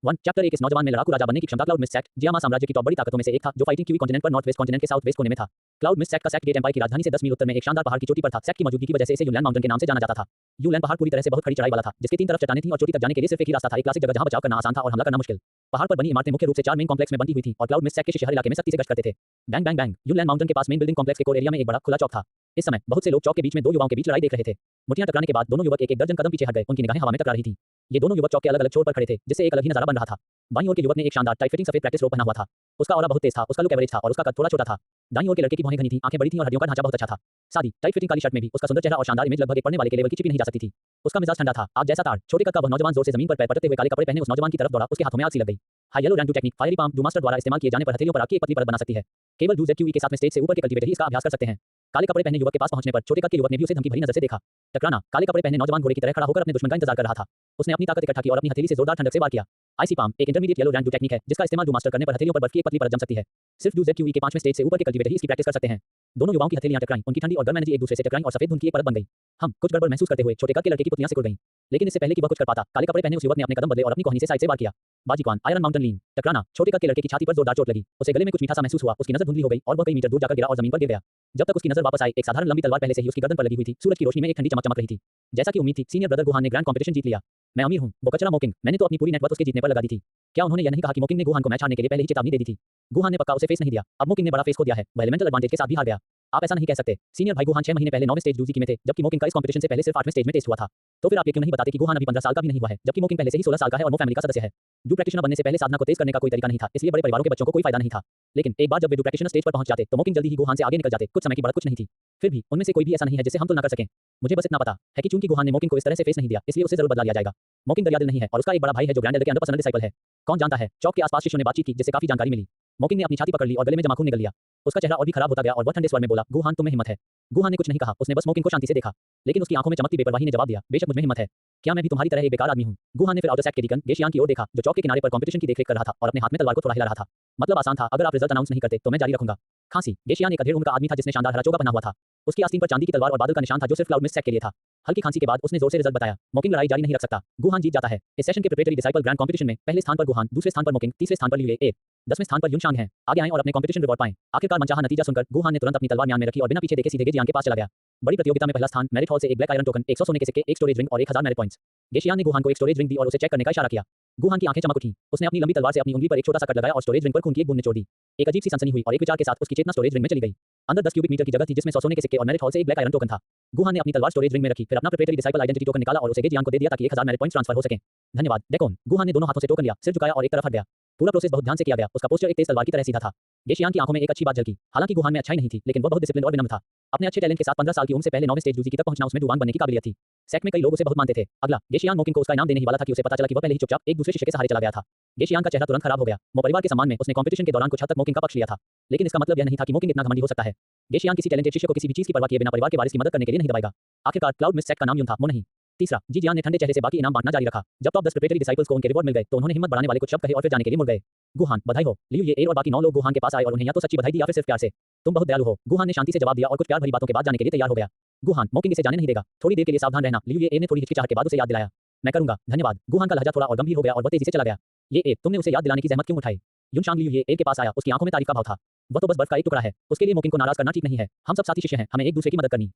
1 chapter 1 इस नौजवान में लड़ाकू राजा बनने की क्षमता। क्लाउड मिस्ट सैक्ट जियामा साम्राज्य की टॉप बड़ी ताकतों में से एक था जो फाइटिंग क्यूई कॉन्टिनेंट पर नॉर्थ वेस्ट कॉन्टिनेंट के साउथ वेस्ट कोने में था। क्लाउड मिस्ट सैक्ट का सैक्ट गेट एम्पायर की राजधानी से 10 मील उत्तर में एक शानदार पहाड़ की चोटी पर था। सैक्ट की मौजूदगी की वजह से इसे यूलैंड माउंटेन के नाम से जाना जाता था। यूलैंड पहाड़ पूरी तरह से बहुत खड़ी चढ़ाई वाला था जिसके 3 तरफ चट्टानें थीं और चोटी तक जाने के लिए सिर्फ एक ही रास्ता था। एक क्लासिक जगह जहां बचाव करना आसान था और हमला करना मुश्किल। पहाड़ पर बनी इमारतें मुख्य रूप से 4 मेन कॉम्प्लेक्स में बनी हुई थीं और क्लाउड मिस्ट सैक्ट के शहर इलाके में सख्ती से गश्त करते थे। बैंग बैंग बैंग यूलैंड माउंटेन के पास मेन बिल्डिंग कॉम्प्लेक्स के कोर एरिया में एक बड़ा खुला चौक था। इस समय बहुत से लोग चौक के बीच में दो युवाओं के बीच लड़ाई देख रहे थे। मुठ्ठियां टकराने के बाद दोनों युवक एक दर्जन कदम पीछे हट गए। उनकी निगाहें हवा में टकरा रही थीं। ये दोनों युवक चौक के अलग-अलग छोर पर खड़े थे जिससे एक अलग ही नजारा बन रहा था। बाईं ओर के युवक ने एक शानदार टाइट फिटिंग सफेद प्रैक्टिस रोब पहना हुआ था। उसका ऑरा बहुत तेज था, उसका लुक एवरेज था और उसका कद थोड़ा छोटा था। दाईं ओर के लड़के की भौहें घनी थीं, आंखें बड़ी थीं और हड्डियों का ढांचा बहुत अच्छा था। सादी टाइट फिटिंग काली शर्ट में भी उसका सुंदर चेहरा और शानदार इमेज लगभग एक पढ़ने वाले के लेवल की चिपी नहीं जा सकती थी। उसका मिजाज ठंडा था, आग जैसा ताड़। छोटे कद का वह नौजवान जोर से जमीन पर पैर पटकते हुए काले कपड़े पहने उस नौजवान की तरफ दौड़ा। उसके हाथों में आग सी लग गई। हाई येलो रैंडू टेक्निक फायरी पाम मास्टर द्वारा इस्तेमाल किए जाने पर हथेलियों पर आग की एक पतली परत बना सकती है। केवल यूज़ के साथ में स्टेज से ऊपर के कल्टीवेटर ही इसका अभ्यास कर सकते हैं। काले कपड़े पहने युवक के पास पहुंचने पर छोटे कद के युवक ने भी उसे धमकी भरी नजर से देखा। टकराना काले कपड़े पहने नौजवान घोड़े की तरह खड़ा होकर अपने दुश्मन का इंतजार कर रहा था। उसने अपनी ताकत इकट्ठा की और अपनी हथेली से जोरदार ठंडक से वार किया। आईसी पाम एक इंटरमीडिएट येलो रैंडू टेक्निक है जिसका इस्तेमाल मास्टर करने पर हथेलियों पर बर्फ की एक पतली परत जम सकती है। सिर्फ यूज़ के 5वें स्टेज से ऊपर के कल्टीवेटर ही इसकी प्रैक्टिस कर सकते हैं। दोनों युवाओं की हथेलियां टकराईं, उनकी ठंडी और गर्म एनर्जी एक दूसरे से टकराईं और सफेद धुंध की एक परत बन गई। हम कुछ गड़बड़ महसूस करते हुए छोटे कद के लड़के की पुतलियां सिकुड़ गईं। लेकिन इससे पहले कि वह कुछ कर पाता, काले कपड़े पहने उस युवक ने अपने कदम बदले और अपनी कोहनी से साइड से वार किया। बाजीकवान आयरन माउंटेन लीन टकराना छोटे कद के लड़के की छाती पर जोरदार चोट लगी। उसे गले में कुछ मीठा सा महसूस हुआ। उसकी नजर धुंधली हो गई और वह कई मीटर दूर जाकर गिरा और जमीन पर गिर गया। जब तक उसकी नजर वापस आई, एक साधारण लंबी तलवार पहले से ही उसकी गर्दन पर लगी हुई थी। सूरज की रोशनी में एक ठंडी चमक चमक रही थी। जैसा कि उम्मीद थी, सीनियर ब्रदर गुहान ने ग्रैंड कॉम्पिटिशन जीत लिया। मैं अमीर हूं, वो कचरा मोकिंग। मैंने तो अपनी पूरी नेटवर्थ उसके जीतने पर लगा दी थी। क्या उन्होंने यह नहीं कहा कि मोकिंग ने गुहान को मैच हारने के लिए पहले ही चेतावनी दे दी थी? गुहान ने पक्का उसे फेस नहीं दिया। अब मोकिंग ने बड़ा फेस खो दिया है। वह एलिमेंटल एडवांटेज के साथ भी हार गया। आप ऐसा नहीं कह सकते। सीनियर भाई गुहान 6 महीने पहले 9वें स्टेज जूजी में थे जबकि मोकिंग का इस कॉम्पिटिशन से पहले सिर्फ 8वें स्टेज में टेस्ट हुआ था। तो फिर आप ये क्यों नहीं बताते कि गुहान अभी 15 साल का भी नहीं हुआ है जबकि मोकिंग पहले से ही 16 साल का है और वो फैमिली का सदस्य है। डू प्रैक्टिशनर बनने से पहले साधना को तेज करने का कोई तरीका नहीं था, इसलिए बड़े परिवारों के बच्चों को कोई फायदा नहीं था। लेकिन एक बार जब वे डू प्रैक्टिशनर स्टेज पर पहुंच जाते तो मोकिंग जल्दी ही गुहान से आगे निकल जाते। कुछ समय की बढ़त कुछ नहीं थी। फिर भी उनमें से कोई भी ऐसा नहीं है जिससे हम तुलना कर सकें। मुझे बस इतना पता है कि चूंकि गुहान ने मोकिंग को इस तरह से फेस नहीं दिया, इसलिए उसे जरूर बदला लिया जाएगा। मोकिंग दरियादिल नहीं है और उसका एक बड़ा भाई है जो ग्रैंड एल्डर के अंडर पर्सनल डिसाइपल है। कौन जानता है? चौक के आसपास शिष्यों ने बातचीत की जिससे काफी जानकारी मिली। मोकिंग ने अपनी छाती पकड़ ली और गले में जमा खून निकल लिया। उसका चेहरा और भी खराब होता गया और वह ठंडे स्वर में बोला, गुहान तुम्हें हिम्मत है? गुहान ने कुछ नहीं कहा, उसने बस मोकिंग को शांति से देखा। लेकिन उसकी आंखों में चमकती बेपरवाही ने जवाब दिया, बेशक मुझ में हिम्मत है। क्या मैं भी तुम्हारी तरह एक बेकार आदमी हूं? गुहान ने फिर आउटर सैक्ट के डीकन गेशियान की ओर देखा जो चौक के किनारे पर कॉम्पिटिशन की देखरेख कर रहा था और अपने हाथ में तलवार को थोड़ा हिला रहा था। मतलब आसान था, अगर आप रिजल्ट अनाउंस नहीं करते तो मैं जारी रखूंगा। खांसी गेशियान एक अधेड़ उम्र का आदमी था जिसने शानदार हरा चोगा पहना हुआ था। उसकी आस्तीन पर चांदी की तलवार और बादल का निशान था जो सिर्फ क्लाउड मिस्ट सैक्ट के लिए था। हल्की खांसी के बाद उसने जोर से रिजल्ट बताया, मोकिंग लड़ाई जारी नहीं रख सकता। गुहान जीत जाता है। इस सेशन के प्रिपरेटरी डिसाइपल ग्रैंड कॉम्पिटिशन में पहले स्थान पर गुहान, दूसरे स्थान पर मोकिंग, तीसरे स्थान पर लियू ए, 10वें स्थान पर युनशांग हैं। आगे आएं और अपने कॉम्पिटिशन रिवॉर्ड पाएं। आखिरकार मनचाहा नतीजा सुनकर गुहान ने तुरंत अपनी तलवार म्यान में रखी और बिना पीछे देखे सीधे गेजियान के पास चला गया। बड़ी प्रतियोगिता में पहला स्थान, मेरिट हॉल से एक ब्लैक आयरन टोकन, 100 सोने के सिक्के, एक स्टोरेज रिंग और 1000 मेरिट पॉइंट्स। गेशियान ने गुहान को एक स्टोरेज रिंग दी और उसे चेक करने का इशारा किया। गुहान की आंखें चमक उठी। उसने अपनी लंबी तलवार से अपनी उंगली पर एक छोटा सा कट लगाया और स्टोरेज रिंग पर खून की एक बूंद निचोड़ दी। एक अजीब सी सनसनी हुई और एक विचार के साथ उसकी चेतना स्टोरेज रिंग में चली गई। अंदर 10 क्यूबिक मीटर की जगह थी जिसमें 100 सोने के सिक्के और मेरिट हॉल से एक ब्लैक आयरन टोकन था। गुहान ने अपनी तलवार स्टोरेज रिंग में रखी, फिर अपना प्रिपरेटरी डिसाइपल आइडेंटिटी टोकन निकाला और उसे गेजियान को दे दिया ताकि 1000 मेरिट पॉइंट्स ट्रांसफर हो सकें। धन्यवाद डेकोन। गुहान ने दोनों हाथों से टोकन लिया, सिर झुकाया और एक तरफ हट गया। पूरा प्रोसेस बहुत ध्यान से किया गया। उसका पोस्चर एक तेज तलवार की तरह सीधा था। गेशियान की आंखों में एक अच्छी बात झलकी। हालांकि गुहान में अच्छाई नहीं थी, लेकिन वह बहुत डिसिप्लिन और विनम्र था। अपने अच्छे टैलेंट के साथ 15 साल की उम्र से पहले 9वें स्टेज जूजी तक पहुंचना उसमें डुवांग बनने की काबिलियत थी। सेक्ट में कई लोग उसे बहुत मानते थे। अगला गेशियान मोकिंग को उसका इनाम देने ही वाला था कि उसे पता चला कि वह पहले ही चुपचाप एक दूसरे शिष्य के सहारे चला गया था। गेशियान का चेहरा तुरंत खराब हो गया। वो परिवार के सम्मान में उसने कॉम्पिटिशन के दौरान कुछ हद तक मोकिंग का पक्ष लिया था, लेकिन इसका मतलब यह नहीं था कि मोकिंग इतना घमंडी हो सकता है। गेशियान किसी टैलेंटेड शिष्य को किसी भी चीज की परवाह किए बिना परिवार के वारिस की मदद करने के लिए नहीं दबाएगा। आखिरकार क्लाउड मिस्ट सैक्ट का नाम यून था, वो नहीं। तीसरा, जियान ने ठंडे चेहरे से बाकी इनाम बांटना जारी रखा। जब टॉप 10 प्रिपरेटरी डिसाइपल्स को उनके रिवॉर्ड मिल गए तो उन्होंने हिम्मत बढ़ाने वाले कुछ शब्द कहे और फिर जाने के लिए मुड़ गए। गुहान बधाई हो। लियू ये और बाकी 9 लोग गुहान के पास आए और उन्हें या तो सच्ची बधाई दी या फिर सिर्फ प्यार से, तुम बहुत दयालु हो। गुहान ने शांति से जवाब दिया और कुछ प्यार भरी बातों के बाद जाने के लिए तैयार हो गया। गुहान मोकिंग इसे जाने नहीं देगा, थोड़ी देर के लिए सावधान रहना। लियू ये ने थोड़ी हिचकिचाहट के बाद उसे याद दिलाया, मैं करूंगा, धन्यवाद। गुहान का लहजा थोड़ा और गंभीर हो गया और वह तेजी से चला गया। ये तुमने उसे याद दिलाने की जहमत क्यों उठाई? युनशांग लियू ये के पास आया, उसकी आंखों में तारीफ का भाव था। वह तो बस बर्फ का एक टुकड़ा है, उसके लिए मोकिंग को नाराज करना ठीक नहीं है। हम सब साथी शिष्य हैं, हमें एक दूसरे की मदद करनी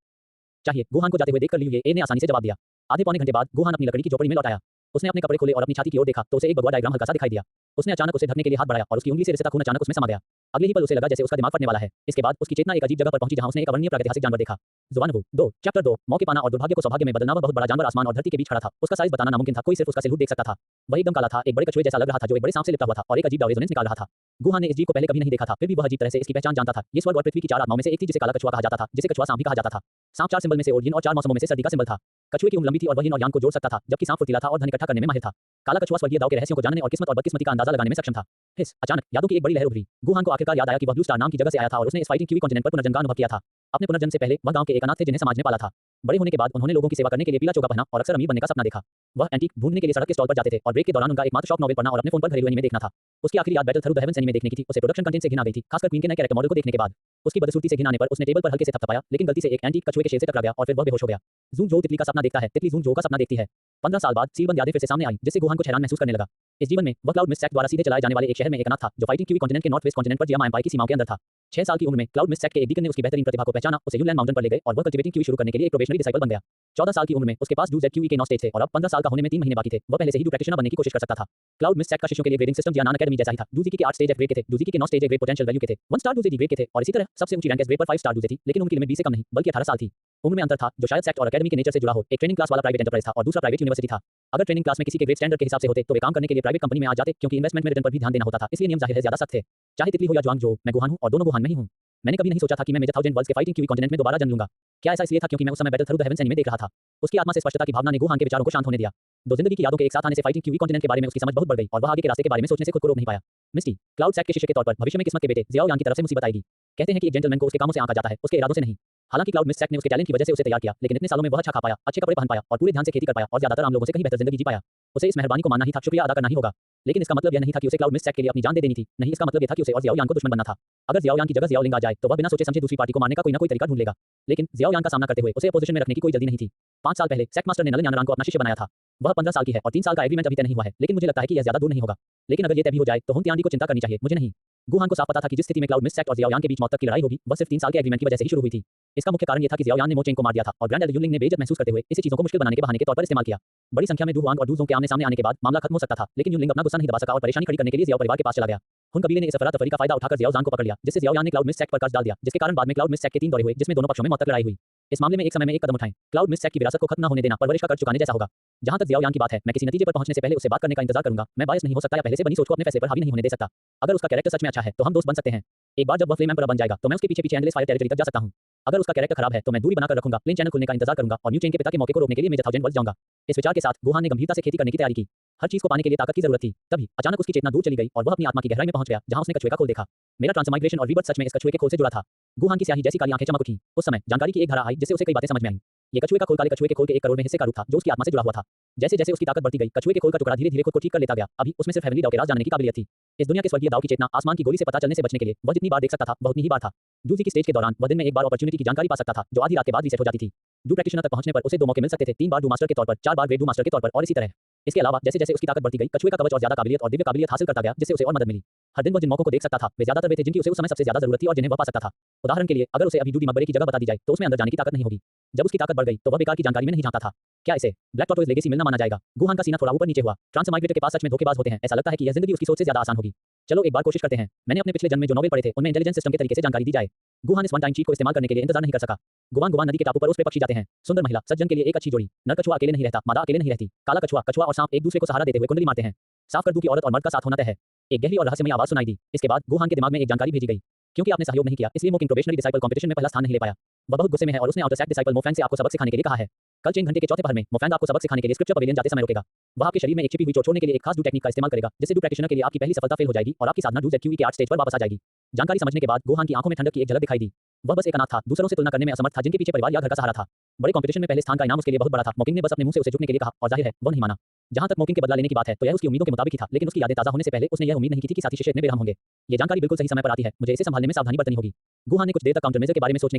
चाहिए। गुहान को जाते हुए देखकर लियू ये ने आसानी से जवाब दिया। आधे पौने घंटे बाद गुहान अपनी लकड़ी की झोपड़ी में लौट आया। उसने अपने कपड़े खोले और अपनी छाती की ओर देखा तो उसे एक भगवा डायग्राम हल्का सा दिखाई दिया। उसने अचानक उसे ढकने के लिए हाथ बढ़ाया और उसकी उंगली से रिसता खून अचानक उसमें समा गया। अगले ही पल उसे लगा जैसे उसका दिमाग फटने वाला है। इसके बाद उसकी चेतना एक अजीब जगह पर पहुंची जहां उसने एक अवर्णनीय प्रागैतिहासिक जानवर देखा। जुआनवू 2 चैप्टर 2 मौके पाना और दुर्भाग्य को सौभाग्य में बदलना। वह बहुत बड़ा जानवर आसमान और धरती के बीच खड़ा था। उसका साइज बताना नामुमकिन था, कोई सिर्फ उसका सिलहूट देख सकता था। वह एकदम काला था, एक बड़े कछुए जैसा लग रहा था जो एक बड़े सांप से लिपटा हुआ था और एक अजीब रेजोनेंस निकाल रहा था। गुहान ने इस जीव को पहले कभी नहीं देखा था, फिर भी वह अजीब तरह से इसकी पहचान जानता था। ये स्वर्ग और पृथ्वी की 4 आत्माओं में से एक थी जिसे काला कछुआ कहा जाता था, जिसे कछुआ सांप भी कहा जाता था। सांप 4 सिंबल में से ओडियन और 4 मौसमों में से सर्दी का सिंबल था। कछुए की उम्र लंबी थी और वह yin और yang को जोड़ सकता था, जबकि सांप फुर्तीला था और धन इकट्ठा करने में माहिर था। काला कछुआ स्वर्गीय दाव के रहस्यों को जानने और किस्मत और बदकिस्मती का अंदाजा लगाने में सक्षम था। अचानक यादों की एक बड़ी लहर उभरी। गुहान को आखिरकार याद आया कि वह ब्लू स्टार नाम की जगह से आया था और उसने इस फाइटिंग क्यूई कॉन्टिनेंट पर पुनर्जन्म का अनुभव किया था। अपने पुनर्जन्म से पहले वह गांव के एक अनाथ थे जिन्हें समाज ने पाला था। बड़े होने के बाद उन्होंने लोगों की सेवा करने के लिए पीला चोगा पहना और अक्सर अमीर बनने का सपना देखा। वह एंटीक ढूंढने के लिए सड़क के स्टॉल पर जाते थे और ब्रेक के दौरान उनका एकमात्र शौक नॉवेल पढ़ना और अपने फोन पर घरेलू एनीमे देखना था। उसकी आखिरी याद battle through the heavens anime देखने की थी। उसे प्रोडक्शन कंटेंट से घिन आ गई थी, खासकर क्वीन के नए कैरेक्टर मॉडल को देखने के बाद। उसकी बदसूरती से घिन आने पर उसने टेबल पर हल्के से थपथपाया, लेकिन गलती से एक एंटीक कछुए के शेर से टकरा गया और फिर वह बेहोश हो गया। जून जो तितली का सपना देखता है, तितली जून जो का सपना देखती है। 15 साल बाद सीलबंद यादें फिर से सामने आई, जिससे गुहान को हैरान महसूस करने लगा। इस जीवन में वह क्लाउड मिस्ट सेक्ट द्वारा सीधे चलाए जाने वाले एक शहर में एक अनाथ था जो फाइटिंग क्यूबी कॉन्टिनेंट के नॉर्थ वेस्ट कॉन्टिनेंट पर जियामा एम्पायर की सीमाओं के अंदर था। 6 साल की उम्र में क्लाउड मिस्ट सेक्ट के एक डीकन ने उसकी बेहतरीन प्रतिभा को पहचाना, उसे यूलैंड माउंटेन पर ले गए और वह कल्टीवेटिंग क्यूबी शुरू करने के लिए एक प्रोबेशनरी डिसाइपल बन गया। 14 साल की उम्र में उसके पास डू जेड क्यूबी के 9 स्टेज थे और अब 15 साल का होने में 3 महीने बाकी थे। वह पहले से ही डू प्रैक्टिशनर बनने की कोशिश कर सकता था। क्लाउड मिस्ट सेक्ट का शिष्यों के लिए ग्रेडिंग सिस्टम जियानान अकेडमी जैसा ही था। डूजीकी के 8 स्टेज ग्रेड के थे, डूजीकी के 9 स्टेज ग्रेड पोटेंशियल वैल्यू के थे। 1 स्टार डूजी ग्रेड के थे और इसी तरह सबसे ऊंची रैंक ग्रेड पर 5 स्टार डूजे थी, लेकिन उनकी लिमिट 20 से कम नहीं बल्कि 18 साल थी। उम्र में अंतर था जो शायद सेक्ट और एकेडमी के नेचर से जुड़ा हो। एक ट्रेनिंग क्लास वाला प्राइवेट एंटरप्राइज था और दूसरा प्राइवेट यूनिवर्सिटी था। अगर ट्रेनिंग क्लास में किसी के ग्रेड स्टैंडर्ड के हिसाब से होते तो वे काम करने के लिए प्राइवेट कंपनी में आ जाते, क्योंकि इन्वेस्टमेंट में रिटर्न पर भी ध्यान देना होता था, इसलिए नियम जाहिर है ज्यादा सख्त थे। चाहे तितली हो या जुआंग जो, मैं गुहान हूं और दोनों गुहान में ही हूं। मैंने कभी नहीं सोचा था कि मैं मेजर थाउजेंड वर्ल्ड्स के फाइटिंग क्यूबी कॉन्टिनेंट में दोबारा जन्म लूंगा। क्या ऐसा इसलिए था क्योंकि मैं उस समय battle through the heavens anime देख रहा था। उसकी आत्मा से स्पष्टता की भावना ने गुहान के विचारों को शांत होने दिया। दो जिंदगी की यादों के एक साथ आने से फाइटिंग क्यूबी कॉन्टिनेंट के बारे में उसकी समझ बहुत बढ़ गई और वह आगे के रास्ते के बारे में सोचने से खुद को रोक नहीं पाया। मिस्टी, क्लाउड सेक्ट के शिष्य के तौर पर भविष्य में किस्मत के बेटे जियाओ यान की तरफ से मुसीबत आएगी। कहते हैं कि एक जेंटलमैन को उसके कामों से आंका जाता है, उसके इरादों से नहीं। हालांकि क्लाउड मिस्ट सेक्ट ने उसके टैलेंट की वजह से उसे तैयार किया, लेकिन इतने सालों में वह अच्छा खा पाया, अच्छे कपड़े पहन पाया और पूरे ध्यान से खेती कर पाया और ज्यादातर आम लोगों से कहीं बेहतर जिंदगी जी पाया। उसे इस मेहरबानी को मानना ही था, शुक्रिया अदा करना ही होगा। लेकिन इसका मतलब यह नहीं था कि उसे क्लाउड मिस्ट सेक्ट के लिए अपनी जान दे देनी थी। नहीं, इसका मतलब यह था कि उसे और जियाओ यान को दुश्मन बनना था। अगर जियाओ यान की जगह जियाओ लिंग आ जाए तो वह बिना सोचे समझे दूसरी पार्टी को मारने का कोई ना कोई तरीका ढूंढ लेगा। लेकिन जियाओ यान का सामना करते हुए उसे अपोजिशन में रखने की कोई जल्दी नहीं थी। 5 साल पहले सेक्ट मास्टर ने नलन यानरान को अपना शिष्य बनाया था। वह 15 साल की है और 3 साल का एग्रीमेंट अभी तय नहीं हुआ है, लेकिन मुझे लगता है कि यह ज्यादा दूर नहीं होगा। लेकिन अगर यह तय भी हो जाए तो हुन तियांडी को चिंता करनी चाहिए, मुझे नहीं। गुहान को साफ पता था कि जिस स्थिति में क्लाउड मिस्ट सेक्ट और जियाओ यान के बीच मौत तक की लड़ाई होगी, वह सिर्फ 3 साल के एग्रीमेंट की वजह से ही शुरू हुई थी। इसका मुख्य कारण यह था कि जियाओ यान ने मो चेंग को मार दिया था और ग्रैंड एल्डर यूलिंग ने बेइज्जत महसूस करते हुए इसे चीजों को मुश्किल बनाने के बहाने के तौर पर इस्तेमाल किया। बड़ी संख्या में डू हुआंग और डू जोंग के आमने सामने आने के बाद मामला खत्म हो सकता था, लेकिन यूलिंग अपना गुस्सा नहीं दबा सका और परेशानी खड़ी करने के लिए जियाओ परिवार के पास चला गया। हुन कबीले ने इस अफरा-तफरी का फायदा उठाकर जियाओ जान को पकड़ लिया, जिससे जियाओ यान ने क्लाउड मिस्ट सेक्ट पर कर्ज डाल दिया, जिसके कारण बाद में क्लाउड मिस्ट सेक्ट के 3 दौरे हुए, जिसमें दोनों पक्षों में मौत तक लड़ाई हुई। इस मामले में एक समय में एक कदम उठाएं। क्लाउड मिस्ट सेक्ट की विरासत को खत्म न होने देना परवरिश का कर्ज चुकाने जैसा होगा। जहां तक जियाओ यान की बात है, मैं किसी नतीजे पर पहुंचने से पहले उससे बात करने का इंतजार करूंगा। मैं बायस नहीं हो सकता या पहले से बनी सोच को अपने फैसले पर हावी नहीं होने दे सकता। अगर उसका कैरेक्टर सच में अच्छा है तो हम दोस्त बन सकते हैं। एक बार जब वह फ्लेम एम्परर बन जाएगा तो मैं उसके पीछे एंडलेस फायर टेरिटरी तक जा सकता हूं। अगर उसका कैरेक्टर खराब है तो मैं दूरी बनाकर रखूंगा, प्लेन चैनल खुलने का इंतजार करूंगा और न्यू चेन के पिता के मौके को रोकने के लिए मेजर थाउजेंड वर्ल्ड जाऊंगा। इस विचार के साथ गुहान ने गंभीरता से खेती करने की तैयारी की। हर चीज को पाने के लिए ताकत की जरूरत थी। तभी अचानक उसकी चेतना दूर चली गई और वह अपनी आत्मा की गहराई में पहुंच गया, जहां उसने कछुए का खोल देखा। मेरा ट्रांसमाइग्रेशन और रीबर्थ सच में इस कछुए के खोल से जुड़ा था। गुहान की स्याही जैसी काली आंखें चमक उठी। उस समय जानकारी की एक धारा आई जिससे उसे कई बातें समझ में आई। ये कछुए का खोल काले कछुए के खोल के 1 करोड़ में हिस्से का रूप था जो उसकी आत्मा से जुड़ा हुआ था। जैसे जैसे उसकी ताकत बढ़ती गई, कछुए के खोल का टुकड़ा धीरे-धीरे खुद को ठीक कर लेता गया। अभी उसमें सिर्फ हेवनली दाव के राज जानने की काबिलियत थी। इस दुनिया के स्वर्गीय दाव की चेतना आसमान की गोली से पता चलने से बचने के लिए वह जितनी बार देख सकता था वह उतनी ही बार था। डूजी की स्टेज के दौरान वह दिन में एक बार अपॉर्चुनिटी की जानकारी पा सकता था जो आधी रात के बाद रीसेट हो जाती थी। डू प्रैक्टिशनर तक पहुंचने पर उसे 2 मौके मिल सकते थे, 3 बार डू मास्टर के तौर पर, 4 बार ग्रेड डू मास्टर के तौर पर और इसी तरह। इसके अलावा जैसे जैसे उसकी ताकत बढ़ती गई, कछुए का कवच और ज्यादा काबिलियत और दिव्य काबिलियत हासिल करता गया, जिससे उसे और मदद मिली। हर दिन वह जिन मौकों को देख सकता था वे ज्यादातर वे थे जिनकी उसे उस समय सबसे ज्यादा जरूरत थी और जिन्हें वह पा सकता था। उदाहरण के लिए, अगर उसे अभी डूडी मकबरे की जगह बता दी जाए तो उसमें अंदर जाने की ताकत नहीं होगी। जब उसकी ताकत बढ़ गई तो वह बेकार की जानकारी में नहीं झांकता था। क्या इसे ब्लैक टॉर्टोइज लेगेसी मिलना माना जाएगा? गुहान का सीना थोड़ा ऊपर नीचे हुआ। ट्रांसमाइग्रेटर के पास सच में धोखेबाज होते हैं। ऐसा लगता है कि यह जिंदगी उसकी सोच से ज्यादा आसान होगी। चलो एक बार कोशिश करते हैं। मैंने अपने पिछले जन्म में जो नॉवेल पढ़े थे उनमें इंटेलिजेंस सिस्टम के तरीके से जानकारी दी जाए। गुहान इस वन टाइम चीट को इस्तेमाल करने के लिए इंतजार नहीं कर सका। गुवान गुवान नदी के टापू पर उस पे पक्षी जाते हैं। सुंदर महिला, सज्जन के लिए एक अच्छी जोड़ी। नर कछुआ अकेले नहीं रहता, मादा अकेले नहीं रहती। काला कछुआ, कछुआ और सांप एक दूसरे को सहारा देते हुए कुंडली मारते हैं। साफ कर दूं कि औरत और मर्द का साथ होना तय है। एक गहरी और रहस्यमयी आवाज सुनाई दी। इसके बाद गुहान के दिमाग में एक जानकारी भेजी गई। क्योंकि आपने सहयोग नहीं किया, इसलिए मोकिंग प्रोबेशनरी डिसाइपल कंपटीशन में पहला स्थान नहीं ले पाया। वह बहुत गुस्से में है और उसने आउटर सैक डिसाइपल मोफैंग से आपको सबक सिखाने के लिए कहा है। कल चेन घंटे के चौथे पहर में मोफैंग आपको सबक सिखाने के लिए स्क्रिप्चर पवेलियन जाते समय रोकेगा। वह आपके शरीर में एक छिपी हुई चोट छोड़ने के लिए एक खास डू टेक्निक का इस्तेमाल करेगा, जिससे डू प्रैक्टिशनर के लिए आपकी पहली सफलता फेल हो जाएगी और आपकी साधना डू जेड क्यूई के 8 स्टेज पर वापस आ जाएगी। जानकारी समझने के बाद गुहान की आंखों में ठंडक की एक झलक दिखाई दी। वह बस एक अनाथ था, दूसरों से तुलना करने में असमर्थ था, जिनके पीछे परिवार या घर का सहारा था। बड़े कंपटीशन में पहले स्थान का इनाम उसके लिए बहुत बड़ा था। मोकिंग ने बस अपने मुंह से उसे झुकने के लिए कहा और जाहिर है वो नहीं माना। जहां तक मोकिंग के बदला लेने की बात है तो यह उसकी उम्मीदों के मुताबिक ही था, लेकिन उसकी यादें ताजा होने से पहले उसने यह उम्मीद नहीं की थी कि साथी शिष्य इतने बेरहम होंगे। ये जानकारी बिल्कुल सही समय पर आती है, मुझे इसे संभालने में सावधानी बरतनी होगी। गुहान ने कुछ देर तक काउंटर मेजर के बारे में सोचने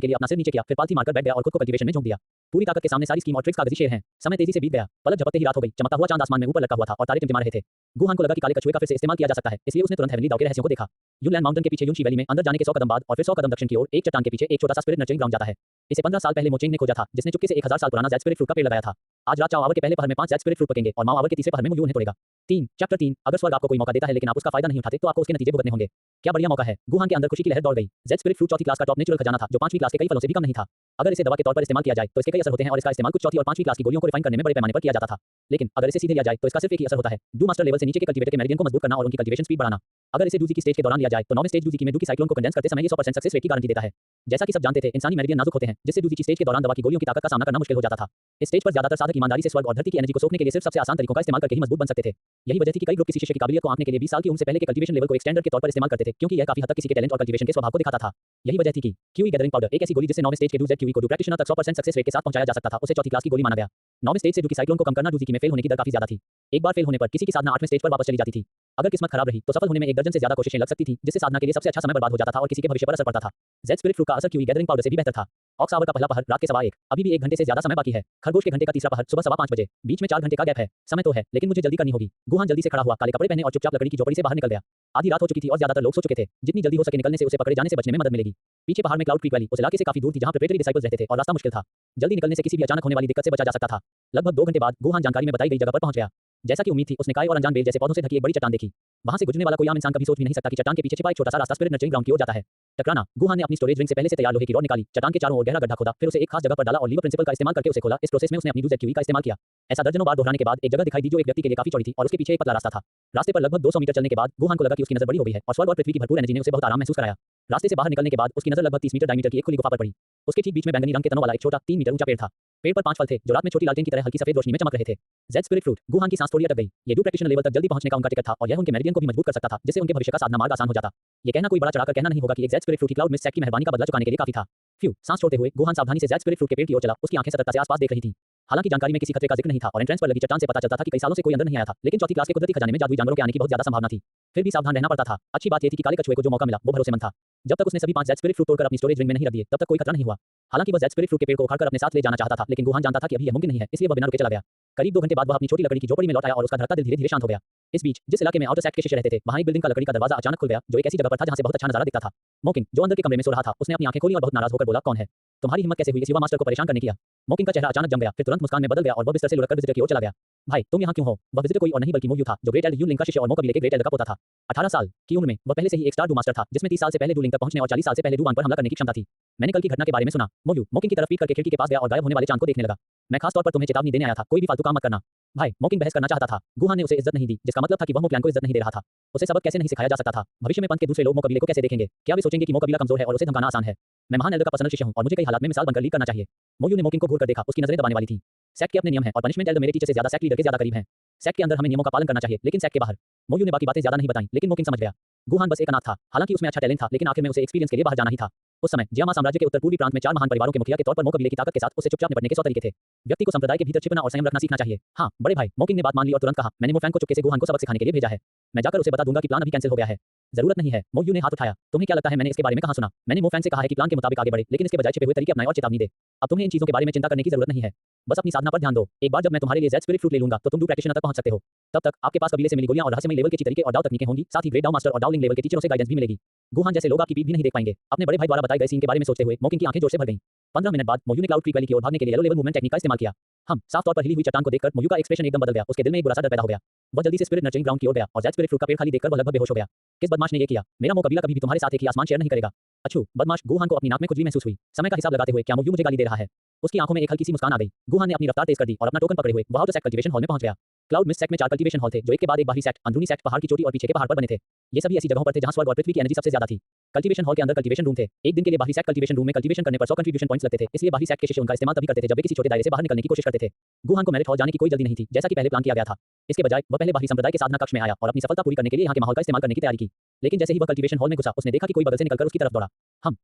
के लिए अपना सिर नीचे किया, फिर पालथी मारकर बैठ गया और खुद को कल्टीवेशन में झोंक दिया। पूरी ताकत के सामने सारी स्कीम और ट्रिक्स कागजी शेर हैं। समय तेजी से बीत गया, पलक झपकते ही रात हो गई। चमकता हुआ चांद आसमान में ऊपर लटका हुआ था और तारे टिमटिमा रहे थे। गुहान को लगा कि काले कछुए का फिर से इस्तेमाल किया जा सकता है, इसलिए उसने तुरंत हेवनली दाव के रहस्यों को देखा। यूलैंड माउंटेन के पीछे यूनशी वैली में अंदर जाने के 100 कदम बाद और फिर 100 कदम दक्षिण की ओर एक चट्टान के पीछे एक छोटा सा स्पिरिट नर्चरिंग ग्राउंड जाता है। इसे 15 साल पहले मोचेंग ने खोजा था, जिसने चुपके से 1000 साल पुराना ज़ेड स्पिरिट फ्रूट का पेड़ लगाया था। आज रात चाओ आवर के पहले पहर में 5 ज़ेड स्पिरिट फ्रूट पकेंगे और माओ आवर के तीसरे पहर में मुयू उन्हें तोड़ेगा। 3 चैप्टर 3 अगर स्वर्ग आपको कोई मौका देता है लेकिन आप उसका फायदा नहीं उठाते तो आपको उसके नतीजे भुगतने होंगे। क्या बढ़िया मौका है। गुहान के अंदर खुशी की लहर दौड़ गई। ज़ेड स्पिरिट फ्रूट चौथी क्लास का टॉप नेचुरल खजाना था, जो 5वीं क्लास के कई फलों से भी कम नहीं था। अगर इसे दवा के तौर पर इस्तेमाल किया जाए तो इसके कई असर होते हैं और इसका इस्तेमाल कुछ चौथी और 5वीं क्लास की गोलियों को रिफाइन करने में बड़े पैमाने पर किया जाता था। लेकिन अगर इसे सीधे लिया जाए तो इसका सिर्फ एक ही असर होता है, डू मास्टर लेवल से नीचे के कल्टीवेटर के मेरिडियन को मजबूत करना और उनकी कल्टीवेशन स्पीड बढ़ाना। अगर इसे डूजी की स्टेज के दौरान लिया जाए तो 9वें स्टेज डूजी में डू की साइक्लोन को कंडेंस करते समय ये 100% सक्सेस रेट की गारंटी देता है। जैसा कि सब जानते थे, इंसानी मेरिडियन नाजुक होते हैं, जिससे डूजी की स्टेज के दौरान दवा की गोलियों की ताकत का सामना करना मुश्किल हो जाता था। इस स्टेज पर ज्यादातर साधक ईमानदारी से स्वर्ग और धरती की एनर्जी को सोखने के लिए सिर्फ सबसे आसान तरीकों का इस्तेमाल करके ही मजबूत बन सकते थे। यही वजह थी कि कई लोग किसी शिष्य की काबिलियत को आंकने के लिए 20 साल की उम्र से पहले के कल्टीवेशन लेवल को एक स्टैंडर्ड के तौर पर इस्तेमाल करते थे, क्योंकि यह काफी हद तक किसी के टैलेंट और कल्टीवेशन के स्वभाव को दिखाता था। यही वजह थी कि क्यूई गैदरिंग पाउडर, एक ऐसी गोली जिससे 9वें स्टेज के डू जेड क्यूई को डू प्रैक्टिशनर तक 100% सक्सेस रेट के साथ पहुंचाया जा सकता था, उसे चौथी क्लास की गोली माना गया। 9वें स्टेज से डू की साइक्लोन को कम करना डूजी में फेल होने की दर काफी ज्यादा थी। एक बार फेल होने पर किसी की साधना 8वें स्टेज पर वापस चली जाती थी। अगर किस्मत खराब रही तो सफल होने में 1 दर्जन से ज्यादा कोशिशें लग सकती थी, जिससे साधना के लिए सबसे अच्छा समय बर्बाद हो जाता था और किसी के भविष्य पर असर पड़ता था। जेड स्पिरिट फ्रूट का असर क्यूई गैदरिंग पाउडर से भी बेहतर था। ऑक्स आवर का पहला पहर रात के 1:15, अभी भी 1 घंटे से ज्यादा समय बाकी है। खरगोश के घंटे का तीसरा पहर सुबह 5:15 बजे, बीच में 4 घंटे का गैप है। समय तो है, लेकिन मुझे जल्दी करनी होगी। गुहान जल्दी से खड़ा हुआ, काले कपड़े पहने और चुपचाप लकड़ी की झोपड़ी से बाहर निकल गया। आधी रात हो चुकी थी और ज्यादातर लोग सो चुके थे। जितनी जल्दी हो सके निकलने से उसे पकड़े जाने से बचने में मदद मिलेगी। पीछे पहाड़ में क्लाउड क्रीक वैली उस इलाके से काफी दूर थी जहां प्रिपरेटरी डिसाइपल्स रहते थे और रास्ता मुश्किल था। जल्दी निकलने से किसी भी अचानक होने वाली दिक्कत से बचा जा सकता था। लगभग 2 घंटे बाद गुहान जानकारी में बताई गई जगह पर पहुंच गया। जैसा कि उम्मीद थी, उसने काय और अनजान बेल जैसे पौधों से ढकी एक बड़ी चट्टान देखी। वहां से गुजरने वाला कोई आम इंसान कभी सोच भी नहीं सकता कि चट्टान के पीछे छिपा एक छोटा सा रास्ता स्पिरिट नर्चरिंग ग्राउंड की ओर जाता है। टकराना। गुहान ने अपनी स्टोरेज रिंग से पहले से तैयार लोहे की रॉड निकाली, चट्टान के चारों ओर गहरा गड्ढा खोदा, फिर उसे एक खास जगह पर डाला और लीवर प्रिंसिपल का इस्तेमाल करके उसे खोला। इस प्रोसेस में उसने अपनी डू का इस्तेमाल किया। ऐसा दर्जनों बार दोहराने के बाद एक जगह दिखाई दी जो एक व्यक्ति के लिए काफी चौड़ी थी और उसके पीछे एक पतला रास्ता था। रास्ते पर लगभग 200 मीटर चलने के बाद गुहान को लगा कि उसकी नजर बड़ी हो गई है और स्वर्ग और पृथ्वी की भरपूर एनर्जी ने उसे बहुत आराम महसूस कराया। रास्ते से बाहर निकलने के बाद उसकी नजर लगभग 30 मीटर डायमीटर की एक खुली गुफा पर पड़ी। उसके ठीक बीच में बैंगनी रंग के तनों वाला एक छोटा 3 मीटर ऊंचा पेड़ था। पेड़ पर 5 फल थे जो रात में छोटी लालटेन की तरह हल्की सफेद रोशनी में चमक रहे थे। Z spirit fruit. गुहान की सांस थोड़ी अटक गई। ये डू प्रैक्टिशनर लेवल तक जल्दी पहुंचने का उनका टिकट था और यह उनके मेरिडियन को भी मजबूत कर सकता था, जिससे उनके भविष्य का साधना मार्ग आसान हो जाता। ये कहना कोई बड़ा चढ़ाकर कहना नहीं होगा कि एक जेड स्पिरिट फ्रूट की क्लाउड मिस्ट सेट की मेहरबानी का बदला चुकाने के लिए काफी था। फ्यू। सांस छोड़ते हुए गुहान सावधानी से जेड स्पिरिट फ्रूट के पेड़ की ओर चला। उसकी आंखें सतर्कता से आसपास देख रही थीं। हालांकि जानकारी में किसी खतरे का जिक्र नहीं था और एंट्रेंस पर लगी चट्टान से पता चलता था कि कई सालों से कोई अंदर नहीं आया था, लेकिन चौथी क्लास के कुदरती खजाने में जादुई जानवरों के आने की बहुत ज्यादा संभावना थी। फिर भी सावधान रहना पड़ता था। अच्छी बात यह थी कि काले कछुए को जो मौका मिला वो भरोसेमंद था। जब तक उसने सभी 5 जेड स्पिरिट फ्रूट तोड़कर अपनी स्टोरेज रिंग में नहीं रख दिए, तब तक कोई खतरा नहीं हुआ। हालांकि वह जेड स्पिरिट फ्रूट के पेड़ को उखाड़कर अपने साथ ले जाना चाहता था, लेकिन गुहान जानता था कि अभी यह मुमकिन नहीं है, इसलिए वह बिना रुके चला गया। करीब 2 घंटे बाद वह अपनी छोटी लकड़ी की झोपड़ी में लौट आया और उसका धड़कता दिल धीरे-धीरे शांत हो गया। इस बीच जिस इलाके में आउटर सेक्ट के शिष्य रहते थे, वहां एक बिल्डिंग का लकड़ी का दरवाजा अचानक खुल गया, जो एक ऐसी जगह पर था जहां से बहुत अच्छा नजारा दिखता था। मोकिंग, जो अंदर के कमरे में सो रहा था, उसने अपनी आंखें खोली और बहुत नाराज होकर बोला, कौन है? तुम्हारी हिम्मत कैसे हुई इस युवा मास्टर को परेशान करने की? मोकिंग का चेहरा अचानक जम गया, फिर तुरंत मुस्कान में बदल गया और वह बिस्तर से लुढ़ककर विजिटर की ओर चला गया। भाई, तुम यहाँ क्यों हो? वह विजिटर कोई और नहीं बल्कि मोयू था, जो ग्रेट एल्ड यू लिंग का शिष्य और मो कबीले के ग्रेट एल्ड का पोता था। 18 साल की उम्र में वह पहले से ही एक स्टार डू मास्टर था, जिसमें 30 साल से पहले डू लिंग तक पहुंचने और 40 साल से पहले डू वन पर हमला करने की क्षमता थी। मैंने कल की घटना के बारे में सुना। मोयू मोकिंग की तरफ पीट करके खिड़की के पास गया और गायब होने वाले चांद को देखने लगा। मैं खास तौर पर तुम्हें चेतावनी देने आया था, कोई भी फालतू काम मत करना। भाई, मोकिंग बहस करना चाहता था। गुहान ने उसे इज्जत नहीं दी, जिसका मतलब था कि वह मो प्लान को इज्जत नहीं दे रहा था। उसे सबक कैसे नहीं सिखाया जा सकता था? भविष्य में पंथ के दूसरे लोग मो कबीले को कैसे देखेंगे? क्या वे सोचेंगे कि मो कबीला कमजोर है और उसे धमकाना आसान है? मैं महान एल्डर का पर्सनल शिष्य हूं और मुझे कई हालात में मिसाल बनकर लीड करना चाहिए। मोयू ने मोकिंग को घूरकर देखा, उसकी नजरें दबाने वाली थीं। सेक्ट के अपने नियम हैं और पनिशमेंट एल्डर मेरे टीचर से ज्यादा सेक्ट लीडर के ज्यादा करीब हैं। सेक्ट के अंदर हमें नियमों का पालन करना चाहिए, लेकिन सेक्ट के बाहर। मोयू ने बाकी बातें ज्यादा नहीं बताई, लेकिन मोकिंग समझ गया। गुहान बस एक अनाथ था। हालांकि उसमें अच्छा टैलेंट था, लेकिन आखिर में उसे एक्सपीरियंस के लिए बाहर जाना ही था। उस समय जियामा साम्राज्य के उत्तर पूर्वी प्रांत में 4 महान परिवारों के मुखिया के तौर पर मो कबीले की ताकत के साथ उसे चुपचाप निपटने के 100 तरीके थे। व्यक्ति को संप्रदाय के भीतर छिपना और संयम रखना सीखना चाहिए। हाँ बड़े भाई, मोकिंग ने बात मान ली और तुरंत कहा, मैंने मोफैन को चुपके से गुहान को सबक सिखाने के लिए भेजा है। मैं जाकर उसे बता दूंगा कि प्लान अभी कैंसिल हो गया है। जरूरत नहीं है। मोयू ने हाथ उठाया। तुम्हें क्या लगता है मैंने इसके बारे में कहां सुना? मैंने मोफैन से कहा है कि प्लान के मुताबिक आगे बढ़े, लेकिन इसके बजाय छिपे हुए तरीके अपनाएं और चेतावनी दे। अब तुम्हें इन चीजों के बारे में चिंता करने की जरूरत नहीं है। बस अपनी साधना पर ध्यान दो। एक बार जब मैं तुम्हारे लिए जेड स्पिरिट फ्रूट ले लूंगा तो तुम डू प्रैक्टिशनर तक पहुंच सकते हो। तब तक आपके पास कबीले से मिली गोलियां और रहस्यमय लेवल के तरीके और दाव तकनीकें होंगी, साथ ही ग्रेट डाउ मास्टर और डाउलिंग लेवल के टीचरों से गाइडेंस भी मिलेगी। गुहान जैसे लोग आपकी पीठ भी नहीं देख पाएंगे। अपने बड़े भाई द्वारा बताए गए सीन के बारे में सोचते हुए मोकिंग की आंखें जोर से भर गईं। 15 मिनट बाद मोयू ने क्लाउड क्रीक वैली की ओर भागने के लिए येलो लेवल मूवमेंट टेक्निक का इस्तेमाल किया। साफ तौर पर हिली हुई चट्टान को देखकर मोयू का एक्सप्रेशन एकदम बदल गया। उसके दिल में एक बुरा सा डर पैदा हो गया। वह जल्दी से स्पिरिट नर्चरिंग ग्राउंड की ओर गया और जेड स्पिरिट फ्रूट का पेड़ खाली देखकर वह लगभग बेहोश हो गया। किस बदमाश ने ये किया? मेरा मो कबीला कभी भी तुम्हारे साथ एक ही आसमान शेयर नहीं करेगा। अच्छू बदमाश। गुहान को अपनी नाक में खुजली महसूस हुई। समय का हिसाब लगाते हुए क्या मोयू मुझे गाली दे रहा है? उसकी आंखों में एक हल्की सी मुस्कान आ गई। गुहान ने अपनी रफ्तार तेज कर दी और अपना टोकन पकड़े हुए वह आउटर सेक्ट कल्टीवेशन हॉल में पहुंच गया। क्लाउड मिस्ट सेक्ट में 4 कल्टीवेशन हॉल थे, जो एक के बाद एक बाहरी सेक्ट, अंदरूनी सेक्ट, पहाड़ की चोटी और पीछे के पहाड़ पर बने थे। ये सभी ऐसी जगहों पर थे जहां स्वर्ग और पृथ्वी की एनर्जी सबसे ज्यादा थी। कल्टीवेशन हॉल के अंदर कल्टीवेशन रूम थे। एक दिन के लिए बाहरी सेक्ट कल्टीवेशन रूम में कल्टीवेशन करने पर 100 कंट्रीब्यूशन पॉइंट्स लगते थे, इसलिए बाहरी सेक्ट के शिष्य उनका इस्तेमाल तभी करते थे जब वे किसी छोटे दायरे से बाहर निकलने की कोशिश करते थे। गुहान को मैरिट हॉल जाने की कोई जल्दी नहीं थी, जैसा कि पहले प्लान किया गया था। इसके बजाय वह पहले बाहरी संप्रदाय के साधना कक्ष में आया और अपनी सफलता पूरी करने के लिए यहाँ के माहौल का इस्तेमाल करने की तैयारी की। लेकिन जैसे ही वह कल्टीवेशन हॉल में घुसा, उसने देखा कि कोई बगल से निकलकर उसकी तरफ दौड़ा।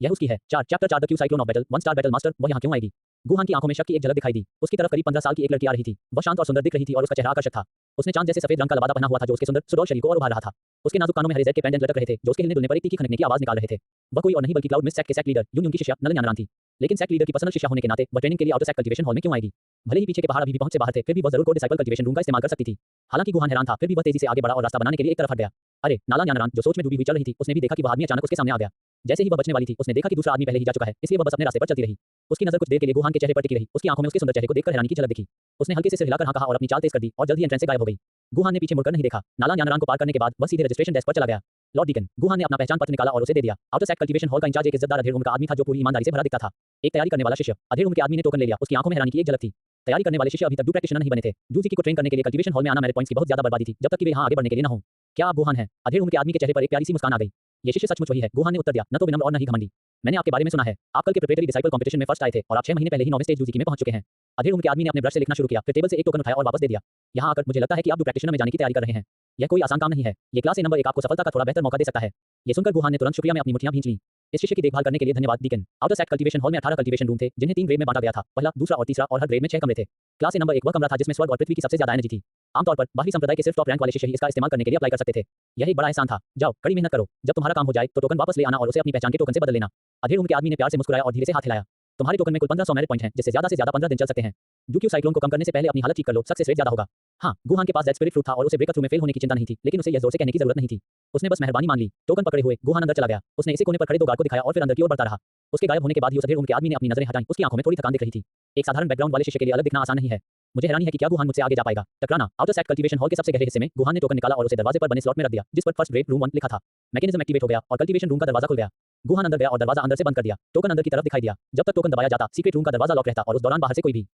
यह उसकी है। Chapter 4 the Q cyclone of battle, 1 star battle master. वह यहाँ क्यों आएगी? गुहान की आंखों में शक की एक झलक दिखाई दी। उसकी तरफ करीब 15 साल की एक लड़की आ रही थी। वह शांत और सुंदर दिख रही थी और उसका चेहरा आकर्षक था। उसने चांद जैसे सफेद रंग का लबादा पहना हुआ था जो उसके सुंदर सुडौल शरीर को और उभार रहा था। उसके नाजुक कानों में हरे जैड के पेंडेंट लटक रहे थे, जो उसके हिलने डुलने पर एक तीखी खनकने की आवाज निकाल रहे थे। वह कोई और नहीं बल्कि क्लाउड मिस्ट सेक्ट के सेक्ट लीडर यून की शिष्या नलन यानरान थी। लेकिन सेक्ट लीडर की पर्सनल शिष्या होने के नाते वह ट्रेनिंग के लिए आउटर सेक्ट कल्टीवेशन हॉल में क्यों आएगी? भले ही पीछे के पहाड़ अभी भी पहुंच से बाहर थे, फिर भी वह जरूर कोड डिसाइपल कल्टीवेशन रूम का इस्तेमाल कर सकती थी। हालांकि गुहान हैरान था, फिर भी वह तेजी से आगे बढ़ा और रास्ता बनाने के लिए एक तरफ हट गया। अरे नालन यानरान, जो सोच में डूबी हुई चल रही थी, उसने भी देखा कि वह आदमी अचानक उसके सामने आ गया। जैसे ही वह बचने वाली थी, उसने देखा कि दूसरा आदमी पहले ही जा चुका है, इसलिए वह बस अपने रास्ते पर चलती रही। उसकी नजर कुछ देर के लिए गुहान के चेहरे पर टिकी रही। उसकी आंखों में उसके सुंदर चेहरे को देखकर हैरानी की झलक दिखी। उसने हल्के से सिर हिलाकर हाँ कहा और अपनी चाल तेज कर दी और जल्दी एंट्रेंस से गायब हो गई। गुहान ने पीछे मुड़कर नहीं देखा। नालन यानरान को पार करने के बाद वह सीधे रजिस्ट्रेशन डेस्क पर चला गया। Lord deacon. गुहान ने अपना पहचान पत्र निकाला और उसे दे दिया। आउटर सेक्ट कल्टीवेशन हॉल का इंचार्ज एक इज्जतदार अधेड़ उम्र का आदमी था जो पूरी ईमानदारी से भरा दिखता था। एक तैयारी करने वाला शिष्य। अधेड़ उम्र के आदमी ने टोकन ले लिया। उसकी आंखों में हैरानी की एक झलक थी। तैयारी करने वाले शिष्य अभी तक डू प्रैक्टिशनर नहीं बने थे। डूजी को ट्रेन करने के लिए कल्टीवेशन हॉल में आना मेरिट पॉइंट्स की बहुत ज्यादा बर्बादी थी, जब तक कि वे यहाँ आगे बढ़ने के लिए न हो। क्या आप गुहान हैं? अधेड़ उम्र के आदमी के चेहरे पर एक प्यारी सी मुस्कान आ गई। ये शिष्य सचमुच वही है। गुहान ने उत्तर दिया, न तो विनम्र और न ही घमंडी। मैंने आपके बारे में सुना है। आप कल के प्रिपरेटरी डिसाइपल कंपटीशन में फर्स्ट आए थे और आप 6 महीने पहले ही 9वें स्टेज डूजी में पहुंच चुके हैं। अधेड़ उम्र के आदमी ने अपने ब्रश से लिखना शुरू किया, फिर टेबल से एक टोकन उठाया और वापस दे दिया। यहाँ आकर मुझे लगता है कि आप डू प्रैक्टिशनर में जाने की तैयारी कर रहे हैं। यह कोई आसान काम नहीं है। ये क्लास ए नंबर 1 आपको सफलता का थोड़ा बेहतर मौका दे सकता है। ये सुनकर गुहान ने तुरंत शुक्रिया में अपनी मुट्ठियां भींच लीं। इस शिष्य की देखभाल करने के लिए धन्यवाद Deacon. Outer sect cultivation hall में 18 कल्टीवेशन रूम थे, जिन्हें 3 ग्रेड में बांटा गया था, पहला, दूसरा और तीसरा, और हर ग्रेड में 6 कमरे थे। क्लास ए नंबर 1 वह कमरा था जिसमें स्वर्ग और पृथ्वी की सबसे ज्यादा एनर्जी थी। आमतौर पर बाहरी संप्रदाय के सिर्फ टॉप रैंक वाले शिष्य ही इसका इस्तेमाल करने के लिए अप्लाई कर सकते थे। यह एक बड़ा एहसान था। जाओ, कड़ी मेहनत करो। जब तुम्हारा काम हो जाए तो टोकन वापस ले आना और उसे अपनी पहचान के टोकन से बदल लेना। अधेड़ उम्र के आदमी ने प्यार से मुस्कुराया और धीरे से हाथ हिलाया। तुम्हारे टोकन में कुल 1500 मेरिट पॉइंट हैं, जिससे ज्यादा से ज्यादा 15 दिन चल सकते हैं। डूक्यू साइक्लोन को कम करने से पहले अपनी हालत ठीक कर लो, सक्सेस रेट ज्यादा होगा। हाँ, गुहान के पास जेड स्पिरिट फ्रूट था और उसे ब्रेक थ्रू में फेल होने की चिंता नहीं थी, लेकिन उसे यह जोर से कहने की जरूरत नहीं थी। उसने बस मेहरबानी मान ली। टोकन पकड़े हुए गुहान अंदर चला गया। उसने इसे कोने पर खड़े दो गार्ड को दिखाया और फिर अंदर की ओर बढ़ता रहा। उसके गायब होने के बाद ही उस अधेड़ उम्र के आदमी ने अपनी नजरें हटाई। उसकी आंखों में थोड़ी थकान दिख रही थी। एक साधारण बैकग्राउंड वाले शिष्य के लिए अलग दिखना आसान नहीं है। मुझे हैरानी है कि क्या गुहान मुझसे आगे जा पाएगा। टकराना। आउटर सैक कल्टीवेशन हॉल के सबसे गहरे हिस्से में गुहान ने टोकन निकाला और उसे दरवाजे पर बने स्लॉट में रख दिया, जिस पर फर्स्ट ग्रेड रूम 1 लिखा था। मैकेनिज्म एक्टिवेट हो गया और कल्टीवेशन रूम का दरवाजा खुल गया। गुहान अंदर गया और दरवाजा अंदर से बंद कर दिया। टोकन अंदर की तरफ दिखाई दिया। जब तक टोकन दबाया जाता, सीक्रेट रूम का दरवाजा लॉक रहता और उस दौरान बाहर से कोई भी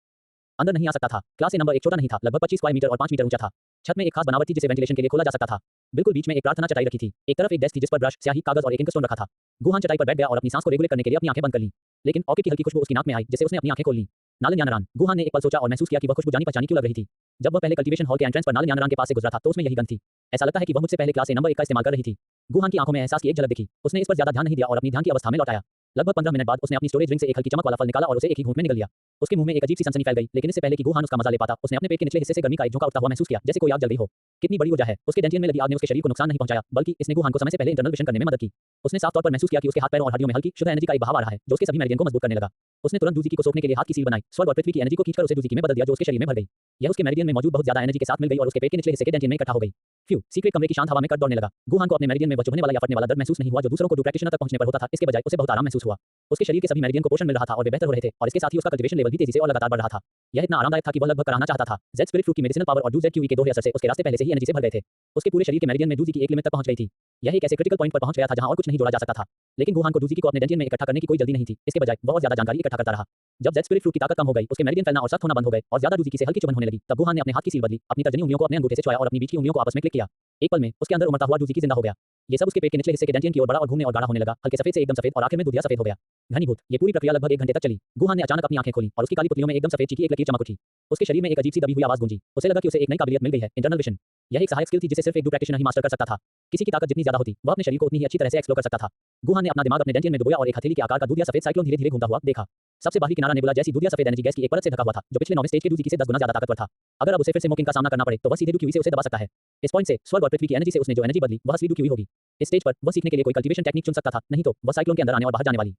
अंदर नहीं आ सकता था। क्लास ए नंबर 1 छोटा नहीं था, लगभग 25 स्क्वायर मीटर और 5 मीटर ऊंचा था। छत में एक खास बनावट थी जिसे वेंटिलेशन के लिए खोला जा सकता था। बिल्कुल बीच में एक प्रार्थना चटाई रखी थी। एक तरफ एक डेस्क थी जिस पर ब्रश, स्याही, कागज और एक इंक स्टोन रखा था। गुहान चटाई पर बैठ गया और अपनी सांस को रेगुलेट करने के लिए अपनी आंखें बंद कर लीं। लेकिन ऑर्किड की हल्की खुशबू उसकी नाक में आई, जिससे उसने अपनी आंखें खोल लीं। नालन यानरान। गुहान ने एक पल सोचा और महसूस किया कि वह खुशबू जानी पहचानी क्यों लग रही थी। जब वह पहले कल्टीवेशन हॉल के एंट्रेंस पर नालन यानरान के पास से गुजरा था तो उसमें यही गंध थी। ऐसा लगता है कि वह मुझसे पहले क्लास ए नंबर 1 का इस्तेमाल कर रही थी। गुहान की आंखों में एहसास की एक झलक दिखी। उसने इस पर ज्यादा ध्यान नहीं दिया और अपनी ध्यान की अवस्था में लौट आया। लगभग 15 मिनट बाद उसने अपनी स्टोरेज रिंग से एक हल्की चमक वाला फल निकाला और उसे एक ही घूंट में निगल लिया। उसके मुंह में एक अजीब सी सनसनी फैल गई, लेकिन इससे पहले कि गुहान उसका मजा ले पाता, उसने अपने पेट के निचले हिस्से से गर्मी का एक झोंका उठता हुआ महसूस किया, जैसे कोई आग जल रही हो। कितनी बड़ी ऊर्जा है। उसके डेंटियन में लगी आग ने उसके शरीर को नुकसान नहीं पहुंचाया, बल्कि इसने गुहान को समय से पहले इंटरनल विजन करने में मदद की। उसने साफ तौर पर महसूस किया कि उसके हाथ पैरों और हड्डियों में हल्की शुद्ध एनर्जी का एक बहाव आ रहा है, जो उसके सभी मेरिडियन को मजबूत करने लगा। उसने तुरंत डूजिकी को सोखने के लिए हाथ की सील बनाई। स्वर्ग और पृथ्वी की एनर्जी को खींचकर उसे डूजिकी में बदल दिया, जो उसके शरीर में भर गई। यह उसके मेरिडियन में मौजूद बहुत ज्यादा एनर्जी के साथ मिल गई और उसके पेट के निचले हिस्से के डेंटियन में इकट्ठा हो गई। फ्यू। सीक्रेट कमरे की शांत हवा में कट दौड़ने लगा। गुहान को अपने मेरिडियन में वह चुभने वाला या फटने वाला दर्द महसूस नहीं हुआ जो दूसरों को डू प्रैक्टिशनर तक पहुंचने पर होता था। इसके बजाय उसे बहुत आराम महसूस हुआ। उसके शरीर के सभी मेरिडियन को पोषण मिल रहा था और वे बेहतर हो रहे थे, और इसके साथ ही उसका कल्टीवेशन लेवल भी तेजी से और लगातार बढ़ रहा था। यह इतना आरामदायक था कि वह लगभग कराहना चाहता था। जेड स्पिरिट फ्रूट की मेडिसिनल पावर और डू जेड क्यूई के दोहरे असर से उसके रास्ते पहले से ही एनर्जी से भर गए थे। उसके पूरे शरीर के मेरिडियन में डूजी की एक लिमिट तक पहुंच गई थी। यह एक ऐसे क्रिटिकल पॉइंट पर पहुंच गया था जहां और कुछ नहीं जोड़ा जा सकता था। लेकिन गुहान को डूजिकी को अपने डेंटियन में इकट्ठा करने की कोई जल्दी नहीं थी। इसके बजाय बहुत ज्यादा जानकारी इकट्ठा करता रहा। जब जेड स्पिरिट फ्रूट की ताकत कम हो गई, उसके मेरिडियन फैलना और सख्त होना बंद हो गए और ज्यादा डूजिकी से हल्की चुभन होने लगी, तब गुहान ने अपने हाथ की सील बदली, अपनी तर्जनी उंगलियों को अपने अंगूठे से छुआया और अपनी बीच की उंगलियों को आपस में क्लिक किया। एक पल में उसके अंदर उमड़ता हुआ डूजिकी जिंदा हो गया। ये सब उसके पेट के निचले हिस्से के डेंटियन की ओर बढ़ा और घूमने और गाढ़ा होने लगा, हल्के सफेद से एकदम सफेद और आखिर में दूधिया सफेद हो गया। घनीभूत। ये पूरी प्रक्रिया लगभग 1 घंटे तक चली। गुहान ने अचानक अपनी आंखें खोली और उसकी काली पुतलियों में एकदम सफेद चीखी एक लकीर चमक उठी। उसके शरीर में एक अजीब सी दबी हुई आवाज गूंजी। उसे लगा कि उसे एक नई काबिलियत मिल गई है, इंटरनल विजन। यह एक सहायक स्किल थी जिसे सिर्फ एक डू प्रैक्टिशनर ही मास्टर कर सकता था। किसी की ताकत जितनी ज्यादा होती, वह अपने शरीर को उतनी ही अच्छी तरह से एक्सप्लोर कर सकता था। गुहान ने अपना दिमाग अपने डेंटियन में डुबोया और एक हथेली के आकार का दूधिया सफेद साइक्लोन धीरे-धीरे घूमता हुआ देखा। सबसे बाहरी किनारा नेबुला जैसी दूधिया सफेद एनर्जी गैस की एक परत से ढका हुआ था, जो पिछले 9वें स्टेज के डूजिकी से 10 गुना ज्यादा ताकतवर था। अगर अब उसे फिर से मोकिंग का सामना करना पड़े तो वह सीधे डूक्यूई से उसे दबा सकता है। इस पॉइंट से स्वर्ग और पृथ्वी की एनर्जी से उसने जो एनर्जी बदली, वह असली डूक्यूई होगी। इस स्टेज पर वह सीखने के लिए कोई कल्टीवेशन टेक्निक चुन सकता था, नहीं तो वह साइक्लोन के अंदर आने और बाहर जाने वाली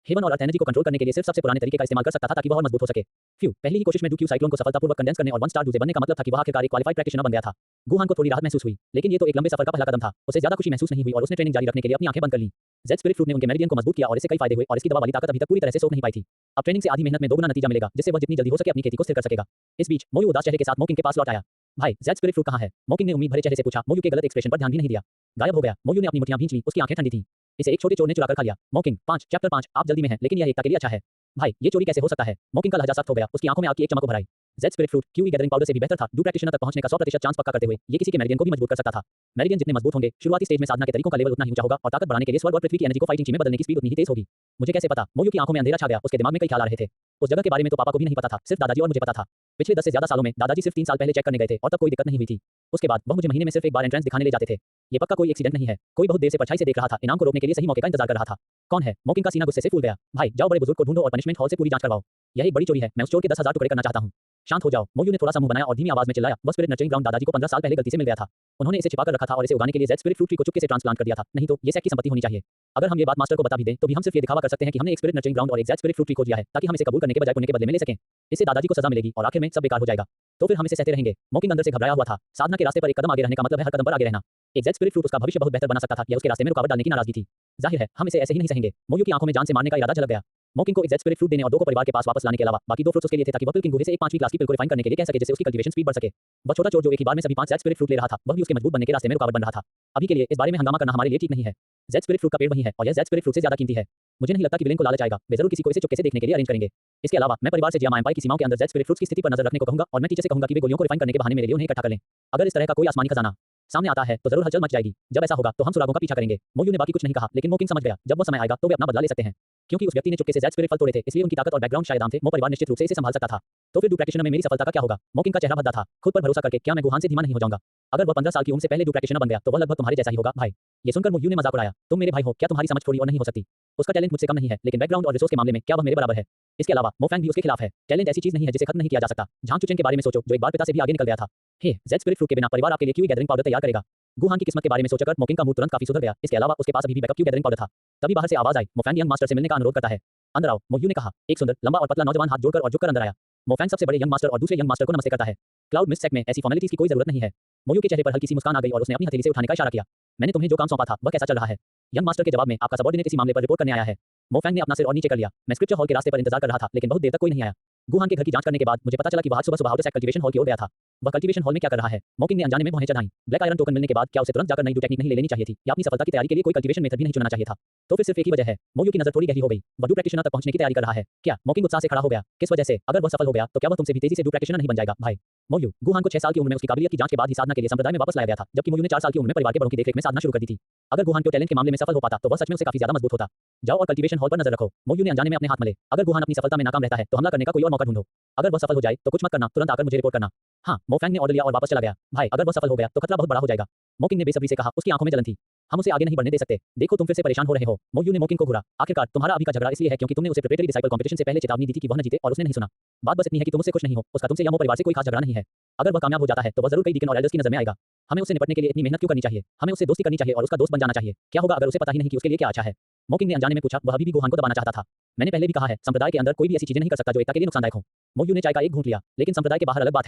हेवन और अर्थ एनर्जी को कंट्रोल करने के लिए सिर्फ सबसे पुराने तरीके का इस्तेमाल कर सकता था ताकि वह और मजबूत हो सके। फ्यू। पहली ही कोशिश में डूक्यू साइक्लोन को सफलतापूर्वक कंडेंस करने और 1 स्टार डूजे बनने का मतलब था कि वह आखिरकार एक क्वालिफाइड प्रैक्टिशनर बन गया था। गुहान को थोड़ी राहत महसूस हुई, लेकिन ये तो एक लंबे सफर का पहला कदम था। उसे ज्यादा खुशी महसूस नहीं हुई और उसने ट्रेनिंग जारी रखने के लिए अपनी आंखें बंद कर लीं। जेड स्पिरिट फ्रूट ने उनके मेरिडियन को मजबूत किया और इससे कई फायदे हुए, और इसकी दवा वाली ताकत अभी तक पूरी तरह से सोख नहीं पाई थी। अब ट्रेनिंग से आधी मेहनत में दोगुना नतीजा मिलेगा, जिससे वह जितनी जल्दी हो सके अपनी खेती को स्थिर कर सकेगा। इस बीच मोयू उदास चेहरे के साथ मोकिंग के पास लौट आया। भाई, जेड स्पिरिट फ्रूट कहां है? मोकिंग ने उम्मीद भरे चेहरे से पूछा। मोयू के गलत एक्सप्रेशन पर ध्यान भी नहीं दिया। गायब हो गया। मोयू ने अपनी मुट्ठियां भींच ली, उसकी आंखें ठंडी थीं। इसे एक छोटे चोर ने चुरा कर खा लिया। Mocking 5 chapter 5। आप जल्दी में हैं, लेकिन यह एकता के लिए अच्छा है। भाई, ये चोरी कैसे हो सकता है? मोकिंग का लहजा सख्त हो गया, उसकी आंखों में आग की एक चमक उभर आई। Jade spirit fruit qi gathering powder से भी बेहतर था। डू प्रैक्टिशनर तक पहुंचने का 100% चांस पक्का करते हुए ये किसी के मेरिडियन को भी मजबूत कर सकता था। मेरिडियन जितने मजबूत होंगे, शुरुआती स्टेज में साधना के तरीकों का लेवल उतना ही ऊंचा होगा और ताकत बढ़ाने के लिए स्वर्ग और पृथ्वी की एनर्जी को फाइटिंग ची में बदलने की स्पीड उतनी ही तेज होगी। मुझे कैसे पता? मोयू की आंखों में अंधेरा छा गया, उसके दिमाग में कई ख्याल आ रहे थे। उस जगह के बारे में तो पापा को भी नहीं पता था, सिर्फ दादाजी और मुझे पता था। पिछले 10 से ज्यादा सालों में दादाजी सिर्फ 3 साल पहले चेक करने गए थे और तब कोई दिक्कत नहीं हुई थी। उसके बाद वह मुझे महीने में सिर्फ एक बार एंट्रेंस दिखाने ले जाते थे। ये पक्का कोई एक्सीडेंट नहीं है। कोई बहुत देर से परछाई से देख रहा था, इनाम को रोकने के लिए सही मौके का इंतजार कर रहा था। कौन है? मोकिंग का सीना गुस्से से फूल गया। भाई, जाओ बड़े बुजुर्ग को ढूंढो और पनिशमेंट हॉल से पूरी जांच करवाओ। यह एक बड़ी चोरी है। मैं उस चोर के 10,000 टुकड़े करना चाहता हूं। शांत हो जाओ। मोयू ने थोड़ा सा मुंह बनाया और धीमी आवाज में चिल्लाया। वह स्पिरिट नर्चरिंग ग्राउंड दादाजी को 15 साल पहले गलती से मिल गया था। उन्होंने इसे छिपा कर रखा था और इसे उगाने के लिए जेड स्पिरिट फ्रूट ट्री को चुपके से ट्रांसप्लांट कर दिया था। नहीं तो ये सेट की संपत्ति होनी चाहिए। अगर हम ये बात मास्टर को बता भी दें तो भी हम सिर्फ ये दिखावा कर सकते हैं कि हमने एक स्पिरिट नर्चरिंग ग्राउंड और एक जेड स्पिरिट फ्रूट ट्री खोज लिया है, ताकि हम इसे कबूल करने के बजाय पुण्य के बदले में ले सकें। इससे दादाजी को सजा मिलेगी और आखिर में सब बेकार हो जाएगा। तो फिर हम इसे सहते रहेंगे। मोकिंग अंदर से घबराया हुआ था। साधना के रास्ते पर एक कदम आगे रहने का मतलब है हर कदम पर आगे रहना। एक जेड स्पिरिट फ्रूट उसका भविष्य बहुत बेहतर बना सकता था, यह उसके रास्ते में रुकावट डालने की नाराजगी थी। जाहिर है, हम इसे ऐसे ही नहीं सहेंगे। मोयू की आंखों में जान से मारने का इरादा झलक गया। मोकिंग को एक जेड स्पिरिट फ्रूट देने और 2 को परिवार के पास वापस लाने के अलावा बाकी 2 फ्रूट्स उसके लिए थे, ताकि वह पिल किंग गुहे से एक 5वीं क्लास की पिल को रिफाइन करने के लिए कह सके, जिससे उसकी कल्टीवेशन स्पीड बढ़ सके। वह छोटा चोर जो एक ही बार में सभी 5 जेड स्पिरिट फ्रूट ले रहा था, वह भी उसके मजबूत बनने के रास्ते में रुकावट बन रहा था। अभी के लिए इस बारे में हंगामा करना हमारे लिए ठीक नहीं है। जेड स्पिरिट फ्रूट का पेड़ वही है और यह जेड स्पिरिट फ्रूट से ज्यादा कीमती है। मुझे नहीं लगता कि विलेन को लालच आएगा। वे जरूर किसी को इसे चुपके से देखने के लिए अरेंज करेंगे। इसके अलावा मैं परिवार से जिया मायम्पाई की सीमाओं के अंदर जेड स्पिरिट फ्रूट्स की स्थिति पर नजर रखने को कहूंगा और मैं टीचर से कहूंगा कि वे गोलियों को रिफाइन करने के बहाने मेरे लिए उन्हें इकट्ठा कर लें। अगर इस तरह का कोई आसमानी खजाना सामने आता है तो जरूर हलचल मच जाएगी। जब ऐसा होगा तो हम सुरागों का पीछा करेंगे। मोयू ने बाकी कुछ नहीं कहा, लेकिन मोकिंग समझ गया, जब वो समय आएगा तो वे अपना बदला ले सकते हैं। क्योंकि उस व्यक्ति ने चुपके से जेड स्पिरिट फल तोड़े थे, इसलिए उनकी ताकत और बैकग्राउंड शायद आम थे। मो परिवार निश्चित रूप से इसे संभाल सकता था। तो फिर डू प्रैक्टिशनर में मेरी सफलता का क्या होगा? मोकिंग का चेहरा भद्दा था। खुद पर भरोसा करके क्या मैं गुहान से धीमा नहीं हो जाऊंगा? अगर वह 15 साल की उम्र से पहले डू प्रैक्टिशनर बन गया तो वह लगभग तुम्हारे जैसा ही होगा। भाई, ये सुनकर मोयू ने मजाक उड़ाया। तुम मेरे भाई हो, क्या तुम्हारी समझ थोड़ी और नहीं हो सकती? उसका टैलेंट मुझसे कम नहीं है, लेकिन बैकग्राउंड और रिसोर्स के मामले में क्या वह मेरे बराबर है? इसके अलावा मोफैंग भी उसके खिलाफ है। टैलेंट ऐसी चीज नहीं है जिसे खत्म नहीं किया जा सकता। झांग चुचेन के बारे में सोचो, जो एक बार पिता से भी आगे निकल गया था। हे जेड स्पिरिट फ्रूट के बिना परिवार आपके लिए क्यू गैदरिंग पाउडर तैयार करेगा। गुहान की किस्मत के बारे में सोचकर मोकिंग का मूड तुरंत काफी सुधर गया। इसके अलावा उसके पास अभी भी बैकअप क्यू गैदरिंग पाउडर था। तभी बाहर से आवाज आई, मोफैंग यंग मास्टर से मिलने का अनुरोध करता है। अंदर आओ, मोयू ने कहा। एक सुंदर, लंबा और पतला नौजवान हाथ जोड़कर और झुककर अंदर आया। मोफैंग सबसे बड़े यंग मास्टर और दूसरे यंग मास्टर को नमस्ते करता है। क्लाउड मिस्ट सेक में ऐसी फॉर्मेलिटीज की कोई जरूरत नहीं है। मोयू के चेहरे पर हल्की सी मुस्कान आ गई और उसने अपनी हथेली से उठाने का इशारा किया। मैंने तुम्हें जो काम सौंपा था वह कैसा चल रहा है? यंग मास्टर के जवाब में, आपका सबॉर्डिनेट इसी मामले पर रिपोर्ट करने आया है। मोफैंग ने अपना सिर और नीचे कर लिया। मैं स्क्रिप्चर हॉल के रास्ते पर इंतजार कर रहा था, लेकिन बहुत देर तक कोई नहीं आया। गुहान के घर की जांच करने के बाद मुझे पता चला कि वह आज सुबह आउटर सेक कल्टीवेशन हॉल की ओर गया था। वह कल्टीवेशन हॉल में क्या कर रहा है? मोकिंग ने अनजाने में भौहें चढ़ाईं। ब्लैक आयरन टोकन मिलने के बाद क्या उसे तुरंत जाकर नई टेक्निक नहीं ले लेनी चाहिए थी, या अपनी सफलता की तैयारी के लिए कोई कल्टीवेशन मेथड भी नहीं चुनना चाहिए था? तो फिर सिर्फ एक ही वजह है। मोयू की नजर थोड़ी गहरी हो गई। वह डू प्रैक्टिशनर तक पहुंचने की तैयारी कर रहा है क्या? मोकिंग उत्साह से खड़ा हो गया। किस वजह से? अगर वह सफल हो गया तो क्या वह तुमसे भी तेजी से डू प्रैक्टिशनर नहीं बन जाएगा भाई? मोयू, गुहान को 6 साल की उम्र में उसकी काबिलियत की जांच के बाद ही साधना के लिए संप्रदाय में वापस लाया गया था, जबकि मोयू ने 4 साल की उम्र में परिवार के बड़ों की देखरेख में साधना शुरू कर दी थी। अगर गुहान को टैलेंट के मामले में सफल हो पाता तो वह सच में उसे काफी ज्यादा मजबूत होता। जाओ और कल्टीवेशन हॉल पर नजर रखो। मोयू ने अनजाने में अपने हाथ मले। अगर गुहान अपनी सफलता में नाकाम रहता है तो हमला करने का कोई और मौका ढूंढो। अगर वह सफल हो जाए तो कुछ मत करना, तुरंत आकर मुझे रिपोर्ट करना। हाँ, मोफैंग ने ऑर्डर लिया और वापस चला गया। भाई, अगर वह सफल हो गया तो खतरा बहुत बड़ा हो जाएगा। मोकिंग ने बेसब्री से कहा। उसकी आंखों में जलन थी। हम उसे आगे नहीं बढ़ने दे सकते। देखो, तुम फिर से परेशान हो रहे हो। मोयू ने मोकिंग को घूरा। आखिरकार तुम्हारा अभी का झगड़ा इसलिए है क्योंकि तुमने उसे प्रिपरेटरी डिसाइपल कंपटीशन से पहले चेतावनी दी थी कि वह न जीते और उसने नहीं सुना। बात बस इतनी है कि तुम उससे खुश नहीं हो। उसका तुमसे या मो परिवार से कोई खास झगड़ा नहीं है। अगर वह कामयाब हो जाता है तो वह जरूर कई डीकन और एल्डर्स की नजर में आएगा। हमें उससे निपटने के लिए इतनी मेहनत क्यों करनी चाहिए? हमें उससे दोस्ती करनी चाहिए और उसका दोस्त बन जाना चाहिए। क्या होगा अगर उसे पता ही नहीं कि उसके लिए क्या अच्छा है? मोकिंग ने अनजाने में पूछा। वह अभी भी गुहान को दबाना चाहता था। मैंने पहले भी कहा है, संप्रदाय के अंदर कोई भी ऐसी चीजें नहीं कर सकता जो एकता के लिए नुकसानदायक हो। मोयू ने चाय का एक घूंट लिया। लेकिन संप्रदाय के बाहर अलग बात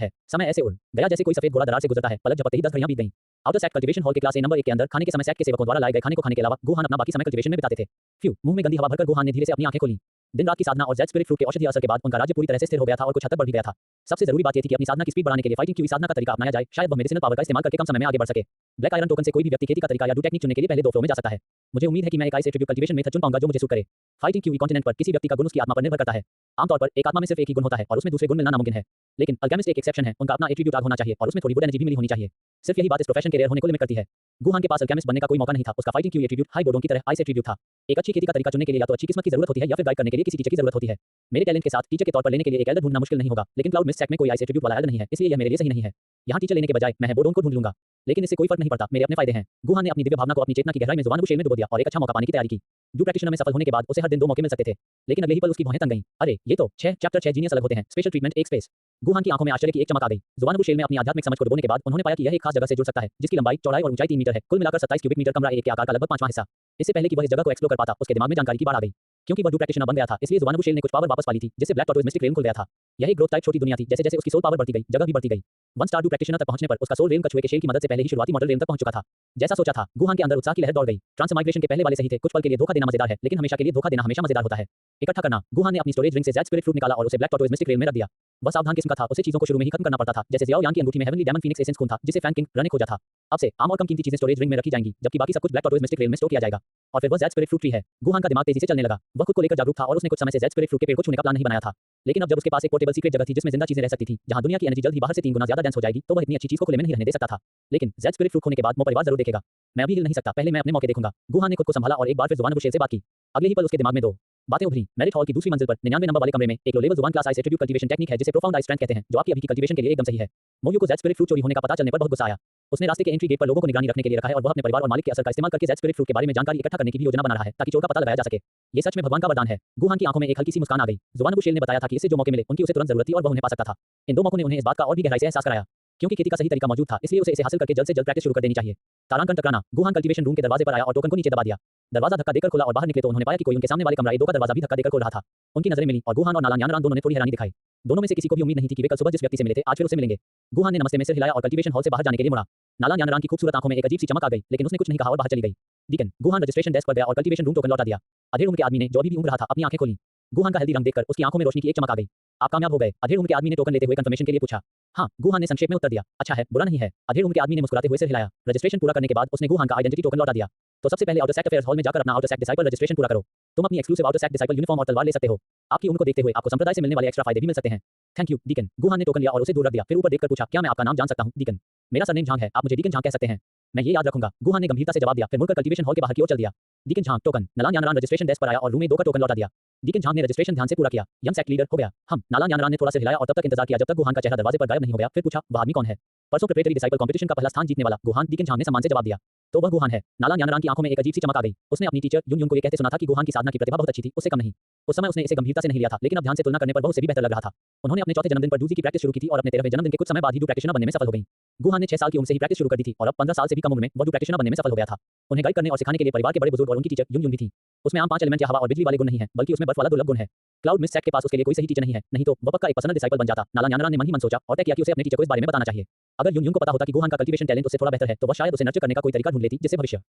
है। समय ऐसे उड़ गया जैसे कोई सफेद घोड़ा दरार से गुजरता है। पलक झपकते ही 10 घड़ियां बीत गईं। आउटर सेक्ट कल्टीवेशन हॉल के क्लास ए नंबर 1 के अंदर खाने के समय सेक्ट के सेवकों द्वारा लाए गए खाने को खाने के अलावा गुहान अपना बाकी समय कल्टीवेशन में बिताते थे। फ्यू, मुंह में गंदी हवा भरकर गुहान ने धीरे से अपनी आंखें खोली। दिन रात की साधना और जेड स्पिरिट फ्रूट के औषधीय असर के बाद उनका राज्य पूरी तरह से स्थिर हो गया था और कुछ हद तक बढ़ भी गया था। सबसे जरूरी बात यह थी कि अपनी साधना की स्पीड बढ़ाने के लिए फाइटिंग की साधना का तरीका अपनाया जाए। शायद वह मेडिसिनल पावर का इस्तेमाल करके कम समय में आगे बढ़ सके। ब्लैक आयरन टोकन से कोई भी व्यक्ति खेती का तरीका या डू टेक्निक चुनने के लिए पहले 2 फ्लो में जा सकता है। मुझे उम्मीद है कि मैं एक आइस एट्रिब्यूट कल्टीवेशन मेथड चुन पाऊंगा जो मुझे सूट करे। फाइटिंग क्यूई कॉन्टिनेंट पर किसी व्यक्ति का गुण उसकी आत्मा पर निर्भर करता है। आमतौर पर एक आत्मा में सिर्फ एक ही गुण होता है और उसमें दूसरे गुण मिलना नामुमकिन है। लेकिन अल्केमिस्ट एक एक्सेप्शन है। उनका अपना एट्रिब्यूट आग होना चाहिए और उसमें थोड़ी गुड एनर्जी भी मिली होनी चाहिए। सिर्फ यही बात इस प्रोफेशन के रेयर होने को लिमिट करती है। गुहान के पास अल्केमिस्ट बनने का कोई मौका नहीं था। उसका फाइटिंग क्यूई एट्रिब्यूट हाई बोर्डों की तरह आइस एट्रिब्यूट था। एक अच्छी खेती का तरीका चुनने के लिए या तो अच्छी किस्मत की जरूरत होती है या फिर गाइड करने के लिए किसी टीचर की जरूरत होती है। मेरे टैलेंट के साथ टीचर के तौर पर लेने के लिए एक एल्डर ढूंढना मुश्किल नहीं होगा, लेकिन क्लाउड मिस्ट सेक में कोई आइस एट्रिब्यूट वाला एल्डर नहीं है, इसलिए यह मेरे लिए सही नहीं है। यहाँ टीचर लेने के बजाय मैं बोर्डों को ढूंढ लूंगा। लेकिन इससे कोई फर्क नहीं पड़ता, मेरे अपने फायदे हैं। गुहान ने अपनी दिव्य भावना को अपनी चेतना की गहराई में ज़ुबान शेल में डुबो दिया और एक अच्छा मौका पाने की तैयारी की। डू प्रैक्टिशनर में सफल होने के बाद उसे हर दिन 2 मौके मिल सकते थे, लेकिन अगले ही पल उसकी भौहें तन गईं। अरे, ये तो चैप्टर 6 जीनियस अलग होते हैं। स्पेशल ट्रीटमेंट एक स्पेस। गुहान की आंखों में आश्चर्य की एक चमक आ गई। ज़ुबान शेल में अपनी आध्यात्मिक समझ को डुबोने के बाद उन्होंने पाया कि यह एक खास जगह से जुड़ सकता है जिसकी लंबाई, चौड़ाई और ऊंचाई 3 मीटर है। कुल मिलाकर 27 क्यूबिक मीटर। कमरा 1 के आकार का लगभग 5वां हिस्सा। इससे पहले कि वह इस जगह को एक्सप्लोर कर पाता, उसके दिमाग में जानकारी की बाढ़ आ गई। क्योंकि वह डू प्रैक्टिशनर बन गया था, इसलिए ज़ुबान शेल ने कुछ पावर वापस पा ली थी, जिससे ब्लैक टॉर्टोइज मिस्टिक रेल्म खुल गया था। यह एक ग्रोथ टाइप छोटी दुनिया थी। जैसे जैसे उसकी सोल पावर बढ़ती गई, जगह भी बढ़ती गई। 1 स्टार डू प्रैक्टिशनर तक पहुंचने पर उसका सोल रेल्म कछुए के शेल की मदद से पहले ही शुरुआती मॉडल रेल्म तक पहुंच चुका था। जैसा सोचा था, गुहान के अंदर उत्साह की लहर दौड़ गई। ट्रांसमाइग्रेशन के पहले वाले सही थे। कुछ पल के लिए धोखा देना मजेदार है, लेकिन हमेशा के लिए धोखा देना हमेशा मजेदार होता है। इकट्ठा करना। गुहान ने अपनी स्टोरेज रिंग से जेड स्पिरिट फ्रूट निकाला और उसे ब्लैक टॉर्टोइज मिस्टिक रेल्म में रख दिया। वह सावधान किस्म का था। उसे चीजों को शुरू में ही खत्म करना पड़ता था, जैसे ज़ियाओ यांग की अंगूठी में हेवनली डायमंड फीनिक्स एसेंस खून था, जिसे फैंग किंग रन ने खोजा था। अब से आम और कम कीमती चीजें स्टोरेज रिंग में रखी जाएंगी, जबकि बाकी सब कुछ ब्लैक टॉर्टोइज मिस्टिक रेल्म में स्टोर किया जाएगा। और फिर वह जेड स्पिरिट फ्रूट ट्री है। गुहान का दिमाग तेजी से चलने लगा। वह खुद को लेकर जागरूक था और उसने कुछ समय से जेड स्पिरिट फ्रूट के पेड़ को छूने का प्लान नहीं बनाया था। लेकिन अब जब उसके पास एक पोर्टेबल सीक्रेट जगह थी जिसमें जिंदा चीजें रह सकती थी, जहां दुनिया की एनर्जी जल्द ही बाहर से 3 गुना ज्यादा डेंस हो जाएगी, तो वह इतनी अच्छी चीज को खुले में नहीं रहने दे सकता था। लेकिन जेड स्पिरिट फ्रूट होने के बाद मो परिवार जरूर देखेगा। मैं अभी हिल नहीं सकता, पहले मैं अपने मौके देखूंगा। गुहान ने खुद को संभाला और एक बार फिर ज़ुबान बुशेल से बात की। अगले ही पल उसके दिमाग में 2 बातें उभरी। मेरिट हॉल की दूसरी मंजिल पर 99 नंबर वाले कमरे में एक लो लेवल ज़ुबान class ice attribute cultivation technique है जिसे प्रोफाउंड आई स्ट्रेंथ कहते हैं, जो आपकी अभी की कल्टीवेशन के लिए एकदम सही है। मोयू को जेड स्पिरिट फ्रूट चोरी होने का पता चलने पर बहुत गुस्सा आया। उसने रास्ते के एंट्री गेट पर लोगों को निगरानी रखने के लिए रखा है और वह अपने परिवार और मालिक के असर का इस्तेमाल करके जेड स्पिरिट फ्रूट के बारे में जानकारी इकट्ठा करने की भी योजना बना रहा है ताकि चोर का पता लगाया जा सके। ये सच में भगवान का वरदान है। गुहान की आंखों में एक हल्की सी मुस्कान आ गई। ज़ुबान बुशेल ने बताया था कि इससे जो मौके मिले उनकी उसे तुरंत जरूरत थी और वह उन्हें पा सकता था। इन 2 मौकों ने उन्हें इस बात का और भी गहराई से एहसास कराया। क्योंकि खेती का सही तरीका मौजूद था, इसलिए उसे इसे हासिल करके जल्द से जल्द प्रैक्टिस शुरू कर देनी चाहिए। तारांकन टकराना। गुहान कल्टीवेशन रूम के दरवाजे पर आया और टोकन को नीचे दबा दिया। दरवाजा धक्का देकर खुला और बाहर निकले तो उन्होंने पाया कि कोई उनके सामने वाले कमरा ए2 का दरवाजा भी धक्का देकर खोल रहा था। उनकी नजरें मिली और गुहान और नालान यानरान दोनों ने थोड़ी हैरानी दिखाई। दोनों में से किसी को भी उम्मीद नहीं थी कि वे कल सुबह जिस व्यक्ति से मिले थे आज फिर उससे मिलेंगे। गुहान ने नमस्ते में सिर हिलाया और कल्टीवेशन हॉल से बाहर जाने के लिए मुड़ा। नालान यानरान की खूबसूरत आंखों में एक अजीब सी चमक आ गई, लेकिन उसने कुछ नहीं कहा और बाहर चली गई। डीकन। गुहान रजिस्ट्रेशन डेस्क पर गया और कल्टीवेशन रूम टोकन लौटा दिया। अधेड़ उम्र के आदमी ने, जो अभी भी ऊँग रहा था, अपनी आंखें खोली। गुहान का हेल्दी रंग देखकर उसकी आंखों में रोशनी की एक चमक आ गई। आप कामयाब हो गए, अधेड़ उम्र के आदमी ने टोकन लेते हुए कंफर्मेशन के लिए पूछा। हाँ, गुहान ने संक्षेप में उत्तर दिया। अच्छा है, बुरा नहीं है। अधेड़ उम्र के आदमी ने मुस्कुराते हुए सिर हिलाया। रजिस्ट्रेशन पूरा करने के बाद उसने गुहान का आइडेंटिटी टोकन लौटा दिया। तो सबसे पहले आउटर सेक्ट अफेयर्स हॉल में जाकर अपना आउटर सेक्ट डिसाइपल रजिस्ट्रेशन पूरा करो। तुम अपनी exclusive outer sect disciple uniform और तलवार ले सकते हो। आपकी उम्र को देखते हुए आपको संप्रदाय से मिलने वाले एक्स्ट्रा फायदे भी मिल सकते हैं। Thank you, Deacon. गुहान ने टोकन लिया और उसे दूर रख दिया। फिर ऊपर देखकर पूछा, क्या मैं आपका नाम जान सकता हूँ? डीकन। मेरा सरनेम झांग है, आप मुझे डीकन झांग कह सकते हैं। मैं ये याद रखूंगा। गुहान ने गंभीरता से जवाब दिया, फिर मुड़कर कल्टीवेशन हॉल के बाहर की ओर चल दिया। Deacon Zhang token. Nalan Yanran registration desk पर आया और रूम में 2 का टोकन लौटा दिया। डीकन झांग ने रजिस्ट्रेशन ध्यान से पूरा किया। यंग सेक्ट लीडर हो गया। हम। नालान यानरान ने थोड़ा सा हिलाया और तब तक इंतजार किया जब तक गुहान का चेहरा दरवाजे पर गायब नहीं हो गया। फिर पूछा, वह आदमी कौन है? परसों प्रिपरेटरी डिसाइपल कंपटीशन का पहला स्थान जीतने वाला। गुहान। डीकन झांग ने सम्मान से जवाब दिया। तो वह गुहान है। नाला न्यानरांग की आंखों में एक अजीब सी चमक आ गई। उसने अपनी टीचर युन युन को ये कहते सुना था कि गुहान की साधना की प्रतिभा बहुत अच्छी थी, उससे कम नहीं। उस समय उसने इसे गंभीरता से नहीं लिया था, लेकिन अब ध्यान से तुलना करने पर वह उसे भी बेहतर लग रहा था। उन्होंने अपने चौथे जन्मदिन पर डूजी की प्रैक्टिस शुरू की थी और अपने 13वें जन्मदिन के कुछ समय बाद ही डू प्रैक्टिशनर बनने में सफल हो गई। गुहान ने 6 साल की उम्र से ही प्रैक्टिस शुरू कर दी थी और अब 15 साल से भी कम उम्र में वह डू प्रैक्टिशनर बनने में सफल हो गया था। उन्हें गाइड करने और सिखाने के लिए परिवार के बड़े बुजुर्ग और उनकी टीचर युन युन भी थी। उसमें आम 5 एलिमेंट या हवा और बिजली वाले गुण नहीं है, बल्कि उसमें बर्फ वाला दुर्लभ गुण है। क्लाउड मिस्ट सेट के पास उसके लिए कोई सही टीचर नहीं है, नहीं तो वह पक्का एक पर्सनल डिसाइपल बन जाता। नाला न्यानरांग ने मन ही मन सोचा और तय किया कि उसे अपने टीचर को इस बारे में बताना चाहिए। अगर युन युन को पता होता कि गुहान का कल्टीवेशन टैलेंट उससे थोड़ा बेहतर है, तो वह शायद उसे नर्चर करने का कोई तरीका ढूंढ लेती, जिससे भविष्य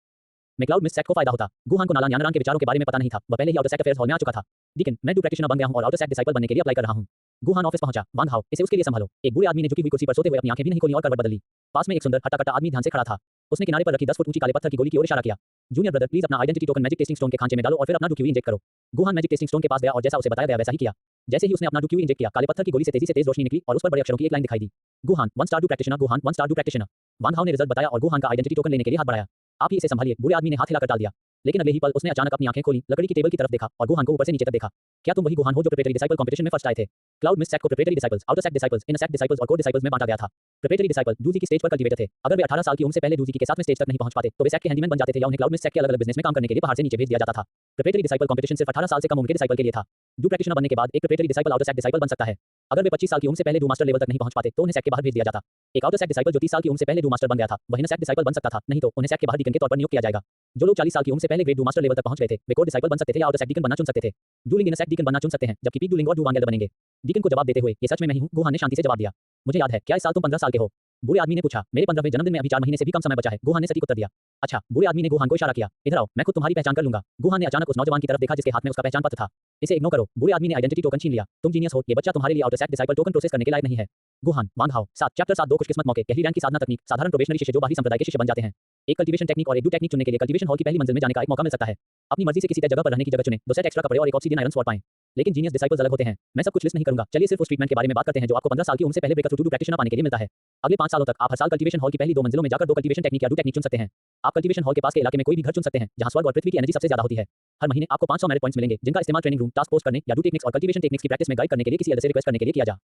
में क्लाउड मिस्ट सेट को फायदा होता। गुहान को नाला न्यानरांग के विचारों के बारे में पता नहीं था, वह पहले ही आउटर सेट अफेयर्स हॉल में आ चुका था। लेकिन मैं डू प्रैक्टिशनर बन गया हूं और आउटर सेट डिसाइपल बनने के लिए अप्लाई कर रहा हूं। गुहान ऑफिस पहुंचा। वांग हाओ, इसे उसके लिए संभालो। एक बूढ़े आदमी ने झुकी हुई कुर्सी पर सोते हुए अपनी आंखें भी नहीं खोली और करवट बदली। पास में एक सुंदर हट्टा-कट्टा आदमी ध्यान से खड़ा था। उसने किनारे पर रखी 10 फुट ऊंची काले पत्थर की गोली की ओर इशारा किया। जूनियर ब्रदर, प्लीज अपना identity token magic testing stone के खांचे में डालो और फिर अपना डू इंजेक्ट करो। गुहान मैजिक टेस्टिंग स्टोन के पास गया और जैसा उसे बताया गया वैसा ही किया। जैसे ही उसने अपना डू इंजेक्ट किया, काले पत्थर की गोली से तेजी से तेज रोशनी निकली और उस पर बड़े अक्षरों की एक लाइन दिखाई दी। गुहान 1 स्टार डू प्रैक्टिशनर, गुहान 1 star Dou practitioner. Wang Hao ने रिजल्ट बताया और गुहान का आइडेंटिटी टोकन लेने के लिए हाथ बढ़ाया। आप ही इसे संभालिए। बूढ़े आदमी ने हाथ हिलाकर टाल दिया। लेकिन अगले ही पल उसने अचानक अपनी आंखें खोली, लकड़ी की टेबल की तरफ देखा और गुहान को ऊपर से नीचे तक देखा। क्या तुम वही गुहान हो जो प्रिपरेटरी डिसाइपल कंपटीशन में फर्स्ट आए थे? क्लाउड मिस्ट सेट को preparatory disciples, outer set disciples, inner set disciples और कोर डिसाइपल्स में बांटा गया था। प्रिपरेटरी डिसाइपल डूजी की स्टेज पर कल्टीवेटर थे। अगर वे 18 साल की उम्र से पहले डूजी की के साथ में स्टेज तक नहीं पहुंच पाते, तो वे सेट के हैंडीमैन बन जाते थे या उन्हें क्लाउड मिस्ट सेट के अलग-अलग बिजनेस में काम करने के लिए बाहर से नीचे भेज दिया जाता था। प्रिपरेटरी डिसाइपल कंपटीशन सिर्फ 18 साल से कम उम्र के डिसाइपल के लिए था। डू प्रैक्टिशनर बनने के बाद एक preparatory disciple outer set disciple बन सकता है। अगर वे 25 साल की उम्र से पहले डू मास्टर लेवल तक नहीं पहुंच पाते, तो उन्हें सेट के बाहर भेज दिया जाता। एक आउटर सेट डिसाइपल जो 30 साल की उम्र से पहले डू मास्टर बन गया था, वह इनर सेट डिसाइपल बन सकता था, नहीं तो उन्हें सेट के बाहर डीकन के तौर पर नियुक्त किया जाएगा। जो लोग 40 साल की उम्र से पहले ग्रेड डू मास्टर लेवल तक पहुंच गए थे, वे कोर डिसाइपल बन सकते थे या आउटर सेट डीकन बनना चुन सकते थे। डूलिंग इनर सेट डीकन बनना चुन सकते हैं, जबकि पीक डूलिंग और डू वांगेल्डर बनेंगे। डीकन को जवाब देते हुए, ये सच में मैं ही हूं, गुहान ने शांति से जवाब दिया। मुझे याद है, क्या इस साल तुम 15 साल के हो? बूढ़े आदमी ने पूछा। मेरे 15वें जन्मदिन में अभी 4 महीने से भी कम समय बचा है, गुहान ने सटीक उत्तर दिया। अच्छा, बूढ़े आदमी ने गुहान को इशारा किया। इधर आओ, मैं खुद तुम्हारी पहचान कर लूंगा। गुहान ने अचानक उस नौजवान की तरफ देखा जिसके हाथ में उसका पहचान पत्र था। इसे इग्नोर करो। बूढ़े आदमी ने आइडेंटिटी टोकन छीन लिया। तुम जीनियस हो, ये बच्चा तुम्हारे लिए outer set disciple token process करने के लायक नहीं है। गुहान, वांग हाओ, 7 चैप्टर 7 2 खुशकिस्मत मौके, पहली रैंक की साधना तकनीक, साधारण प्रोबेशनरी शिष्य जो बाहरी संप्रदाय के शिष्य बन जाते हैं। एक कल्टीवेशन टेक्निक और एक डू टेक्निक चुनने के लिए कल्टीवेशन हॉल की पहली मंजिल में जाने का एक मौका मिल सकता है। अपनी मर्जी से किसी तय जगह पर रहने की जगह चुनें, 2 सेट एक्स्ट्रा कपड़े और एक ऑब्सीडियन आयरन स्वॉर्ड पाएं। लेकिन जीनियस डिसाइपल्स अलग होते हैं। मैं सब कुछ लिस्ट नहीं करूंगा। चलिए सिर्फ उस ट्रीटमेंट के बारे में बात करते हैं जो आपको 15 साल की उम्र से पहले ब्रेकथ्रू डू प्रैक्टिशनर पाने के लिए मिलता है। अगले 5 सालों तक आप हर साल कल्टीवेशन हॉल की पहली 2 मंजिलों में जाकर 2 कल्टीवेशन टेक्निक या डू टेक्निक चुन सकते हैं। आप कल्टीवेशन हॉल के पास के इलाके में कोई भी घर चुन सकते हैं जहां स्वर्ग और पृथ्वी की एनर्जी सबसे ज्यादा होती है। हर महीने आपको 500 मेरिट पॉइंट्स मिलेंगे, जिनका इस्तेमाल ट्रेनिंग रूम, टास्क पोस्ट करने या डू टेक्निक्स और कल्टीवेशन टेक्निक्स की प्रैक्टिस में गाइड करने के लिए किसी अलग से रिक्वेस्ट करने के लिए किया जा